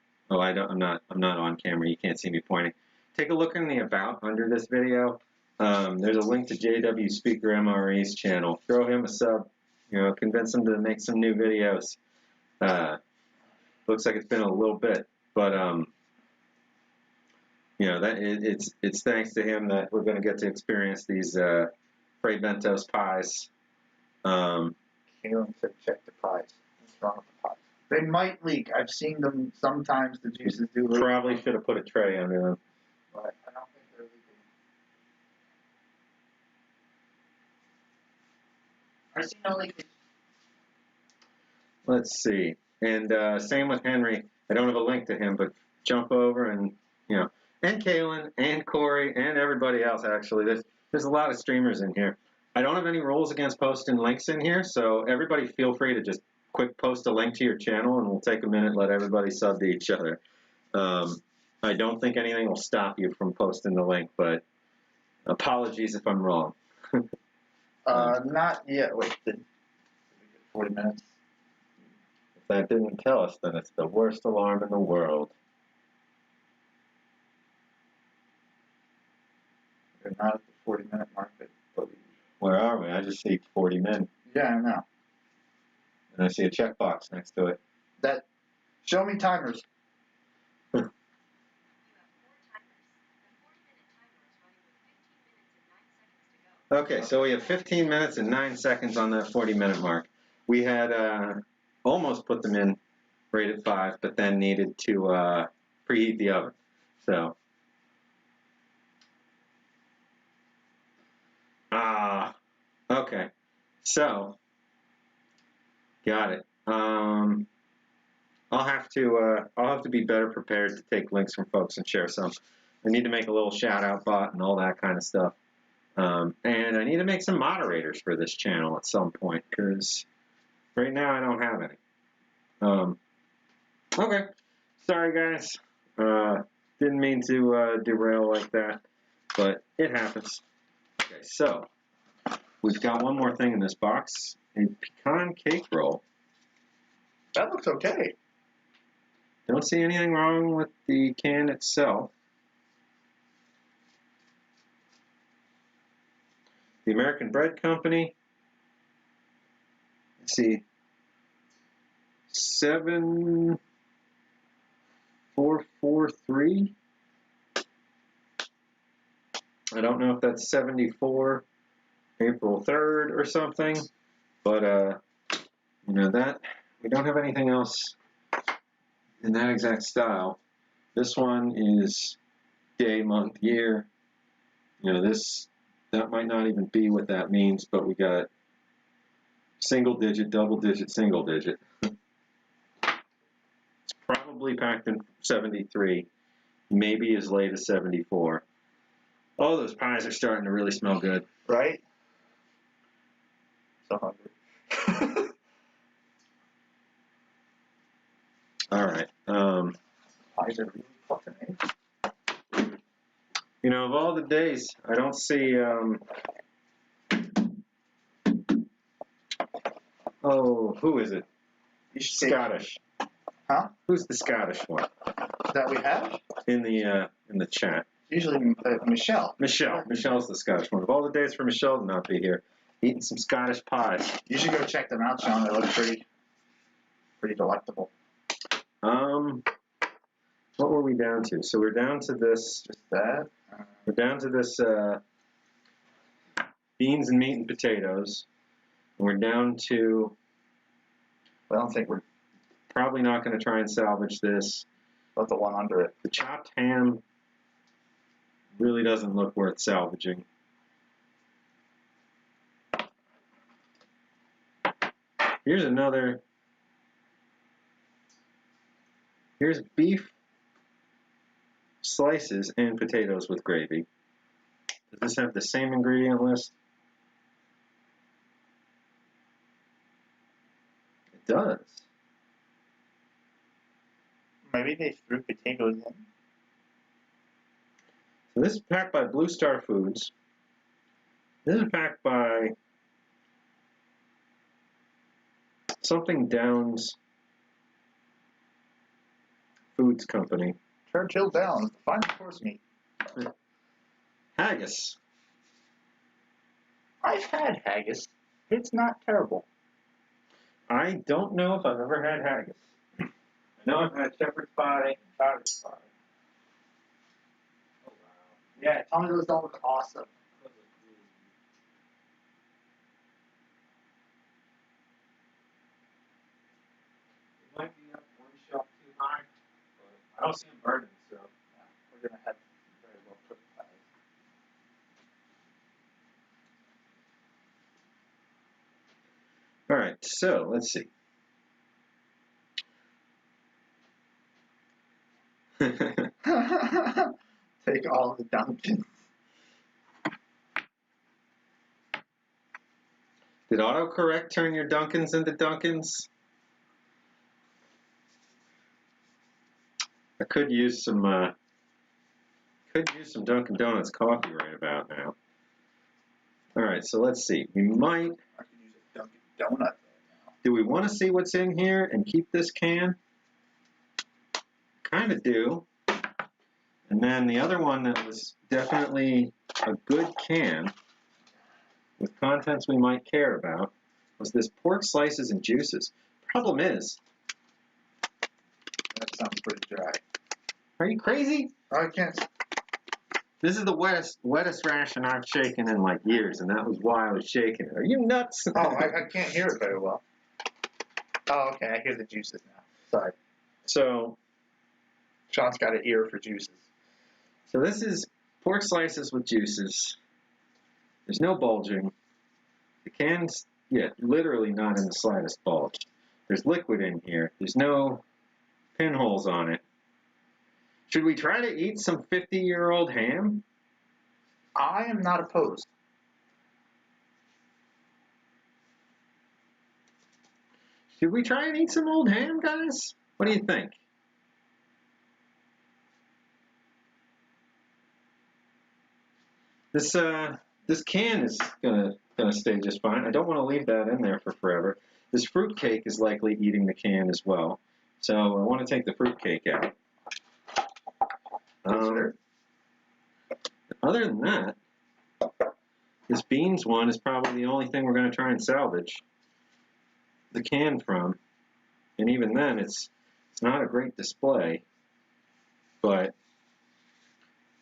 not on camera. You can't see me pointing. Take a look in the about under this video. There's a link to JW Speaker MRE's channel. Throw him a sub. Convince him to make some new videos. Looks like it's been a little bit, but it's thanks to him that we're going to get to experience these Fray Bentos pies. Kaylin said check the pies. What's wrong with the pies? They might leak. I've seen them sometimes. The juices do leak. Probably should have put a tray under them. But I don't think they're leaking. I see no leakage. Let's see. And same with Henry. I don't have a link to him, but jump over and and Kaylin and Corey and everybody else. Actually, there's a lot of streamers in here. I don't have any rules against posting links in here, so everybody feel free to just quick post a link to your channel, and we'll take a minute, let everybody sub to each other. I don't think anything will stop you from posting the link, but apologies if I'm wrong. Not yet. Wait, did we get 40 minutes? If that didn't tell us, then it's the worst alarm in the world. We're not at the 40-minute mark, I believe. Where are we? I just see 40 men. Yeah, I know. And I see a checkbox next to it. That. Show me timers. Okay, so we have 15 minutes and 9 seconds on that 40-minute mark. We had almost put them in right at 5, but then needed to preheat the oven. So, okay. So, got it. I'll have to be better prepared to take links from folks and share some. I need to make a little shout out bot and all that kind of stuff. And I need to make some moderators for this channel at some point, because right now I don't have any. Okay. Sorry, guys. Didn't mean to derail like that, but it happens. Okay, so we've got one more thing in this box, a pecan cake roll. That looks okay. Don't see anything wrong with the can itself. The American Bread Company. Let's see. 7443. I don't know if that's 74 April 3rd or something, but that we don't have anything else in that exact style. This one is day, month, year. That might not even be what that means, but we got single digit, double digit, single digit. It's probably packed in 73, maybe as late as 74. Oh, those pies are starting to really smell good. Right? So hungry. All right. Pies are really fucking eggs. You know, of all the days, I don't see. Oh, who is it? You should say Scottish. Huh? Who's the Scottish one that we have. in the chat? Usually Michelle. Michelle's the Scottish one. Of all the days for Michelle to not be here, eating some Scottish pies. You should go check them out, Sean. They look pretty delectable. What were we down to? So we're down to this. Just that. We're down to this beans and meat and potatoes. And we're down to. I don't think we're Probably not going to try and salvage this. about the one under it. The chopped ham really doesn't look worth salvaging. Here's another. Here's beef slices and potatoes with gravy. Does this have the same ingredient list? It does. Maybe they threw potatoes in. So this is packed by Blue Star Foods. This is packed by something Downs Foods Company. Churchill Downs, the finest horse meat. Haggis. I've had haggis. It's not terrible. I don't know if I've ever had haggis. I know I've had shepherd's pie and cottage pie. Oh, wow. Yeah, tell me those don't look awesome. It might be up one shelf too high, but I don't see them burning, so. We're gonna have very well cooked pies. All right, so let's see. Take all the Dunkins. Did autocorrect turn your Dunkins into Dunkins? I could use some Dunkin' Donuts coffee right about now. All right, so let's see. We might. I could use a Dunkin' Donut right now. Do we want to see what's in here and keep this can? Kind of do. And then the other one that was definitely a good can with contents we might care about was this pork slices and juices. Problem is, That sounds pretty dry. are you crazy? I can't. This is the wettest ration I've shaken in like years, and that was why I was shaking it. Are you nuts? Oh, I can't hear it very well. Oh, okay. I hear the juices now. Sorry. So Sean's got an ear for juices. this is pork slices with juices. There's no bulging. The can's, literally not in the slightest bulge. There's liquid in here. There's no pinholes on it. Should we try to eat some 50-year-old ham? I am not opposed. Should we try and eat some old ham, guys? What do you think? This can is gonna stay just fine. I don't want to leave that in there for forever. This fruitcake is likely eating the can as well, so I want to take the fruitcake out. Other than that, this beans one is probably the only thing we're going to try and salvage the can from, and even then, it's not a great display, but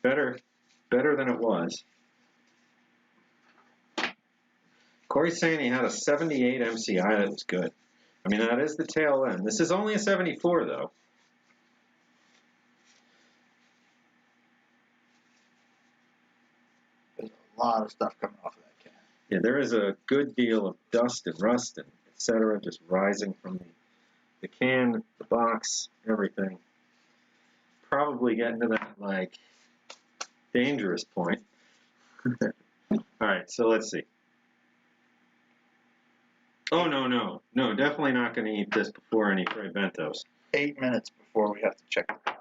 better than it was. Corey's saying he had a 78 MCI that was good. I mean, that is the tail end. This is only a 74, though. There's a lot of stuff coming off of that can. Yeah, there is a good deal of dust and rust and etc. just rising from the can, the box, everything. Probably getting to that, like, dangerous point. All right, so let's see. Oh, no, definitely not going to eat this before any Fray Bentos. 8 minutes before we have to check the pie.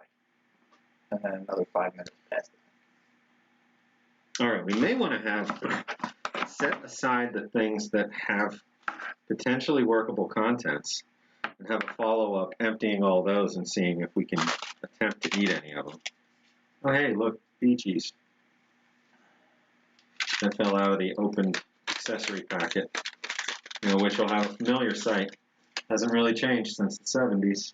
And then another 5 minutes past it. All right, we may want to have set aside the things that have potentially workable contents and have a follow-up emptying all those and seeing if we can attempt to eat any of them. Oh, hey, look, beachies. That fell out of the opened accessory packet, which will have a familiar sight. Hasn't really changed since the 70s.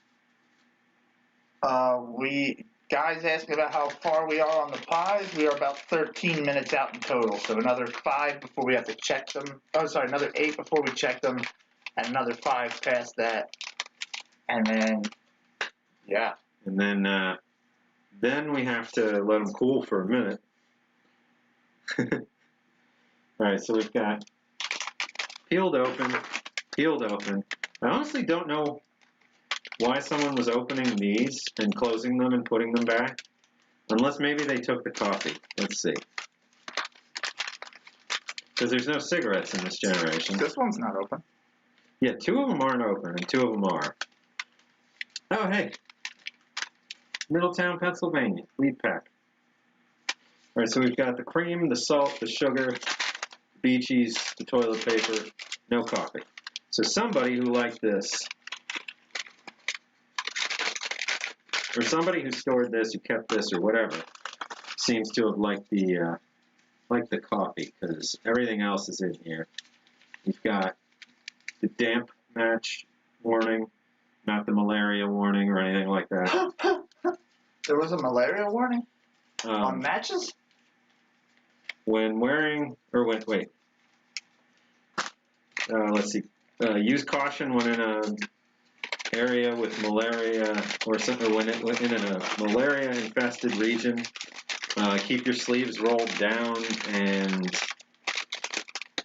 Guys asked me about how far we are on the pies. We are about 13 minutes out in total, so another 5 before we have to check them. Oh, sorry, another 8 before we check them, and another 5 past that. And then, yeah. And then we have to let them cool for a minute. All right, so we've got peeled open. I honestly don't know why someone was opening these and closing them and putting them back, unless maybe they took the coffee. Let's see. Because there's no cigarettes in this generation. This one's not open. Yeah, 2 of them aren't open and 2 of them are. Oh, hey. Middletown, Pennsylvania, lead pack. All right, so we've got the cream, the salt, the sugar, bee cheese, the toilet paper, no coffee. So somebody who liked this, or somebody who stored this, who kept this, or whatever, seems to have liked the coffee, because everything else is in here. We've got the damp match warning, not the malaria warning or anything like that. There was a malaria warning on matches? When wearing, or wait. Let's see. Use caution when in an area with malaria, or when in a malaria-infested region. Keep your sleeves rolled down, and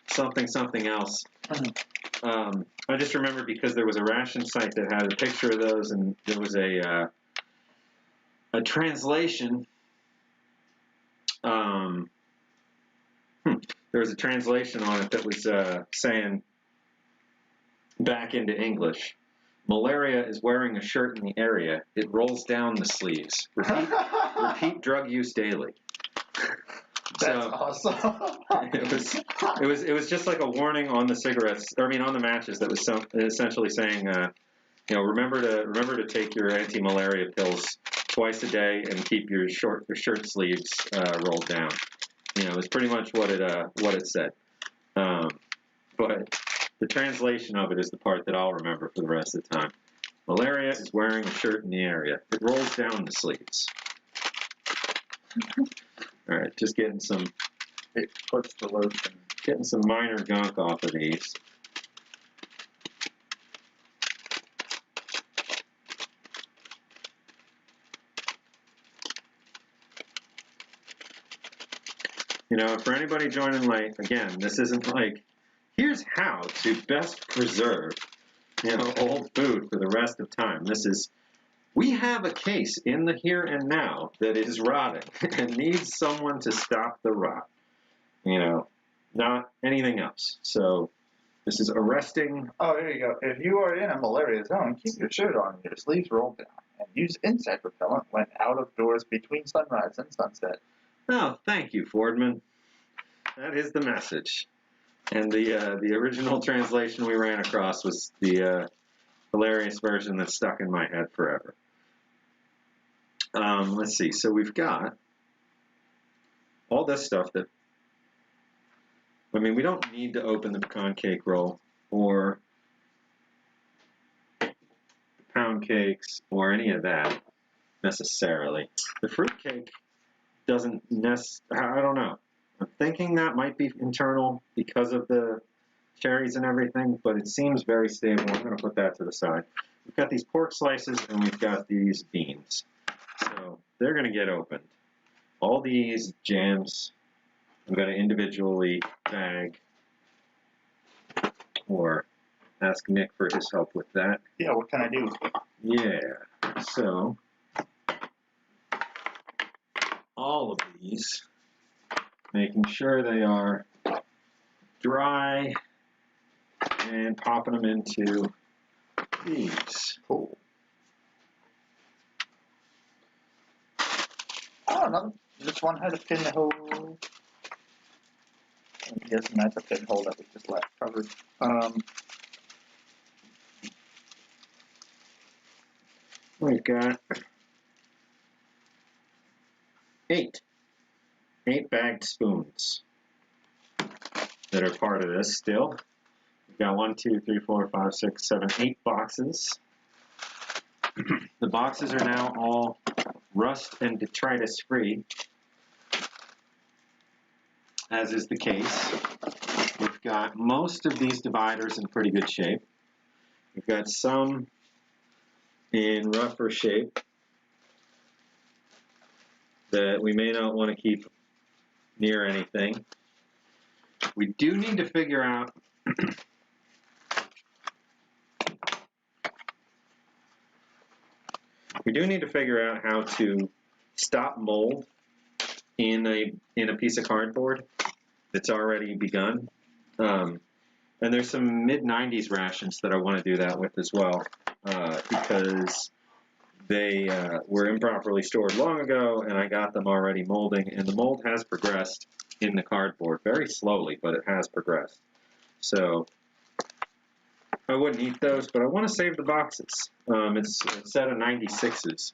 something else. I just remember because there was a ration site that had a picture of those, and there was a translation. There was a translation on it that was saying, back into English, malaria is wearing a shirt in the area. It rolls down the sleeves. Repeat drug use daily. That's awesome. It was just like a warning on the cigarettes, on the matches, that was essentially saying, remember to take your anti-malaria pills twice a day and keep your shirt sleeves rolled down. It was pretty much what it said. But the translation of it is the part that I'll remember for the rest of the time. Malaria is wearing a shirt in the area. It rolls down the sleeves. All right, just getting some. It puts the lotion. Getting some minor gunk off of these. For anybody joining late, again, this isn't like, here's how to best preserve, old food for the rest of time. This is, we have a case in the here and now that is rotting and needs someone to stop the rot. Not anything else. So this is arresting. Oh, there you go. If you are in a malaria zone, keep your shirt on and your sleeves rolled down, and use insect repellent when out of doors between sunrise and sunset. Oh, thank you, Fordman. That is the message. And the original translation we ran across was the hilarious version that's stuck in my head forever. Let's see. So we've got all this stuff that, we don't need to open the pecan cake roll or pound cakes or any of that necessarily. The fruitcake doesn't I don't know. I'm thinking that might be internal because of the cherries and everything, but it seems very stable. I'm going to put that to the side. We've got these pork slices and we've got these beans. So they're going to get opened. All these jams, I'm going to individually bag or ask Nick for his help with that. Yeah, what can I do? Yeah, so all of these, making sure they are dry and popping them into these. Cool. Oh, no, this one had a pinhole. Yes, and that's a pinhole that we just left covered. We've got 8 bagged spoons that are part of this still. We've got 1, 2, 3, 4, 5, 6, 7, 8 boxes. The boxes are now all rust and detritus free, as is the case. We've got most of these dividers in pretty good shape. We've got some in rougher shape that we may not want to keep near anything. We do need to figure out how to stop mold in a piece of cardboard that's already begun. And there's some mid-90s rations that I want to do that with as well, because they were improperly stored long ago, and I got them already molding, and the mold has progressed in the cardboard, very slowly, but it has progressed. So I wouldn't eat those, but I want to save the boxes. It's a set of 96s.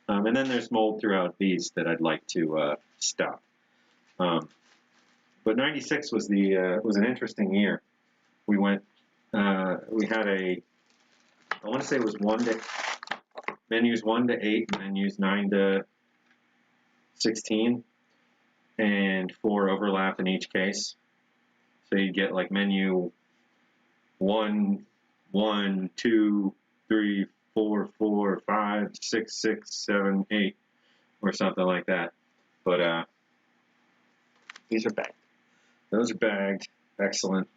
And then there's mold throughout these that I'd like to stop. But 96 was an interesting year. We had I want to say it was menus 1 to 8, menus 9 to 16, and 4 overlap in each case. So you get like menu 1, 1, 2, 3, 4, 4, 5, 6, 6, 7, 8, or something like that. But These are bagged. Those are bagged. Excellent.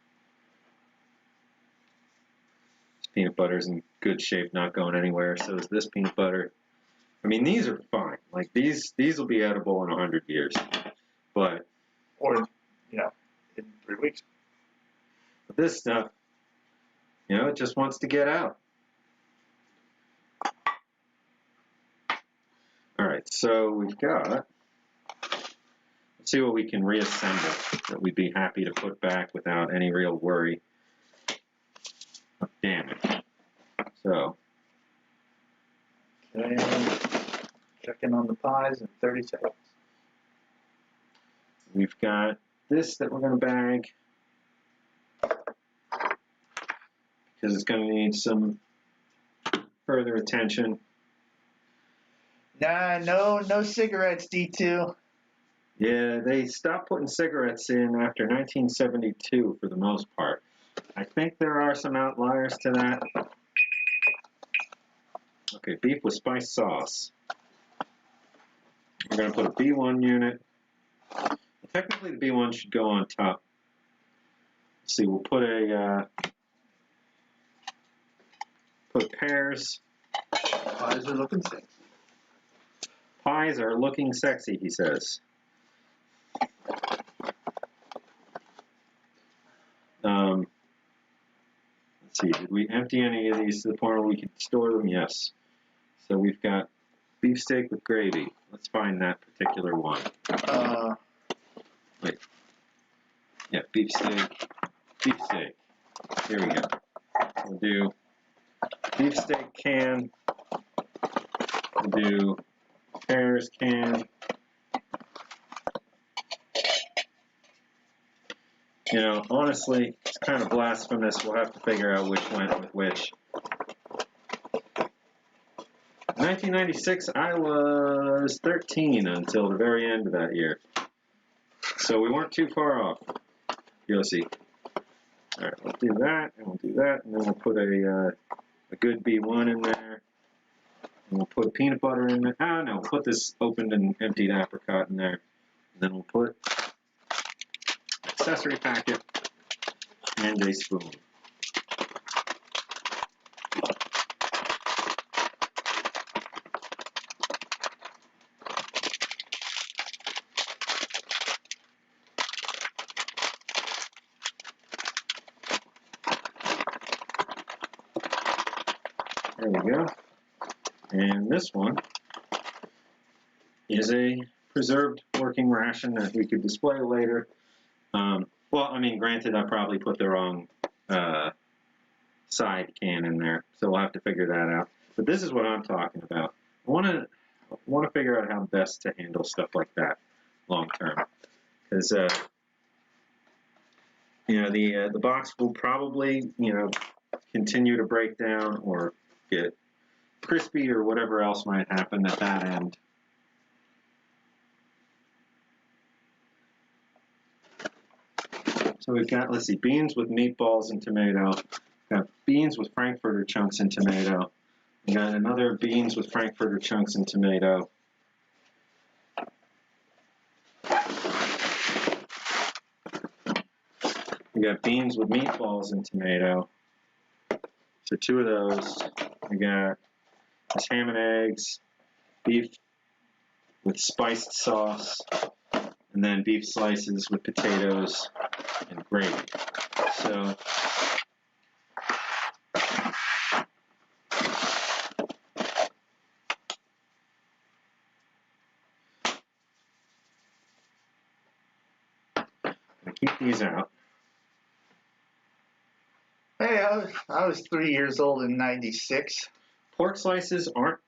This peanut butter's in good shape, not going anywhere. So is this peanut butter. I mean, these are fine. Like these will be edible in 100 years. But Or, in 3 weeks. this stuff, it just wants to get out. All right, so we've got, let's see what we can reassemble that we'd be happy to put back without any real worry of damage. So, Okay, checking on the pies in 30 seconds. we've got this that we're going to bag because it's going to need some further attention. Nah, no cigarettes, D2. Yeah, they stopped putting cigarettes in after 1972 for the most part. I think there are some outliers to that. Okay, beef with spice sauce. We're going to put a B1 unit. Technically, the B1 should go on top. Let's see, we'll put pears. Pies are looking sexy. Pies are looking sexy, he says. Let's see, did we empty any of these to the point where we could store them? Yes. So we've got beefsteak with gravy. Let's find that particular one. Wait. Yeah, beefsteak. Beefsteak. Here we go. We'll do beefsteak can. We'll do pears can. Honestly, it's kind of blasphemous. We'll have to figure out which went with which. In 1996, I was 13 until the very end of that year. So we weren't too far off. You'll see. All right, we'll do that, and we'll do that, and then we'll put a good B1 in there. And we'll put peanut butter in there. Oh, no, we'll put this opened and emptied apricot in there. And then we'll put accessory packet and a spoon. There we go. And this one is a preserved working ration that we could display later. Well, I mean, granted, I probably put the wrong side can in there, so we'll have to figure that out. But this is what I'm talking about. I want to figure out how best to handle stuff like that long term, because you know, the box will probably, you know, continue to break down or get crispy or whatever else might happen at that end. So we've got, let's see, beans with meatballs and tomato. We've got beans with Frankfurter chunks and tomato. We got another beans with Frankfurter chunks and tomato. We got beans with meatballs and tomato. So 2 of those. We got this ham and eggs, beef with spiced sauce, and then beef slices with potatoes and gravy. So I keep these out. Hey, I was 3 years old in '96. Pork slices aren't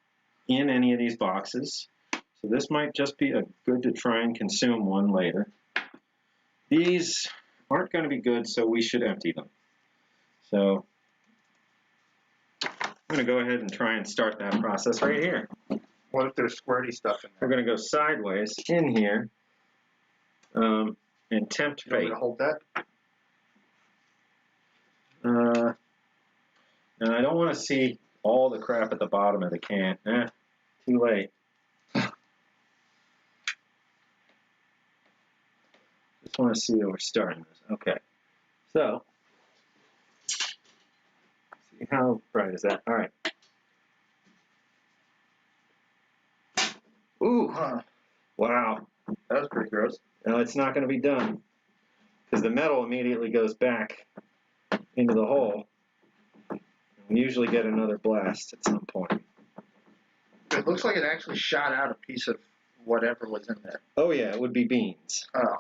in any of these boxes, so this might just be a good to try and consume one later. These aren't going to be good, so we should empty them. So I'm going to go ahead and try and start that process right here. What if there's squirty stuff in We're there? going to go sideways in here and tempt You want me fate. to hold that? And I don't want to see all the crap at the bottom of the can. Too late. Just want to see that we're starting this. Okay. So, see how bright is that? All right. Ooh. Wow. That was pretty gross. Now it's not going to be done because the metal immediately goes back into the hole. We usually get another blast at some point. It looks like it actually shot out a piece of whatever was in there. Oh yeah, it would be beans. Oh.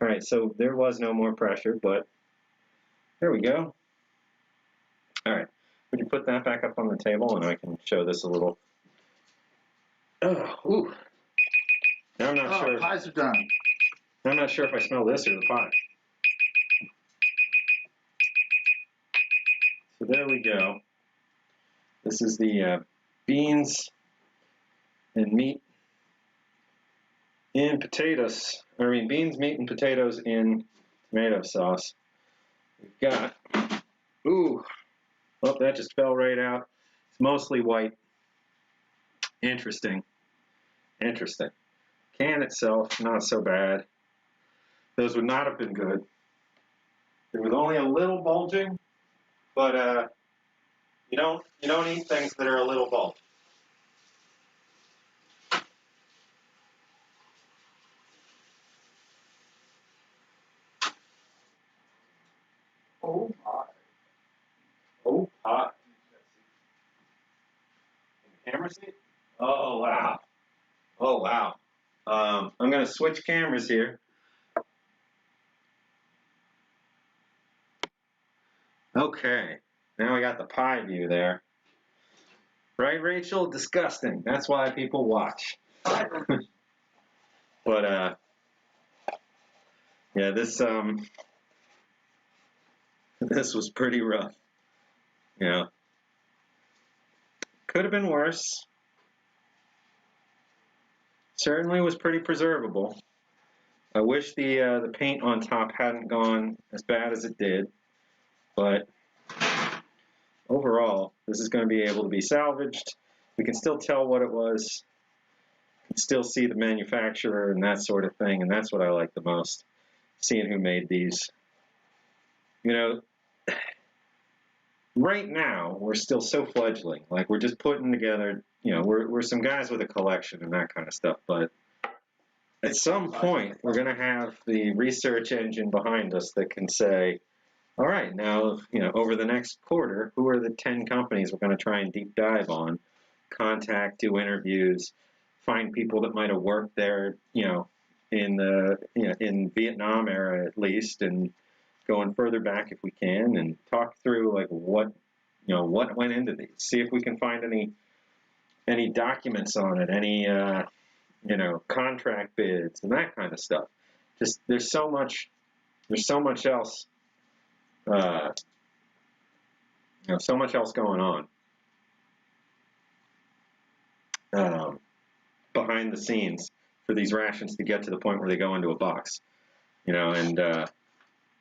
All right, so there was no more pressure, but there we go. All right, would you put that back up on the table and I can show this a little? Oh, ooh. Now I'm not sure. Pies are done. I'm not sure if I smell this or the pie. So there we go. This is the beans and meat in potatoes. I mean, beans, meat, and potatoes in tomato sauce. We've got, ooh, oh, that just fell right out. It's mostly white. Interesting. Interesting. Can itself, not so bad. Those would not have been good. There was only a little bulging, but you don't eat things that are a little bulged. Oh my. Oh, hot. Camera seat? Oh, wow. Oh, wow. I'm going to switch cameras here. Okay. Now we got the pie view there. Right, Rachel? Disgusting. That's why people watch. But, yeah, this was pretty rough. You know, could have been worse. Certainly was pretty preservable. I wish the paint on top hadn't gone as bad as it did, but overall, this is going to be able to be salvaged. We can still tell what it was. We can still see the manufacturer and that sort of thing, and that's what I like the most, seeing who made these. You know, right now, we're still so fledgling. Like, we're just putting together, you know, we're some guys with a collection and that kind of stuff, but at some point, we're going to have the research engine behind us that can say, all right, now, you know, over the next quarter, who are the 10 companies we're going to try and deep dive on? contact, do interviews, find people that might have worked there, in Vietnam era at least, and going further back if we can, and talk through like what went into these. See if we can find any documents on it, any contract bids and that kind of stuff. Just there's so much else, so much else going on behind the scenes for these rations to get to the point where they go into a box, and I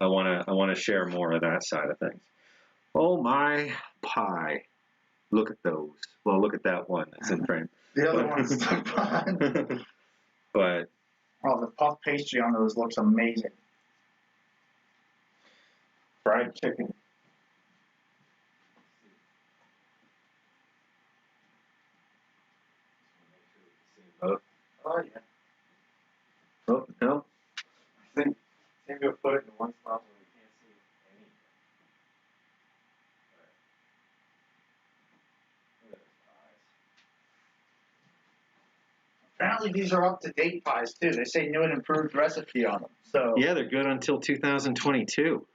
want to share more of that side of things. Oh my pie! Look at those. Well, look at that one that's in frame. The other one's stuck behind. But oh, the puff pastry on those looks amazing. fried chicken. Oh yeah. Oh no. I think we'll put it in one spot where we can't see anything. Look at those eyes. Apparently these are up-to-date pies too. They say new and improved recipe on them. So Yeah, they're good until 2022.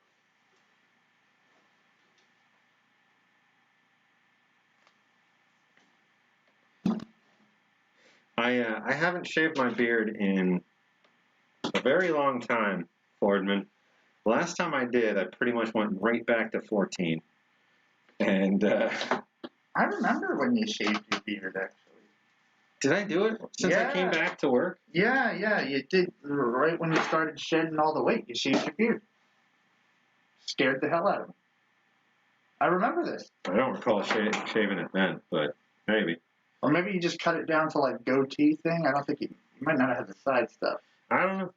I haven't shaved my beard in a very long time, Fordman. Last time I did, I pretty much went right back to 14. And I remember when you shaved your beard, actually. did I do it since I came back to work? Yeah, you did. Right when you started shedding all the weight, you shaved your beard. Scared the hell out of me. I remember this. I don't recall shaving it then, but maybe. Or maybe you just cut it down to like goatee thing. I don't think you might not have the side stuff. I don't know.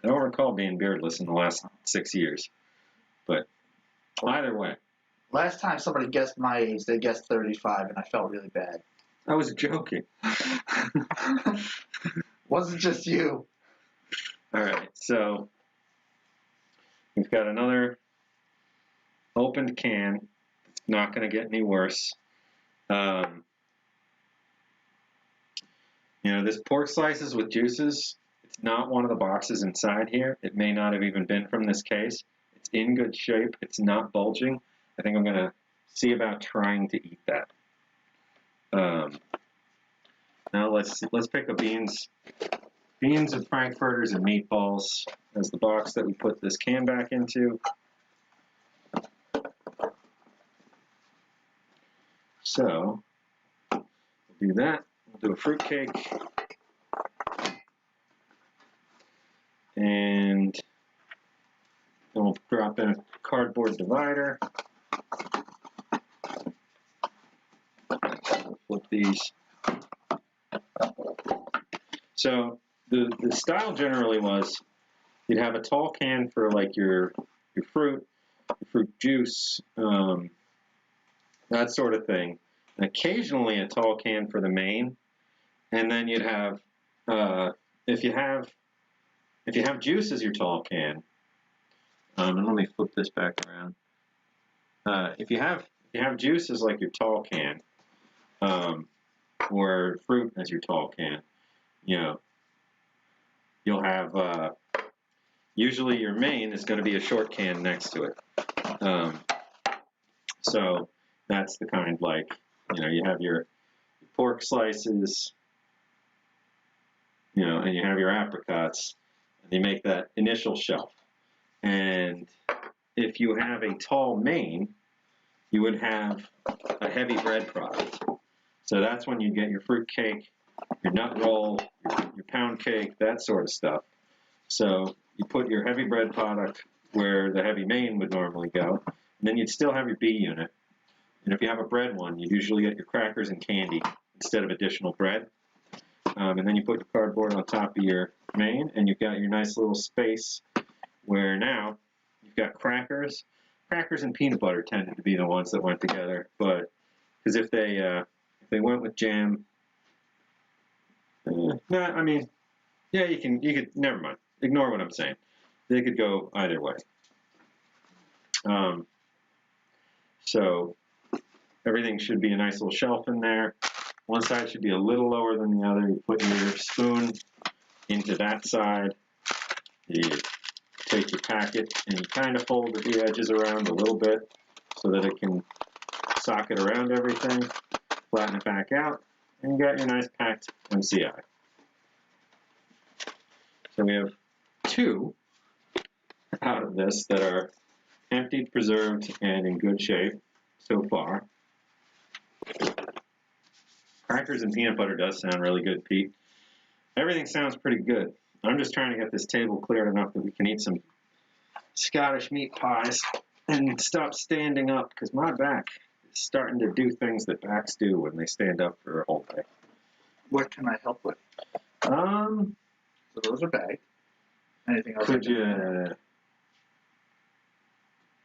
I don't recall being beardless in the last 6 years. But either way. Last time somebody guessed my age, they guessed 35, and I felt really bad. I was joking. Wasn't just you. All right, so we've got another opened can. It's not going to get any worse. This pork slices with juices, it's not one of the boxes inside here. It may not have even been from this case. It's in good shape. It's not bulging. I think I'm going to see about trying to eat that. Now let's pick a beans and frankfurters and meatballs as the box that we put this can back into. So we'll do that. We'll do a fruitcake. And then we'll drop in a cardboard divider. We'll flip these. So the style generally was you'd have a tall can for like your fruit juice, that sort of thing. And occasionally a tall can for the main, and then you'd have if you have juice as your tall can. And let me flip this back around. If you have juice as like your tall can, or fruit as your tall can, you'll have usually your main is going to be a short can next to it. So that's the kind like you have your pork slices, and you have your apricots, and you make that initial shelf. And if you have a tall main, you would have a heavy bread product. So that's when you get your fruit cake, your nut roll, your pound cake, that sort of stuff. So you put your heavy bread product where the heavy main would normally go, and then you'd still have your B unit. And if you have a bread one, you usually get your crackers and candy instead of additional bread. And then you put your cardboard on top of your main, and you've got your nice little space where now you've got crackers. Crackers and peanut butter tended to be the ones that went together, but because if they went with jam, you could never mind. Ignore what I'm saying. They could go either way. So Everything should be a nice little shelf in there. One side should be a little lower than the other. You put your spoon into that side. You take your packet and you kind of fold the edges around a little bit so that it can socket around everything. Flatten it back out, and you got your nice packed MCI. So we have 2 out of this that are emptied, preserved, and in good shape so far. Crackers and peanut butter does sound really good, Pete. Everything sounds pretty good. I'm just trying to get this table cleared enough that we can eat some Scottish meat pies and stop standing up, because my back is starting to do things that backs do when they stand up for a whole day. What can I help with? So those are bagged. Anything else? Could you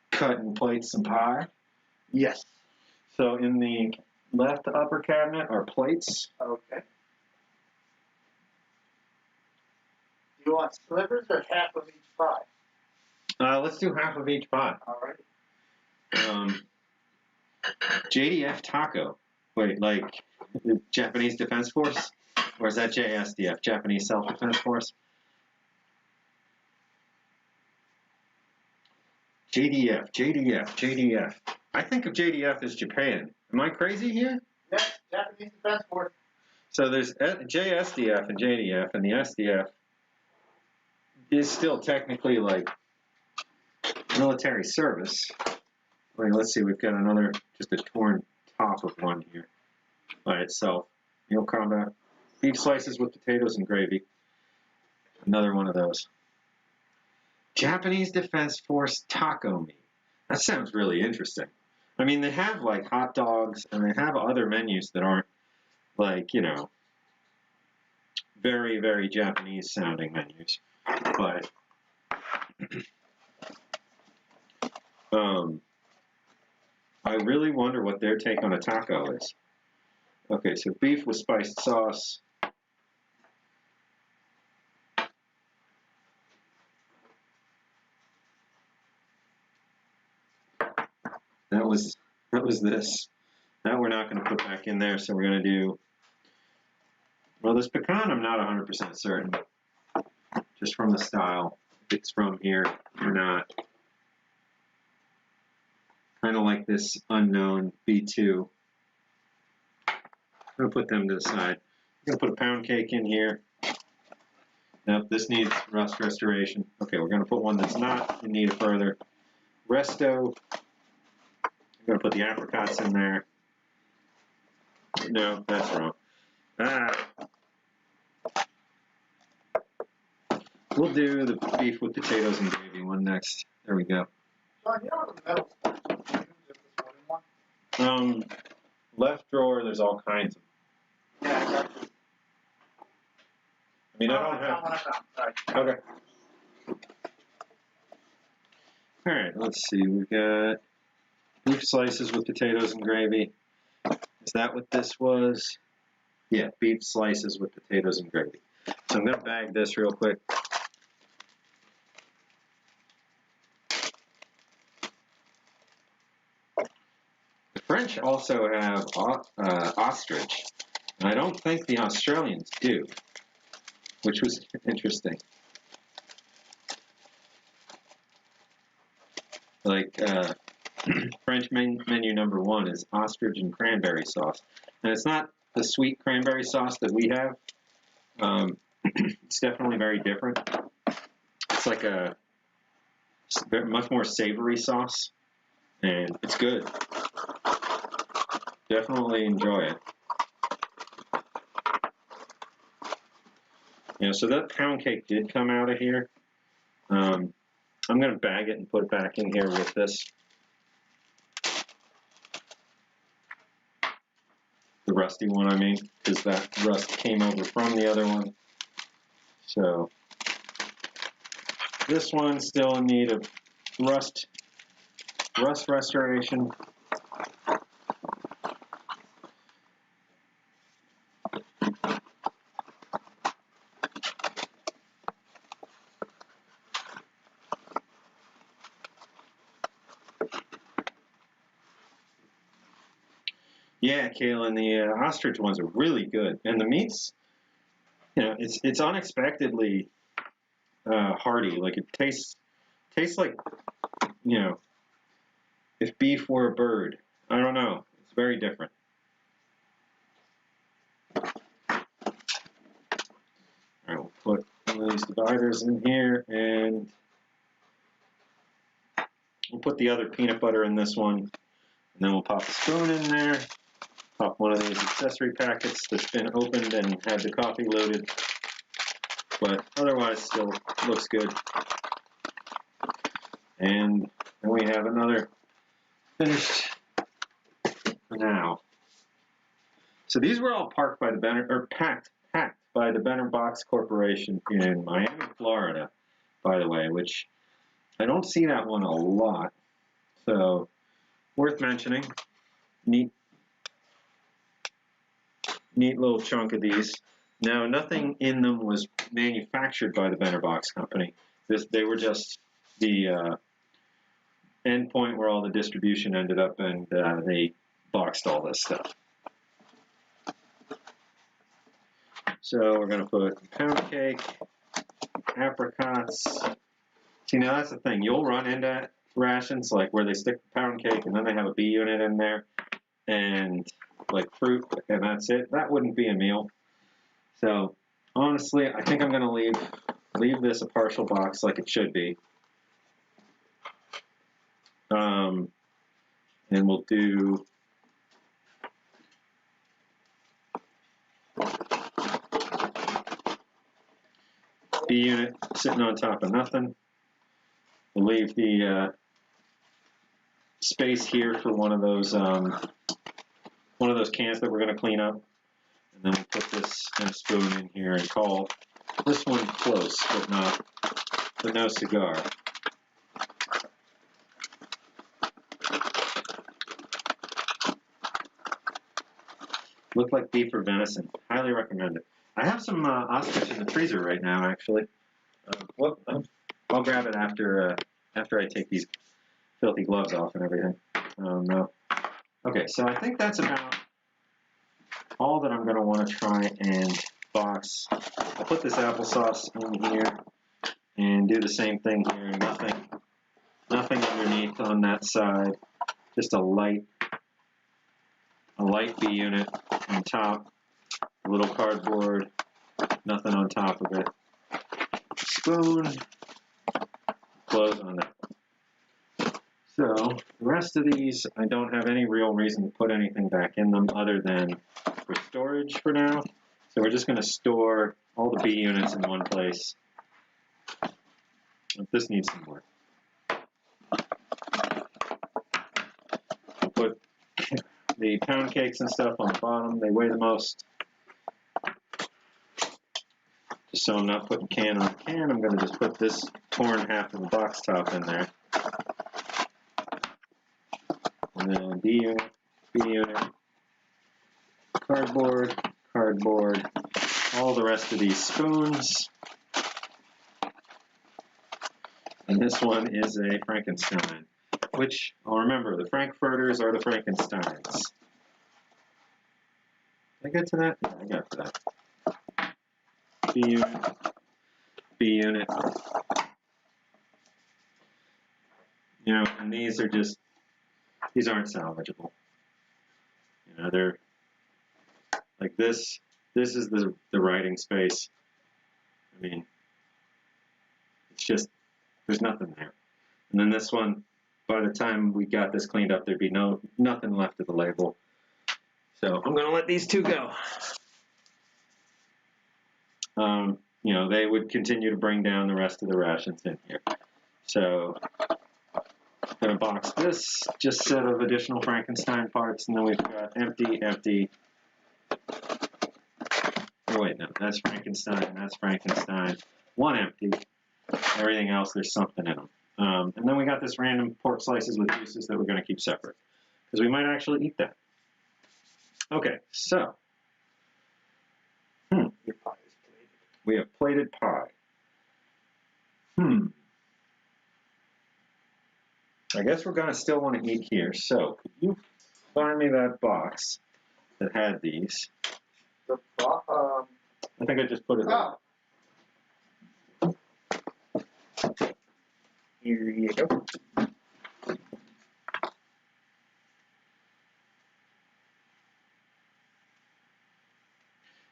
cut and plate some pie? Yes. So in the left upper cabinet are plates. Okay. Do you want slivers or half of each pie? Let's do half of each pie. All right. JDF taco. Wait, like the Japanese Defense Force? Or is that JSDF, Japanese Self-Defense Force? JDF. I think of JDF as Japan. Am I crazy here? Yes, Japanese Defense Force. So there's JSDF and JDF, and the SDF is still technically like military service. Wait, let's see, we've got another, just a torn top of one here by itself. Meal combat. Beef slices with potatoes and gravy. Another one of those. Japanese Defense Force taco meat. That sounds really interesting. I mean, they have like hot dogs and they have other menus that aren't like, you know, very, very Japanese sounding menus. But I really wonder what their take on a taco is. Okay, so beef with spiced sauce. That was this. That we're not going to put back in there, so we're going to do, well, this pecan I'm not 100% certain, just from the style, if it's from here or not. Kind of like this unknown B2. I'm going to put them to the side. I'm going to put a pound cake in here. Nope, this needs rust restoration. Okay, we're going to put one that's not in need of further resto. I'm going to put the apricots in there. No, that's wrong. We'll do the beef with potatoes and gravy one next. There we go. John, you know the metal? Left drawer, there's all kinds of. Yeah, I got you. I mean, I don't have. Sorry. Okay. All right, let's see. We've got beef slices with potatoes and gravy. Is that what this was? Yeah, beef slices with potatoes and gravy. So I'm going to bag this real quick. The French also have ostrich, and I don't think the Australians do, which was interesting. Like, French menu number 1 is ostrich and cranberry sauce. And it's not the sweet cranberry sauce that we have. It's definitely very different. It's like a much more savory sauce, and it's good. Definitely enjoy it. You know, so that pound cake did come out of here. I'm going to bag it and put it back in here with this. The rusty one, I mean, because that rust came over from the other one. So this one's still in need of rust restoration. Yeah, Kaylin, the ostrich ones are really good, and the meats, you know, it's unexpectedly hearty. Like it tastes like, you know, if beef were a bird. I don't know. It's very different. All right, we'll put one of these dividers in here, and we'll put the other peanut butter in this one, and then we'll pop a spoon in there. Pop one of these accessory packets that's been opened and had the coffee loaded, but otherwise still looks good. And then we have another finished for now. So these were all parked by the Benner, or packed by the Benner Box Corporation in Miami, Florida, by the way, which I don't see that one a lot. So worth mentioning. Neat little chunk of these. Now, nothing in them was manufactured by the Benner Box Company. They were just the end point where all the distribution ended up, and they boxed all this stuff. So we're going to put pound cake, apricots. See, now that's the thing. You'll run into rations like where they stick the pound cake and then they have a B unit in there and like fruit, and that's it. That wouldn't be a meal. So honestly, I think I'm going to leave this a partial box like it should be. And we'll do B unit sitting on top of nothing. We'll leave the space here for one of those cans that we're going to clean up, and then we'll put this in a spoon in here and call this one close, but no cigar. Look like beef or venison. Highly recommend it. I have some ostrich in the freezer right now, actually. I'll grab it after I take these filthy gloves off and everything. No. Okay, so I think that's about all that I'm going to want to try and box. I'll put this applesauce in here and do the same thing here. Nothing underneath on that side. Just a light B unit on top. A little cardboard. Nothing on top of it. Spoon. Close on that. So the rest of these, I don't have any real reason to put anything back in them other than for storage for now. So we're just going to store all the B units in one place. This needs some work. We'll put the pound cakes and stuff on the bottom. They weigh the most. Just so I'm not putting can on can, I'm going to just put this torn half of the box top in there. And then B unit, cardboard, all the rest of these spoons. And this one is a Frankenstein, which I'll remember, the Frankfurters are the Frankensteins. Did I get to that? Yeah, I got to that. B unit. You know, and these aren't salvageable. You know, they're like this. This is the writing space. I mean, it's just, there's nothing there. And then this one, by the time we got this cleaned up, there'd be nothing left of the label. So I'm going to let these two go. You know, they would continue to bring down the rest of the rations in here. So I'm going to box this just set of additional Frankenstein parts, and then we've got empty. Oh wait, no, that's Frankenstein. One empty. Everything else, there's something in them. And then we got this random pork slices with juices that we're going to keep separate, because we might actually eat that. Okay, so Your pie is plated. we have plated pie. I guess we're going to still want to eat here. So could you find me that box that had these. The I think I just put it there. oh. Here you go.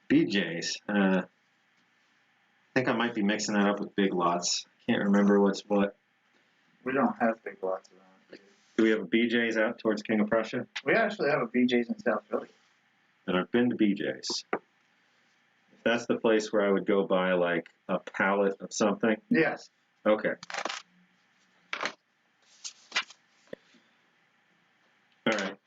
BJ's. I think I might be mixing that up with Big Lots. Can't remember what's what. We don't have Big Lots around here. Do we have a BJ's out towards King of Prussia? We actually have a BJ's in South Philly. And I've been to BJ's. If that's the place where I would go buy like a pallet of something. Yes. Okay. All right.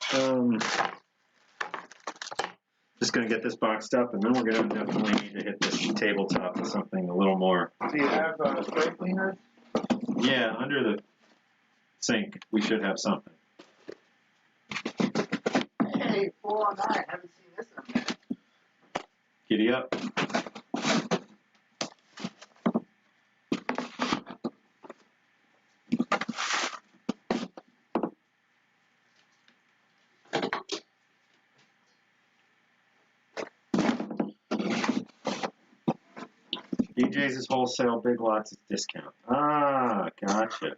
Just gonna get this boxed up, and then we're gonna definitely need to hit this tabletop with something a little more. Do you have spray cleaners? Yeah, under the sink, we should have something. Hey, 409. Haven't seen this in a minute. Giddy up. BJ's is wholesale, Big Lots is discount. Ah, gotcha.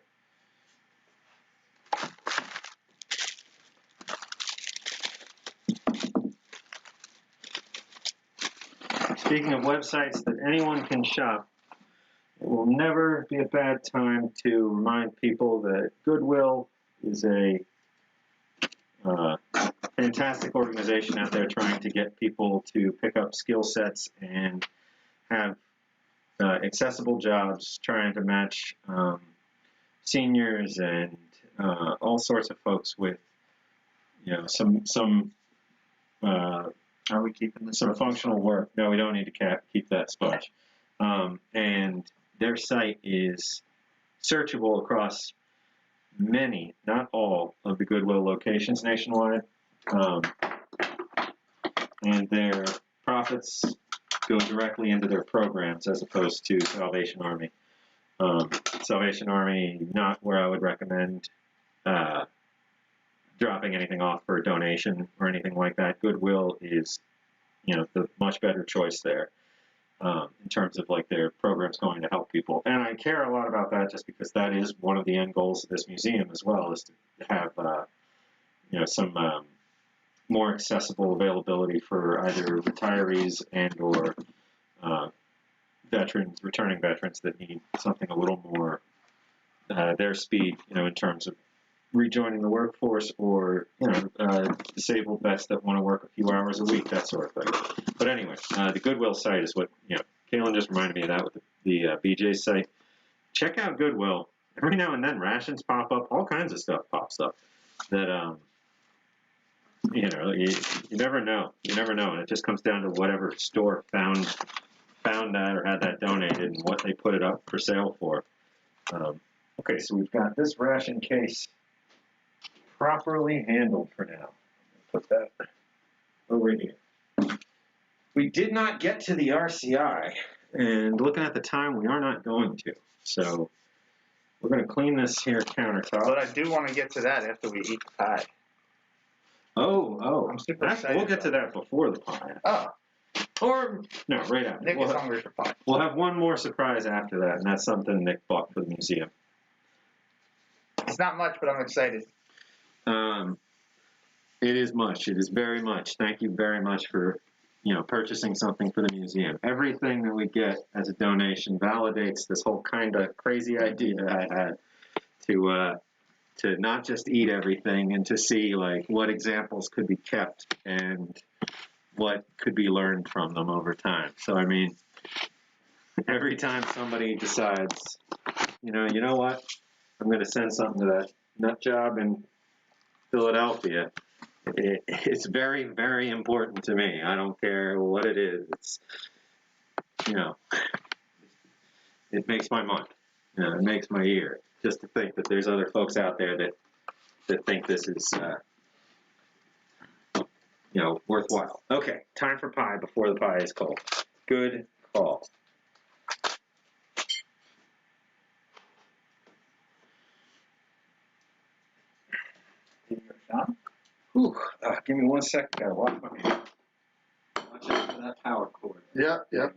Speaking of websites that anyone can shop, it will never be a bad time to remind people that Goodwill is a fantastic organization out there trying to get people to pick up skill sets and have accessible jobs, trying to match seniors and all sorts of folks with, you know, some Are we keeping this? some functional work. No, we don't need to keep that sponge. And their site is searchable across many, not all, of the Goodwill locations nationwide. And their profits go directly into their programs as opposed to Salvation Army. Salvation Army, not where I would recommend dropping anything off for a donation or anything like that. Goodwill is, you know, the much better choice there in terms of like their programs going to help people. And I care a lot about that just because that is one of the end goals of this museum as well, is to have, you know, some more accessible availability for either retirees and or veterans, returning veterans that need something a little more their speed, you know, in terms of rejoining the workforce, or, you know, disabled vets that want to work a few hours a week, that sort of thing. But anyway, the Goodwill site is what, you know, Kaylin just reminded me of that with the BJ site. Check out Goodwill. Every now and then rations pop up, all kinds of stuff pops up that, you know, you never know. You never know. And it just comes down to whatever store found that or had that donated and what they put it up for sale for. Okay, so we've got this ration case properly handled for now. Put that over here. We did not get to the RCI, and looking at the time, we are not going to. So we're going to clean this here countertop. But I do want to get to that after we eat the pie. Oh. I'm super excited. We'll get to that before the pie. Oh. Or, no, right after. Nick is hungry for pie. We'll have one more surprise after that, and that's something Nick bought for the museum. It's not much, but I'm excited. It is much. It is very much. Thank you very much for, you know, purchasing something for the museum. Everything that we get as a donation validates this whole kind of crazy idea I had to not just eat everything and to see like what examples could be kept and what could be learned from them over time. So I mean, every time somebody decides, you know what, I'm going to send something to that nut job in Philadelphia, it's very, very important to me. I don't care what it is. It's, you know, it makes my month. You know, it makes my year. Just to think that there's other folks out there that think this is, you know, worthwhile. Okay, time for pie before the pie is cold. Good call. Give you a shot. Whew, Give me 1 second. Gotta wash my hands. Watch out for that power cord. Yep, yep.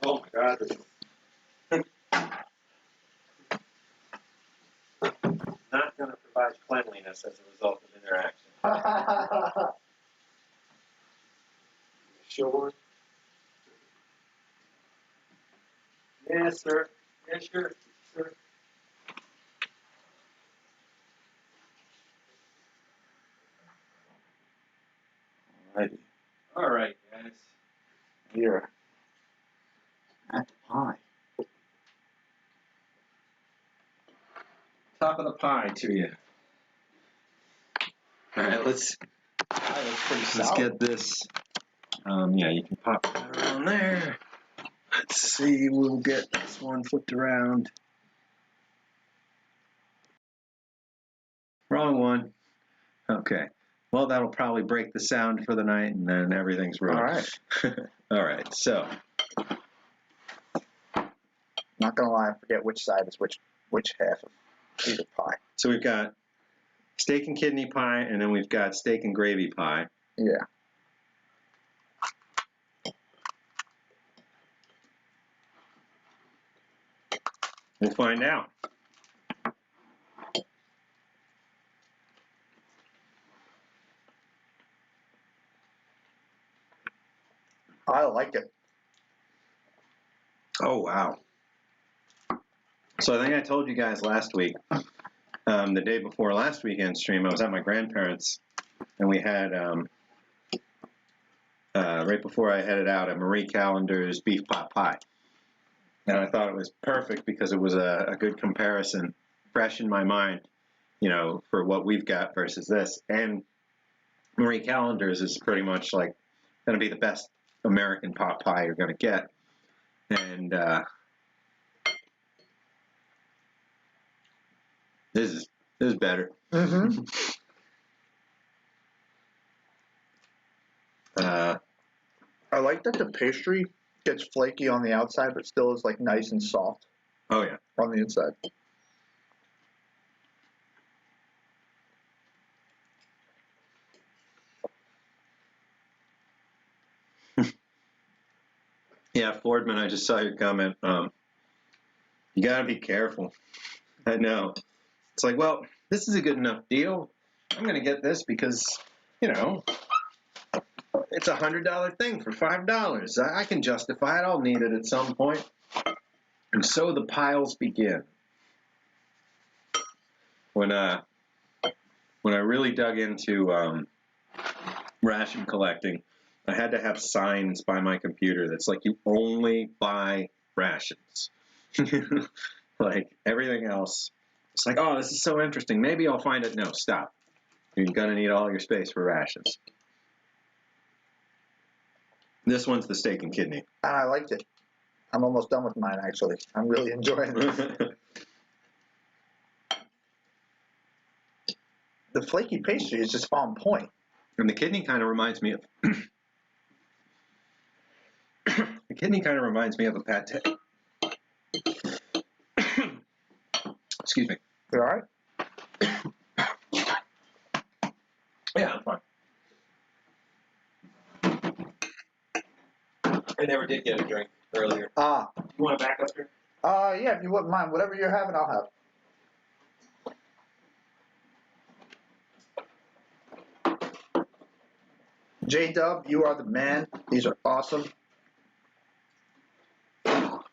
Oh my God. Not going to provide cleanliness as a result of interaction. Sure. Yes, sir. Yes, sure. Sure. Alrighty. All right, guys. Here. At the pie. Top of the pie to you. All right, let's get this. Yeah, you can pop that around there. Let's see, we'll get this one flipped around. Wrong one. Okay. Well, that'll probably break the sound for the night, and then everything's ruined. All right. All right, so. Not gonna lie, I forget which side is which half of either pie. So we've got steak and kidney pie, and then we've got steak and gravy pie. Yeah. We'll find out. I like it. Oh, wow. So I think I told you guys last week, the day before last weekend stream, I was at my grandparents', and we had, right before I headed out, a Marie Callender's beef pot pie. And I thought it was perfect because it was a good comparison, fresh in my mind, you know, for what we've got versus this. And Marie Callender's is pretty much like going to be the best American pot pie you're going to get. And this is better. Mm-hmm. I like that the pastry gets flaky on the outside, but still is like nice and soft Oh, yeah. on the inside. Yeah, Fordman, I just saw your comment. You got to be careful. I know. It's like, well, this is a good enough deal. I'm going to get this because, you know, it's a $100 thing for $5. I can justify it. I'll need it at some point. And so the piles begin. When I really dug into ration collecting, I had to have signs by my computer that's like, you only buy rations. Like everything else, it's like, oh, this is so interesting. Maybe I'll find it. No, stop. You're going to need all your space for rations. This one's the steak and kidney. And I liked it. I'm almost done with mine, actually. I'm really enjoying it. The flaky pastry is just on point. And the kidney kind of reminds me of the kidney kind of reminds me of a pate. Excuse me. You all right? Yeah, I'm fine. I never did get a drink earlier. Ah. You want to back up here? Yeah, if you wouldn't mind. Whatever you're having, I'll have. JW, you are the man. These are awesome.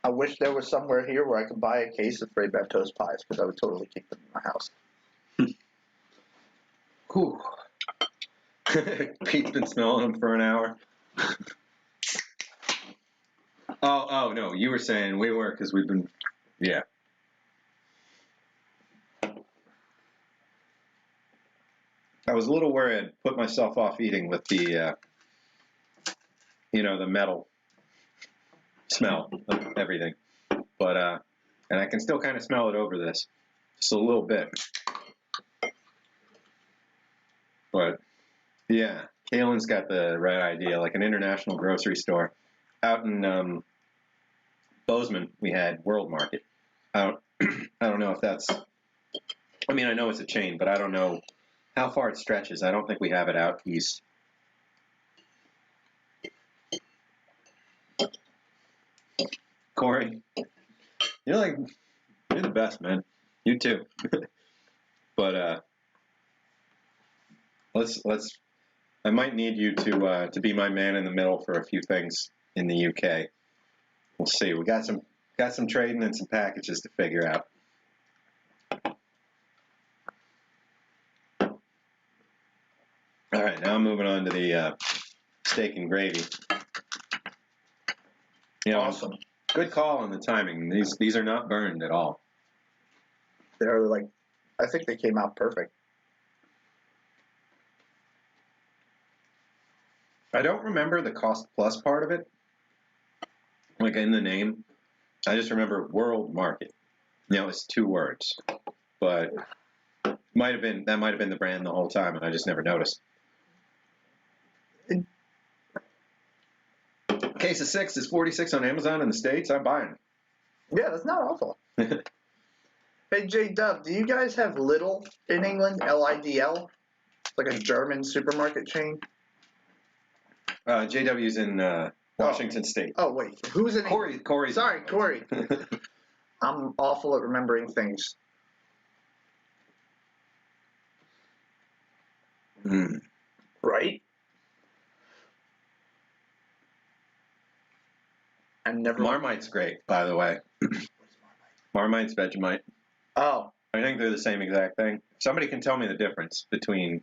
I wish there was somewhere here where I could buy a case of Fray Bentos pies, because I would totally keep them in my house. Whew. Pete's been smelling them for an hour. Oh, no, you were saying we were because we've been, yeah. I was a little worried I'd put myself off eating with the, you know, the metal smell of everything. But, and I can still kind of smell it over this, just a little bit. But, yeah, Kaylin's got the right idea, like an international grocery store. Out in Bozeman, we had World Market. I don't know if that's I mean, I know it's a chain, but I don't know how far it stretches. I don't think we have it out east. Corey, you're the best, man. You too. But I might need you to be my man in the middle for a few things in the UK. We'll see. We got some trading and some packages to figure out. All right, now I'm moving on to the steak and gravy. You know, Awesome. Good call on the timing. These are not burned at all. They're like, I think they came out perfect. I don't remember the cost plus part of it, like in the name. I just remember world market. You know, it's 2 words, but that might have been the brand the whole time, and I just never noticed. Case of 6 is $46 on Amazon in the States. I'm buying. Yeah, that's not awful. Hey, J-Dub, do you guys have Lidl in England? L-I-D-L? It's like a German supermarket chain. JW's in Washington State. Oh, wait. Who's in England? Corey. Sorry, Corey. I'm awful at remembering things. Right? And never. Marmite's great, by the way. Marmite's Vegemite. Oh. I think they're the same exact thing. Somebody can tell me the difference between,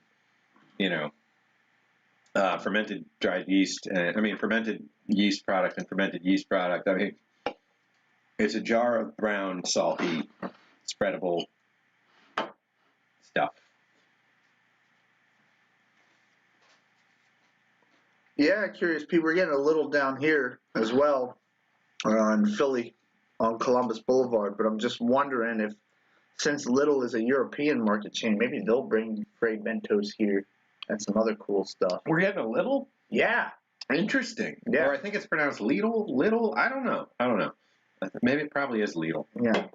fermented fermented yeast product and fermented yeast product. I mean, it's a jar of brown, salty, spreadable stuff. Yeah, curious people. We're getting a little down here as well in Philly on Columbus Boulevard, but I'm just wondering if, since Lidl is a European market chain, maybe they'll bring Fray Bentos here and some other cool stuff. We're getting a little? Yeah. Interesting. Yeah. Or I think it's pronounced Lidl. I don't know. Maybe it probably is Lidl. Yeah.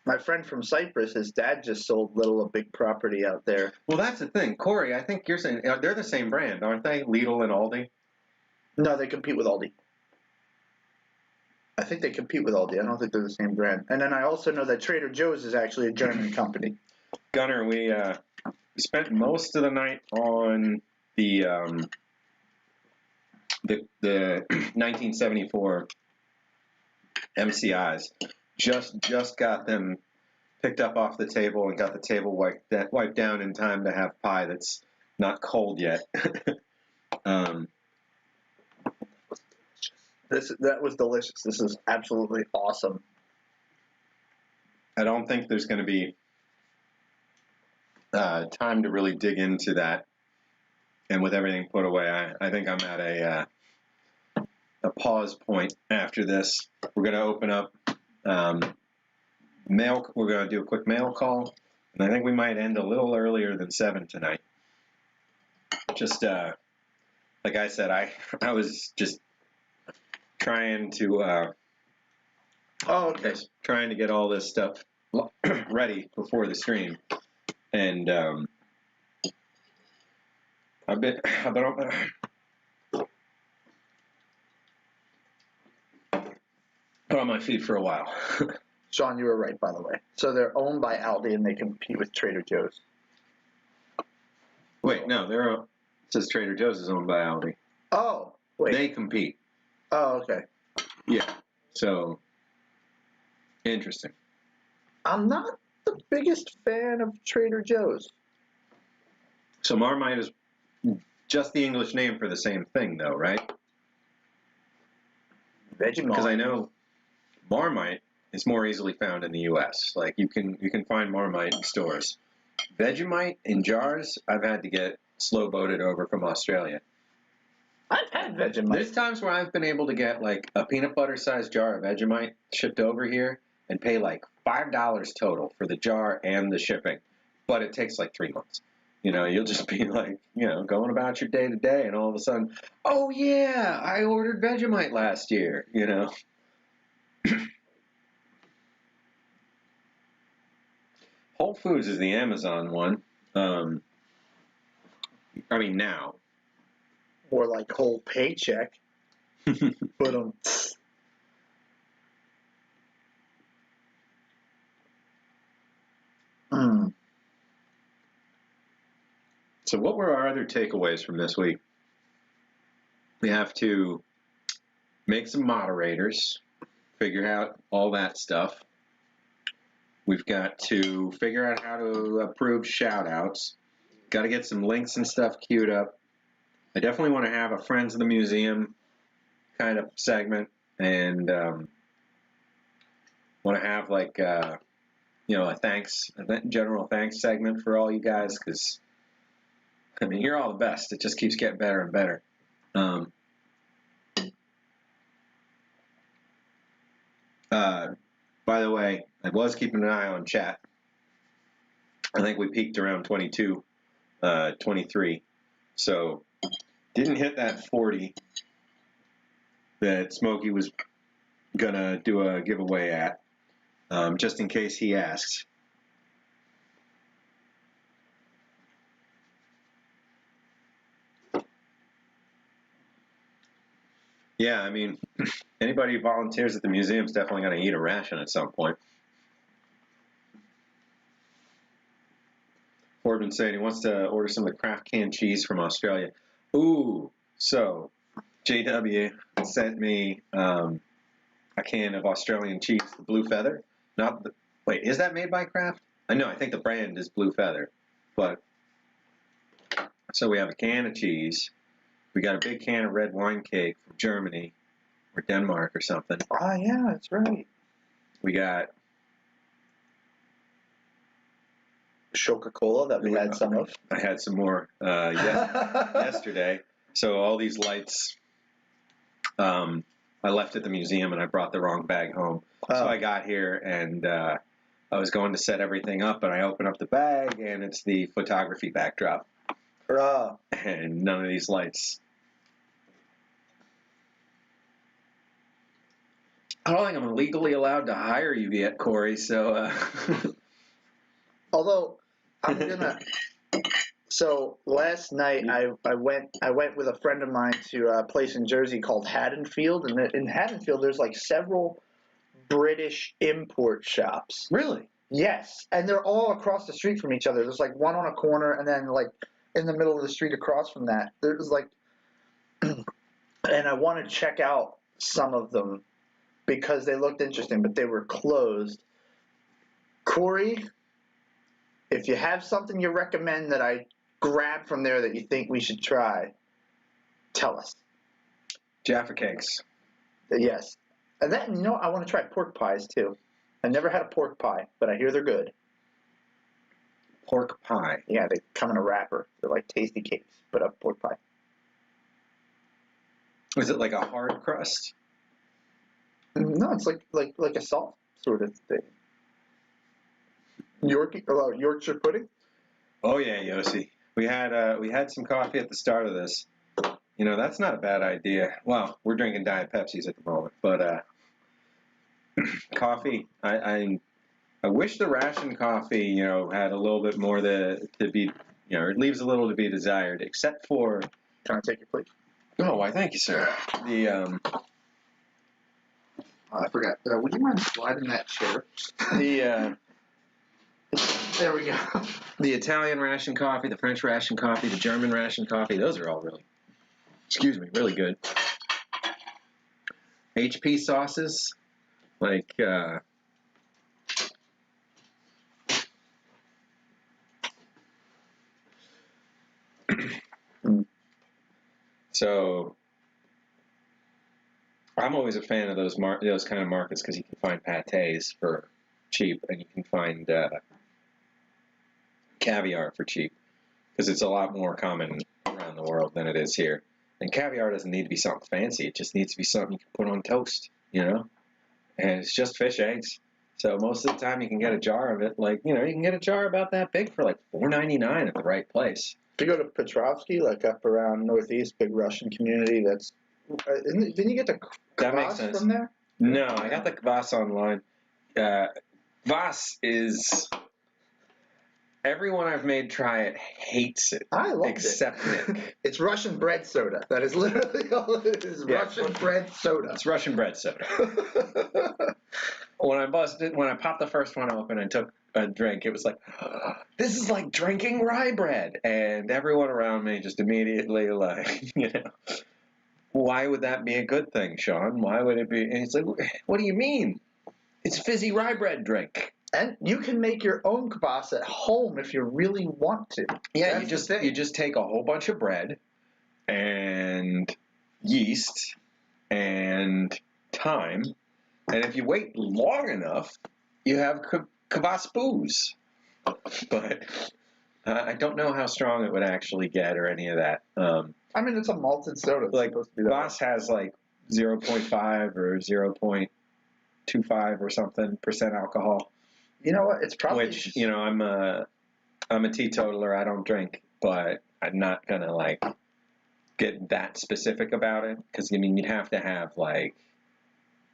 My friend from Cyprus, his dad just sold Lidl a big property out there. Well, that's the thing. Corey, I think you're saying they're the same brand, aren't they? Lidl and Aldi? No, they compete with Aldi. I think they compete with Aldi. I don't think they're the same brand. And then I also know that Trader Joe's is actually a German company. Gunnar, we spent most of the night on the 1974 MCIs. Just got them picked up off the table and got the table wiped down in time to have pie that's not cold yet. That was delicious. This is absolutely awesome. I don't think there's going to be time to really dig into that. And with everything put away, I think I'm at a pause point after this. We're going to open up mail. We're going to do a quick mail call, and I think we might end a little earlier than 7 tonight. Just like I said, I was just trying to trying to get all this stuff ready before the stream, and I've been on my feet for a while. Sean, you were right, by the way. So they're owned by Aldi and they compete with Trader Joe's. Wait, no, it says Trader Joe's is owned by Aldi. Oh, wait. They compete. Oh, okay. Yeah. So, interesting. I'm not the biggest fan of Trader Joe's. So Marmite is just the English name for the same thing, though, right? Vegemite. Because I know Marmite is more easily found in the U.S. Like you can find Marmite in stores. Vegemite in jars, I've had to get slow boated over from Australia. I've had Vegemite. There's times where I've been able to get like a peanut butter sized jar of Vegemite shipped over here and pay like $5 total for the jar and the shipping, but it takes like 3 months. You'll just be like, going about your day to day, and all of a sudden, oh yeah, I ordered Vegemite last year, Whole Foods is the Amazon one. I mean, now. Or like whole paycheck. But So what were our other takeaways from this week? We have to make some moderators, figure out all that stuff. We've got to figure out how to approve shout-outs. Got to get some links and stuff queued up. I definitely want to have a Friends of the Museum kind of segment, and want to have like a general thanks segment for all you guys, because I mean, you're all the best. It just keeps getting better and better. By the way, I was keeping an eye on chat. I think we peaked around 22, 23. So didn't hit that 40 that Smokey was going to do a giveaway at, just in case he asks. Yeah, I mean, anybody who volunteers at the museum is definitely going to eat a ration at some point. Corbin saying he wants to order some of the craft canned cheese from Australia. Ooh, so JW sent me a can of Australian cheese, the Blue Feather. Wait, is that made by Kraft? I know, I think the brand is Blue Feather. But, so we have a can of cheese. We got a big can of red wine cake from Germany or Denmark or something. oh yeah, that's right. We got Coca-Cola that we had some of. I had some more yesterday. So all these lights, I left at the museum and I brought the wrong bag home. So I got here and I was going to set everything up, and I open up the bag and it's the photography backdrop. And none of these lights. I don't think I'm legally allowed to hire you yet, Corey, so... Although, I'm gonna... So, last night, I went with a friend of mine to a place in Jersey called Haddonfield, and in Haddonfield, there's like several British import shops. Really? Yes, and they're all across the street from each other. There's like one on a corner, and then like in the middle of the street across from that, there's like... And I want to check out some of them, because they looked interesting, but they were closed. Corey, if you have something you recommend that I grab from there that you think we should try, tell us. Jaffa cakes. Yes. And then, I want to try pork pies, too. I never had a pork pie, but I hear they're good. Pork pie? Yeah, they come in a wrapper. They're like tasty cakes, but a pork pie. Is it like a hard crust? No, it's like a soft sort of thing. Yorkshire pudding? Oh yeah, Yossi. We had some coffee at the start of this. That's not a bad idea. Well, we're drinking Diet Pepsis at the moment, but coffee. I wish the ration coffee, had a little bit more to be, it leaves a little to be desired. Except for. Can I take your plate? Oh, why? Thank you, sir. I forgot. Would you mind sliding that chair? There we go. The Italian ration coffee, the French ration coffee, the German ration coffee, those are all really good. HP sauces, like, so, I'm always a fan of those kind of markets, because you can find pâtés for cheap, and you can find caviar for cheap, because it's a lot more common around the world than it is here. And caviar doesn't need to be something fancy. It just needs to be something you can put on toast, And it's just fish eggs. So most of the time you can get a jar of it, you can get a jar about that big for like $4.99 at the right place. If you go to Petrovsky, like up around Northeast, big Russian community, that's... didn't you get the kvass from there? No, I got the kvass online. Kvass is Everyone I've made try it hates it. I love except it. Nick. It's Russian bread soda. That is literally all it is. Yeah. Russian bread soda. It's Russian bread soda. When I popped the first one open and took a drink, it was like, this is like drinking rye bread. And everyone around me just immediately like, why would that be a good thing, Sean? Why would it be? And it's like, what do you mean? It's fizzy rye bread drink. And you can make your own kvass at home if you really want to. Yeah, That's you just take a whole bunch of bread and yeast and thyme, and if you wait long enough, you have kvass booze. But I don't know how strong it would actually get or any of that. I mean, it's a malted soda. It's Like supposed to be that kvass has like 0.5 or 0.25 or something % alcohol. You know what? It's probably Which, I'm a teetotaler. I don't drink, but I'm not gonna like get that specific about it because you'd have to have like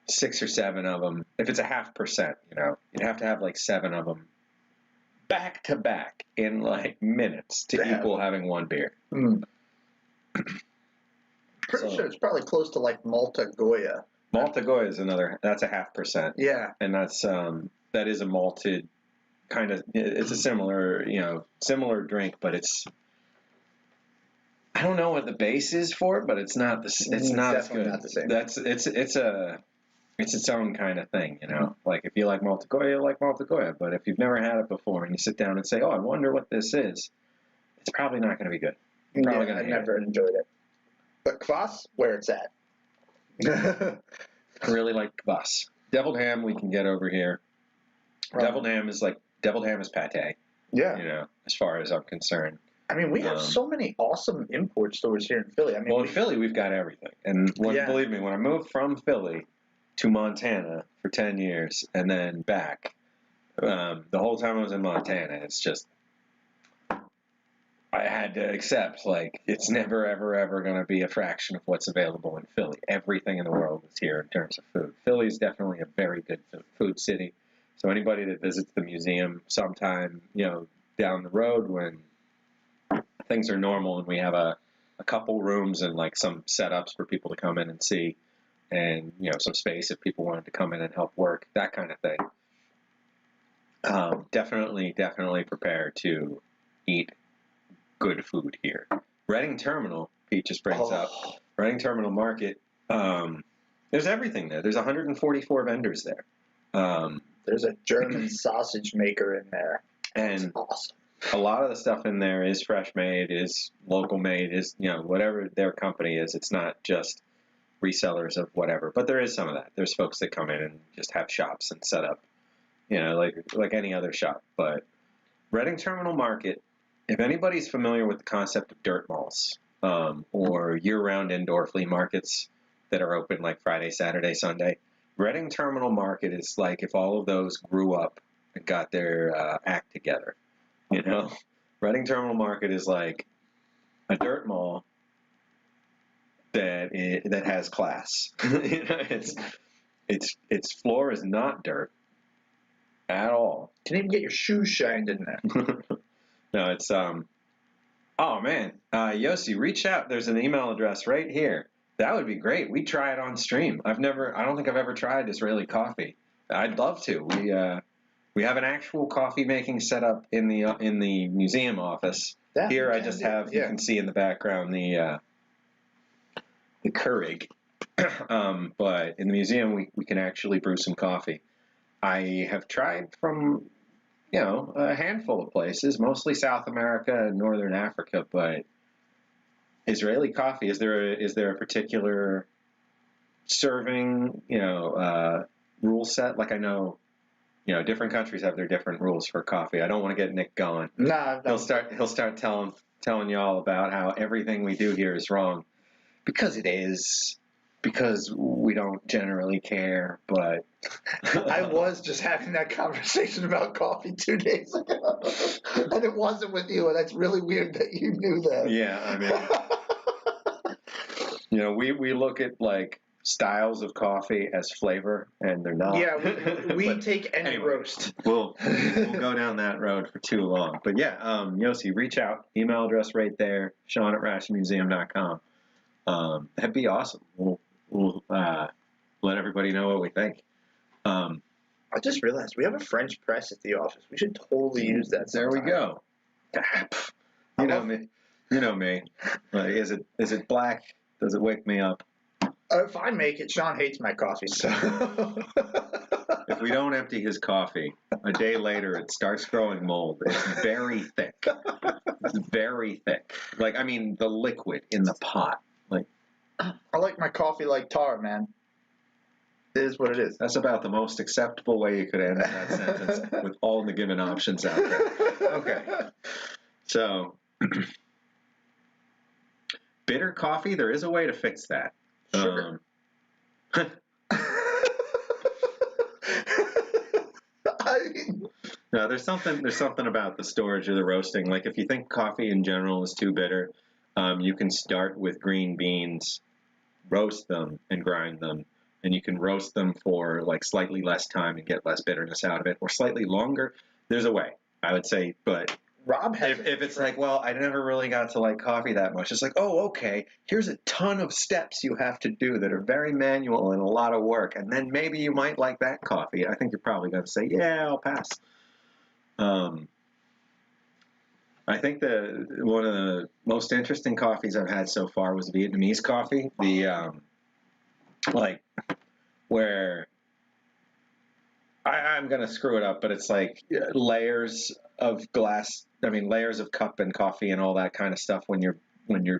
6 or 7 of them. If it's a 0.5%, you'd have to have like 7 of them back to back in like minutes to equal having one beer. Pretty sure it's probably close to like Malta Goya. Malta Goya is that's a 0.5%. Yeah. And that is a malted kind of, it's a similar drink, but I don't know what the base is for it, but it's not as good. Not the same. It's its own kind of thing, Like if you like Malta Goya, you like Malta Goya, but if you've never had it before and you sit down and say, "Oh, I wonder what this is," it's probably not going to be good. I never enjoyed it. But kvass, where it's at. I really like kvass. Deviled ham we can get over here. Deviled ham is pate. Yeah. As far as I'm concerned. I mean, we have so many awesome import stores here in Philly. I mean, in Philly, we've got everything. And believe me, when I moved from Philly to Montana for 10 years and then back, the whole time I was in Montana, it's just, I had to accept, like, it's never, ever, ever going to be a fraction of what's available in Philly. Everything in the world is here in terms of food. Philly is definitely a very good food city. So anybody that visits the museum sometime, down the road when things are normal and we have a couple rooms and like some setups for people to come in and see and, some space if people wanted to come in and help work, that kind of thing. Definitely prepare to eat good food here. Reading Terminal, Pete just brings up. Reading Terminal Market, there's everything there. There's 144 vendors there. There's a German sausage maker in there. And it's awesome. A lot of the stuff in there is fresh made, is local made, is, whatever their company is. It's not just resellers of whatever. But there is some of that. There's folks that come in and just have shops and set up, like any other shop. But Reading Terminal Market, if anybody's familiar with the concept of dirt malls or year-round indoor flea markets that are open like Friday, Saturday, Sunday, Reading Terminal Market is like if all of those grew up and got their act together. Reading Terminal Market is like a dirt mall that has class. Its floor is not dirt at all. You can even get your shoes shined in there. No, it's oh man, Yossi, reach out. There's an email address right here. That would be great. We try it on stream. I don't think I've ever tried Israeli coffee. I'd love to. We have an actual coffee making setup in the museum office. Here I just have, you can see in the background the Keurig. But in the museum we can actually brew some coffee. I have tried from a handful of places, mostly South America and Northern Africa, but Israeli coffee, is there a particular serving, rule set? Like I know, different countries have their different rules for coffee. I don't want to get Nick going. No. He'll start telling you all about how everything we do here is wrong. Because it is. Because we don't generally care, but I was just having that conversation about coffee 2 days ago, and it wasn't with you, and that's really weird that you knew that. Yeah, I mean, we look at like styles of coffee as flavor, and they're not. Yeah, we But take any anyway, roast. we'll go down that road for too long. But yeah, Yossi, reach out. Email address right there, Sean@rationmuseum.com. That'd be awesome. We'll let everybody know what we think. I just realized we have a French press at the office. We should totally use that. There we sometime. go. You know me. You know me. Like, is it black? Does it wake me up? If I make it, Sean hates my coffee. So If we don't empty his coffee, a day later it starts growing mold. It's very thick. It's very thick. Like, I mean, the liquid in the pot. Like, I like my coffee like tar, man. It is what it is. that's about the most acceptable way you could end that sentence with all the given options out there. Okay. So, bitter coffee, there is a way to fix that. Sugar. No, there's something about the storage or the roasting. Like, if you think coffee in general is too bitter, you can start with green beans, roast them and grind them, and you can roast them for like slightly less time and get less bitterness out of it, or slightly longer. There's a way, I would say, but Rob has if it's like, well, I never really got to like coffee that much, it's like, oh, okay, here's a ton of steps you have to do that are very manual and a lot of work, and then maybe you might like that coffee. I think you're probably going to say, yeah, I'll pass. I think one of the most interesting coffees I've had so far was Vietnamese coffee. Where I'm going to screw it up, but it's like layers of cup and coffee and all that kind of stuff when you're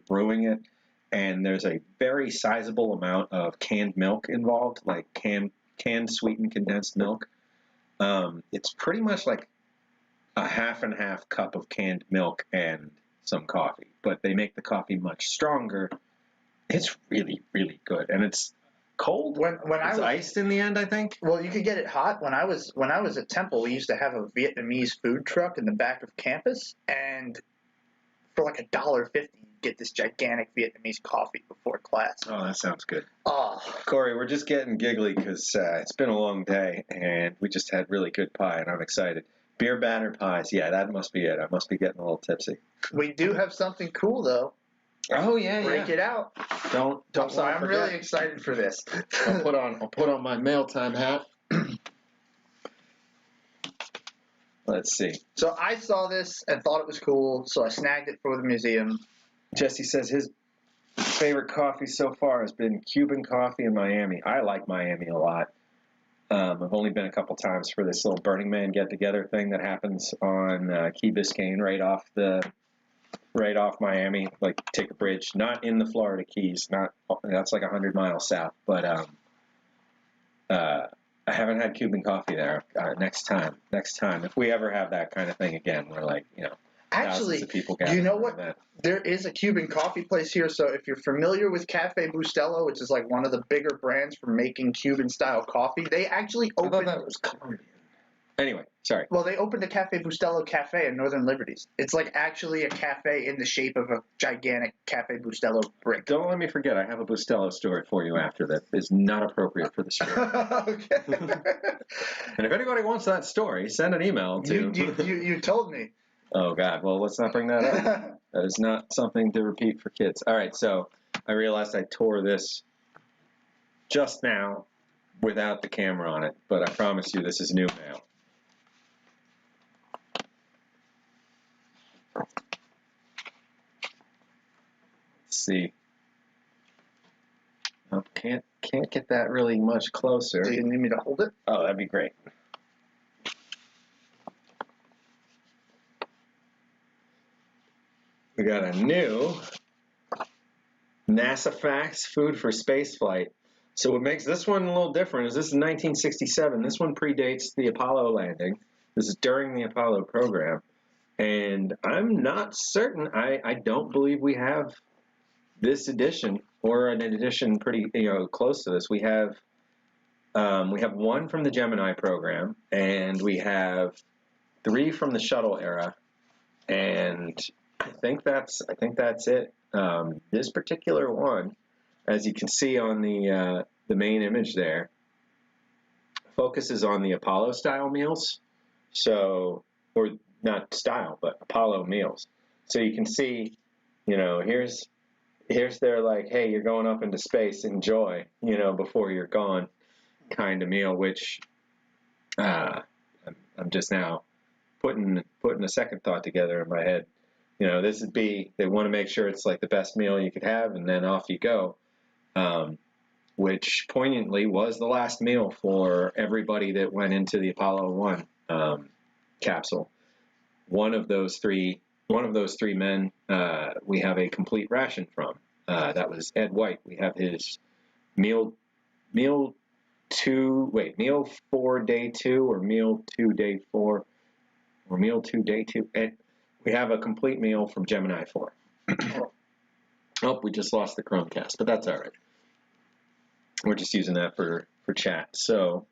brewing it. And there's a very sizable amount of canned milk involved, like canned sweetened condensed milk. It's pretty much like a half and half cup of canned milk and some coffee, but they make the coffee much stronger. It's really, really good, and it's cold. when I It's was iced in the end, I think. well, you could get it hot. When I was at Temple, we used to have a Vietnamese food truck in the back of campus, and for like $1.50, you get this gigantic Vietnamese coffee before class. Oh, that sounds good. Oh, Corey, we're just getting giggly because it's been a long day, and we just had really good pie, and I'm excited. Beer batter pies, yeah, that must be it. I must be getting a little tipsy. we do have something cool though. Oh yeah, Break it out. Don't. I'm sorry. I'm forget. really excited for this. I'll put on my mail time hat. Let's see. So I saw this and thought it was cool, so I snagged it for the museum. Jesse says his favorite coffee so far has been Cuban coffee in Miami. I like Miami a lot. I've only been a couple times for this little Burning Man get-together thing that happens on Key Biscayne, right off Miami. Like, take a bridge, not in the Florida Keys. That's like 100 miles south. But I haven't had Cuban coffee there. Next time, if we ever have that kind of thing again, we're like, Actually, thousands of people do you know gathering what? for that. There is a Cuban coffee place here, so if you're familiar with Cafe Bustelo, which is like one of the bigger brands for making Cuban-style coffee, they actually I thought opened. that was Colombian. Anyway, sorry. Well, they opened a Cafe Bustelo cafe in Northern Liberties. It's like actually a cafe in the shape of a gigantic Cafe Bustelo brick. Don't let me forget, I have a Bustelo story for you after that is not appropriate for the show. Okay. And if anybody wants that story, send an email to... You told me. Oh, God. Well, let's not bring that up. That is not something to repeat for kids. All right, so I realized I tore this just now without the camera on it, but I promise you this is new mail. Let's see. Oh, can't get that really much closer. Do you need me to hold it? Oh, that'd be great. We got a new NASA Facts Food for Spaceflight. So what makes this one a little different is this is 1967. This one predates the Apollo landing. This is during the Apollo program. And I'm not certain. I don't believe we have this edition or an edition pretty close to this. We have one from the Gemini program, and we have 3 from the shuttle era, and I think that's it. This particular one, as you can see on the main image there, focuses on the Apollo style meals. So, or not style, but Apollo meals. So you can see, you know, here's their like, hey, you're going up into space, enjoy, you know, before you're gone kind of meal, which I'm just now putting a second thought together in my head. You know, this would be, they want to make sure it's like the best meal you could have, and then off you go, which poignantly was the last meal for everybody that went into the Apollo 1 capsule. One of those three men, we have a complete ration from. That was Ed White. We have his meal 4 day 2 or meal 2 day 4 or meal 2 day 2. And we have a complete meal from Gemini 4. Oh, we just lost the Chromecast, but that's all right. We're just using that for chat. So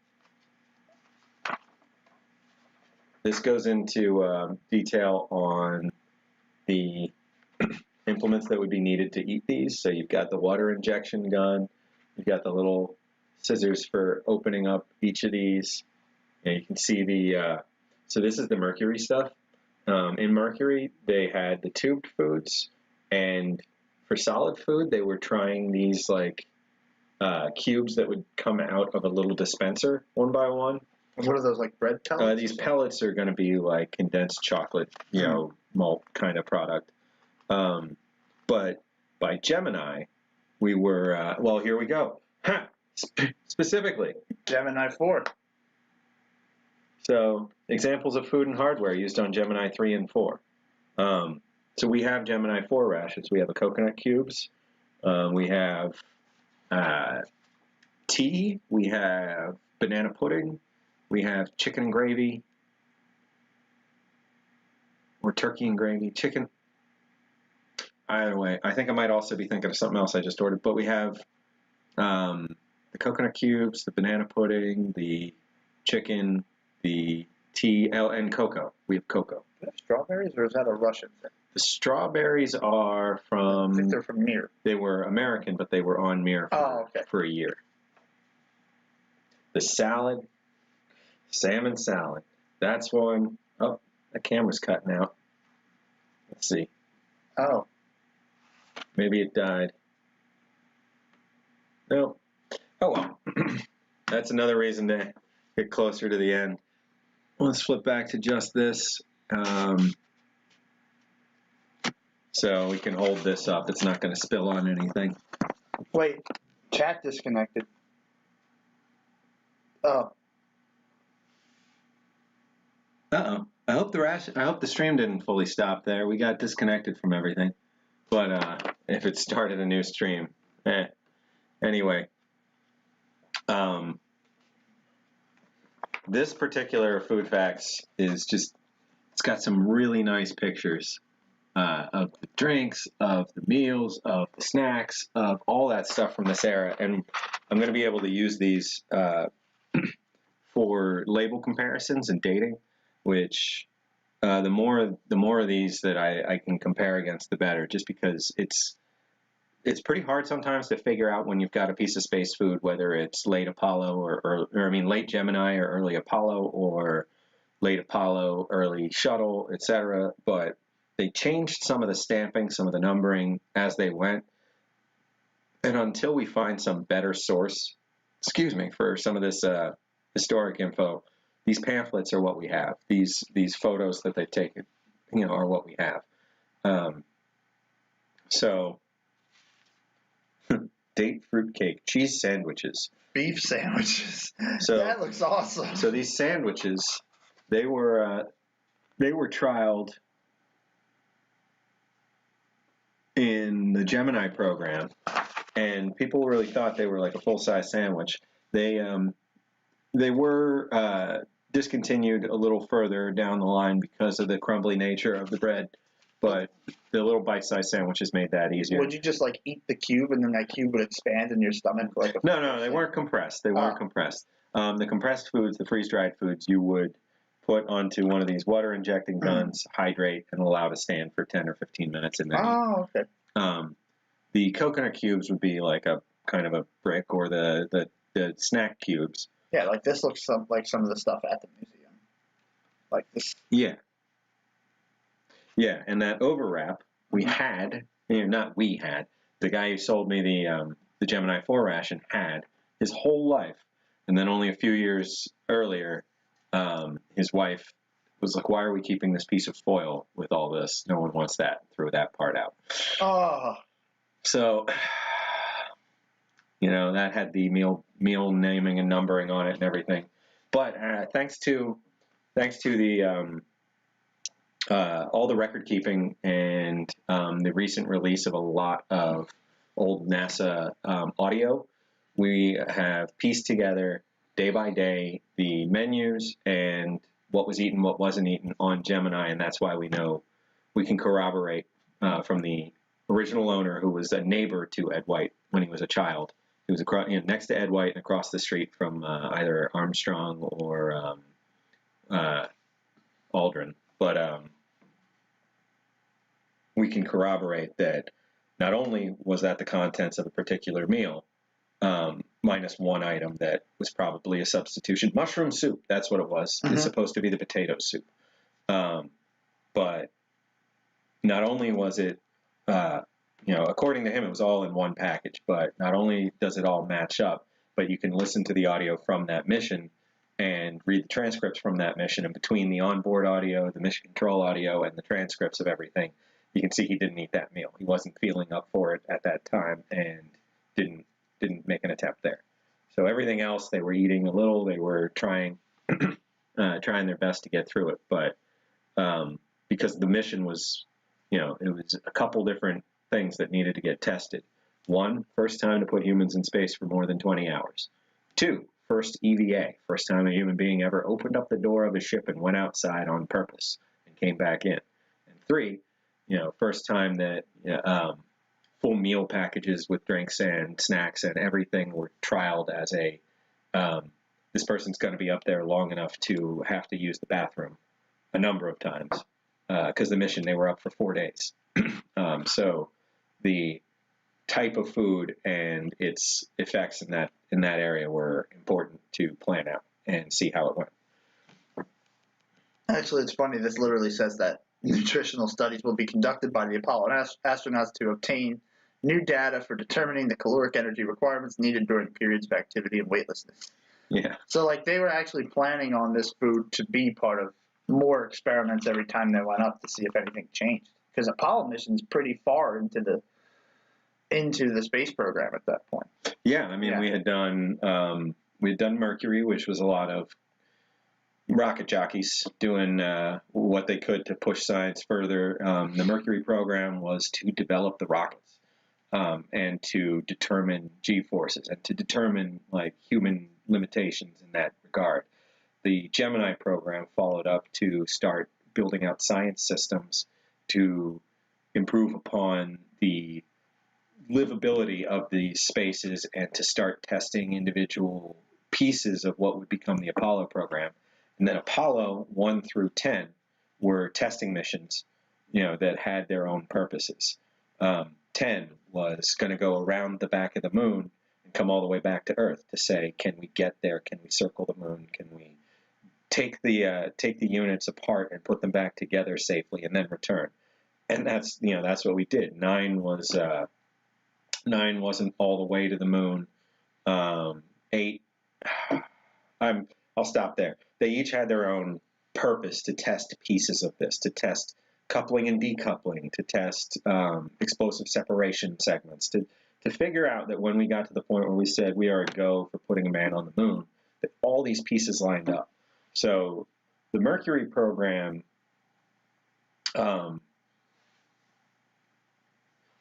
this goes into detail on the implements that would be needed to eat these. So you've got the water injection gun. You've got the little scissors for opening up each of these. And you can see the, so this is the mercury stuff. In mercury, they had the tubed foods. And for solid food, they were trying these like cubes that would come out of a little dispenser one by one. What are those, like bread pellets? These pellets are going to be like condensed chocolate, you know, malt kind of product. But by Gemini, we were, well, here we go. Specifically. Gemini 4. So examples of food and hardware used on Gemini 3 and 4. So we have Gemini 4 rations. We have a coconut cubes. We have tea. We have banana pudding. We have chicken and gravy, or turkey and gravy, chicken. Either way, I think I might also be thinking of something else I just ordered. But we have the coconut cubes, the banana pudding, the chicken, the tea, and cocoa. We have cocoa. Do you have strawberries, or is that a Russian thing? The strawberries are from... I think they're from Mir. They were American, but they were on Mir for a year. The salad... Salmon salad. That's one. Oh, the camera's cutting out. Let's see. Oh. Maybe it died. No. Oh, well. That's another reason to get closer to the end. Let's flip back to just this. So we can hold this up. It's not going to spill on anything. Wait. Chat disconnected. Oh. Uh-oh. I hope the stream didn't fully stop there. We got disconnected from everything. But if it started a new stream, Anyway. This particular food facts is just, it's got some really nice pictures of the drinks, of the meals, of the snacks, of all that stuff from this era. And I'm going to be able to use these for label comparisons and dating. Which the more of these that I can compare against, the better. Just because it's pretty hard sometimes to figure out when you've got a piece of space food, whether it's late Apollo or late Gemini or early Apollo, or late Apollo, early shuttle, etc. But they changed some of the stamping, some of the numbering as they went. And until we find some better source, for some of this historic info, these pamphlets are what we have. These photos that they've taken, are what we have. So, date fruitcake, cheese sandwiches, beef sandwiches. So that looks awesome. So these sandwiches, they were trialed in the Gemini program, and people really thought they were like a full-size sandwich. They were discontinued a little further down the line because of the crumbly nature of the bread, but the little bite-sized sandwiches made that easier. Would you just like eat the cube and then that cube would expand in your stomach? Like No, they weren't compressed. They weren't compressed. The compressed foods, the freeze-dried foods, you would put onto one of these water-injecting guns, hydrate, and allow to stand for 10 or 15 minutes. And then okay. The coconut cubes would be like a kind of a brick, or the snack cubes. Yeah, like this looks like some of the stuff at the museum. Like this. Yeah. Yeah, and that overwrap we had, not we had, the guy who sold me the Gemini 4 ration had his whole life. And then only a few years earlier, his wife was like, why are we keeping this piece of foil with all this? No one wants that. Throw that part out. Oh. So, that had the meal naming and numbering on it and everything. But thanks to the all the record keeping and the recent release of a lot of old NASA audio, we have pieced together day by day the menus and what was eaten, what wasn't eaten on Gemini, and that's why we know we can corroborate from the original owner, who was a neighbor to Ed White when he was a child. He was next to Ed White and across the street from either Armstrong or Aldrin. But we can corroborate that not only was that the contents of a particular meal, minus one item that was probably a substitution. Mushroom soup, that's what it was. It's supposed to be the potato soup. But not only was it, according to him, it was all in one package, but not only does it all match up, but you can listen to the audio from that mission and read the transcripts from that mission. And between the onboard audio, the mission control audio, and the transcripts of everything, you can see he didn't eat that meal. He wasn't feeling up for it at that time and didn't make an attempt there. So everything else, they were eating a little. They were trying their best to get through it. But because the mission was, it was a couple different things that needed to get tested. One, first time to put humans in space for more than 20 hours. Two, first EVA, first time a human being ever opened up the door of a ship and went outside on purpose and came back in. And three, first time that full meal packages with drinks and snacks and everything were trialed as this person's going to be up there long enough to have to use the bathroom a number of times, because the mission, they were up for 4 days. So the type of food and its effects in that area were important to plan out and see how it went. Actually, it's funny. This literally says that nutritional studies will be conducted by the Apollo astronauts to obtain new data for determining the caloric energy requirements needed during periods of activity and weightlessness. Yeah. So, like, they were actually planning on this food to be part of more experiments every time they went up to see if anything changed. Because Apollo mission's pretty far into the space program at that point. Yeah, I mean, we had done Mercury, which was a lot of rocket jockeys doing what they could to push science further. The Mercury program was to develop the rockets and to determine G-forces and to determine human limitations in that regard. The Gemini program followed up to start building out science systems to improve upon the livability of these spaces and to start testing individual pieces of what would become the Apollo program. And then Apollo 1 through 10 were testing missions, that had their own purposes. 10 was going to go around the back of the moon and come all the way back to Earth to say, can we get there? Can we circle the moon? Can we take the units apart and put them back together safely and then return? And that's what we did. 9 wasn't all the way to the moon. 8, I'll stop there. They each had their own purpose to test pieces of this, to test coupling and decoupling, to test explosive separation segments, to figure out that when we got to the point where we said we are a go for putting a man on the moon, that all these pieces lined up. So the Mercury program, the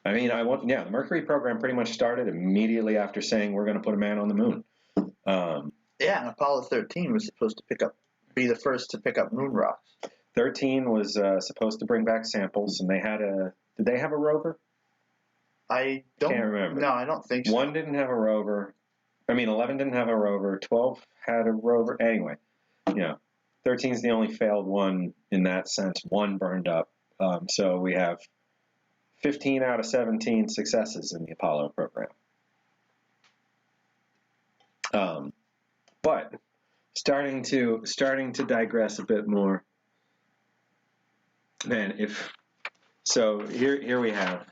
Mercury program pretty much started immediately after saying we're going to put a man on the moon. And Apollo 13 was supposed to be the first to pick up moon rocks. 13 was supposed to bring back samples, and did they have a rover? I can't remember. No, I don't think so. 1 didn't have a rover. 11 didn't have a rover. 12 had a rover. Anyway, 13 is the only failed one in that sense. 1 burned up. So we have 15 out of 17 successes in the Apollo program. But starting to digress a bit more. Man, so here we have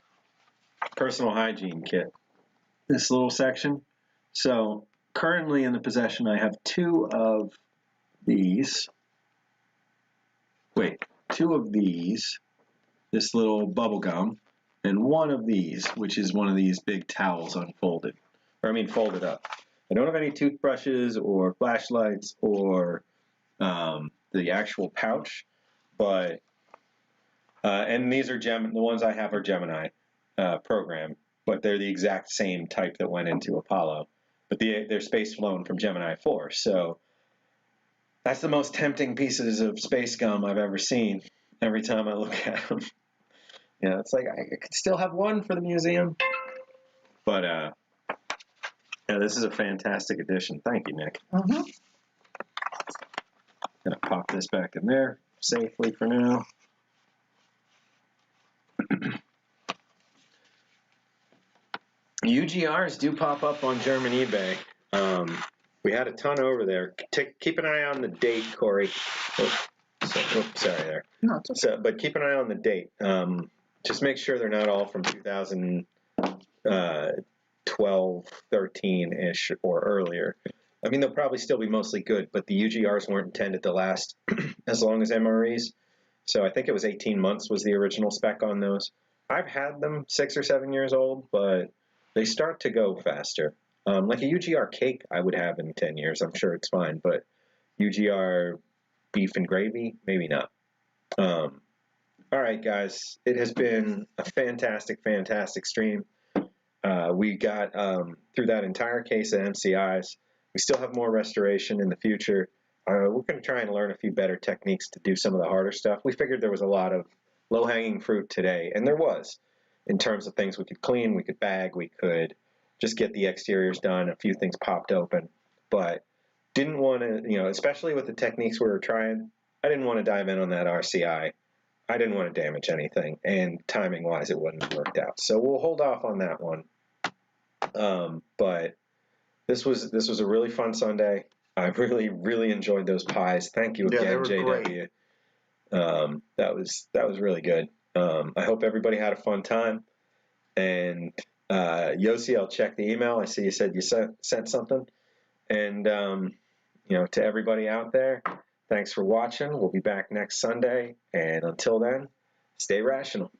personal hygiene kit. This little section. So currently in the possession, I have two of these. This little bubble gum, and one of these, which is one of these big towels folded up. I don't have any toothbrushes or flashlights or the actual pouch, but and these are the ones I have are Gemini program, but they're the exact same type that went into Apollo, but they're space flown from Gemini 4. So that's the most tempting pieces of space gum I've ever seen. Every time I look at them, it's like I could still have one for the museum, but this is a fantastic addition. Thank you, Nick. Mm-hmm. Gonna pop this back in there safely for now. UGRs do pop up on German eBay. We had a ton over there. Keep an eye on the date, Corey. Sorry there. No, it's okay. But keep an eye on the date. Just make sure they're not all from 2012, 13-ish or earlier. I mean, they'll probably still be mostly good, but the UGRs weren't intended to last as long as MREs. So I think it was 18 months was the original spec on those. I've had them 6 or 7 years old, but they start to go faster. Like a UGR cake I would have in 10 years. I'm sure it's fine, but UGR beef and gravy, maybe not. All right, guys. It has been a fantastic, fantastic stream. We got through that entire case of MCIs. We still have more restoration in the future. We're going to try and learn a few better techniques to do some of the harder stuff. We figured there was a lot of low-hanging fruit today, and there was, in terms of things we could clean, we could bag, we could just get the exteriors done, a few things popped open, but didn't want to, especially with the techniques we were trying, I didn't want to dive in on that RCI. I didn't want to damage anything, and timing-wise, it wouldn't have worked out. So we'll hold off on that one. But this was a really fun Sunday. I really, really enjoyed those pies. Thank you again, JW. Great. That was really good. I hope everybody had a fun time. And Yossi, I'll check the email. I see you said you sent something. And to everybody out there, thanks for watching. We'll be back next Sunday. And until then, stay rational.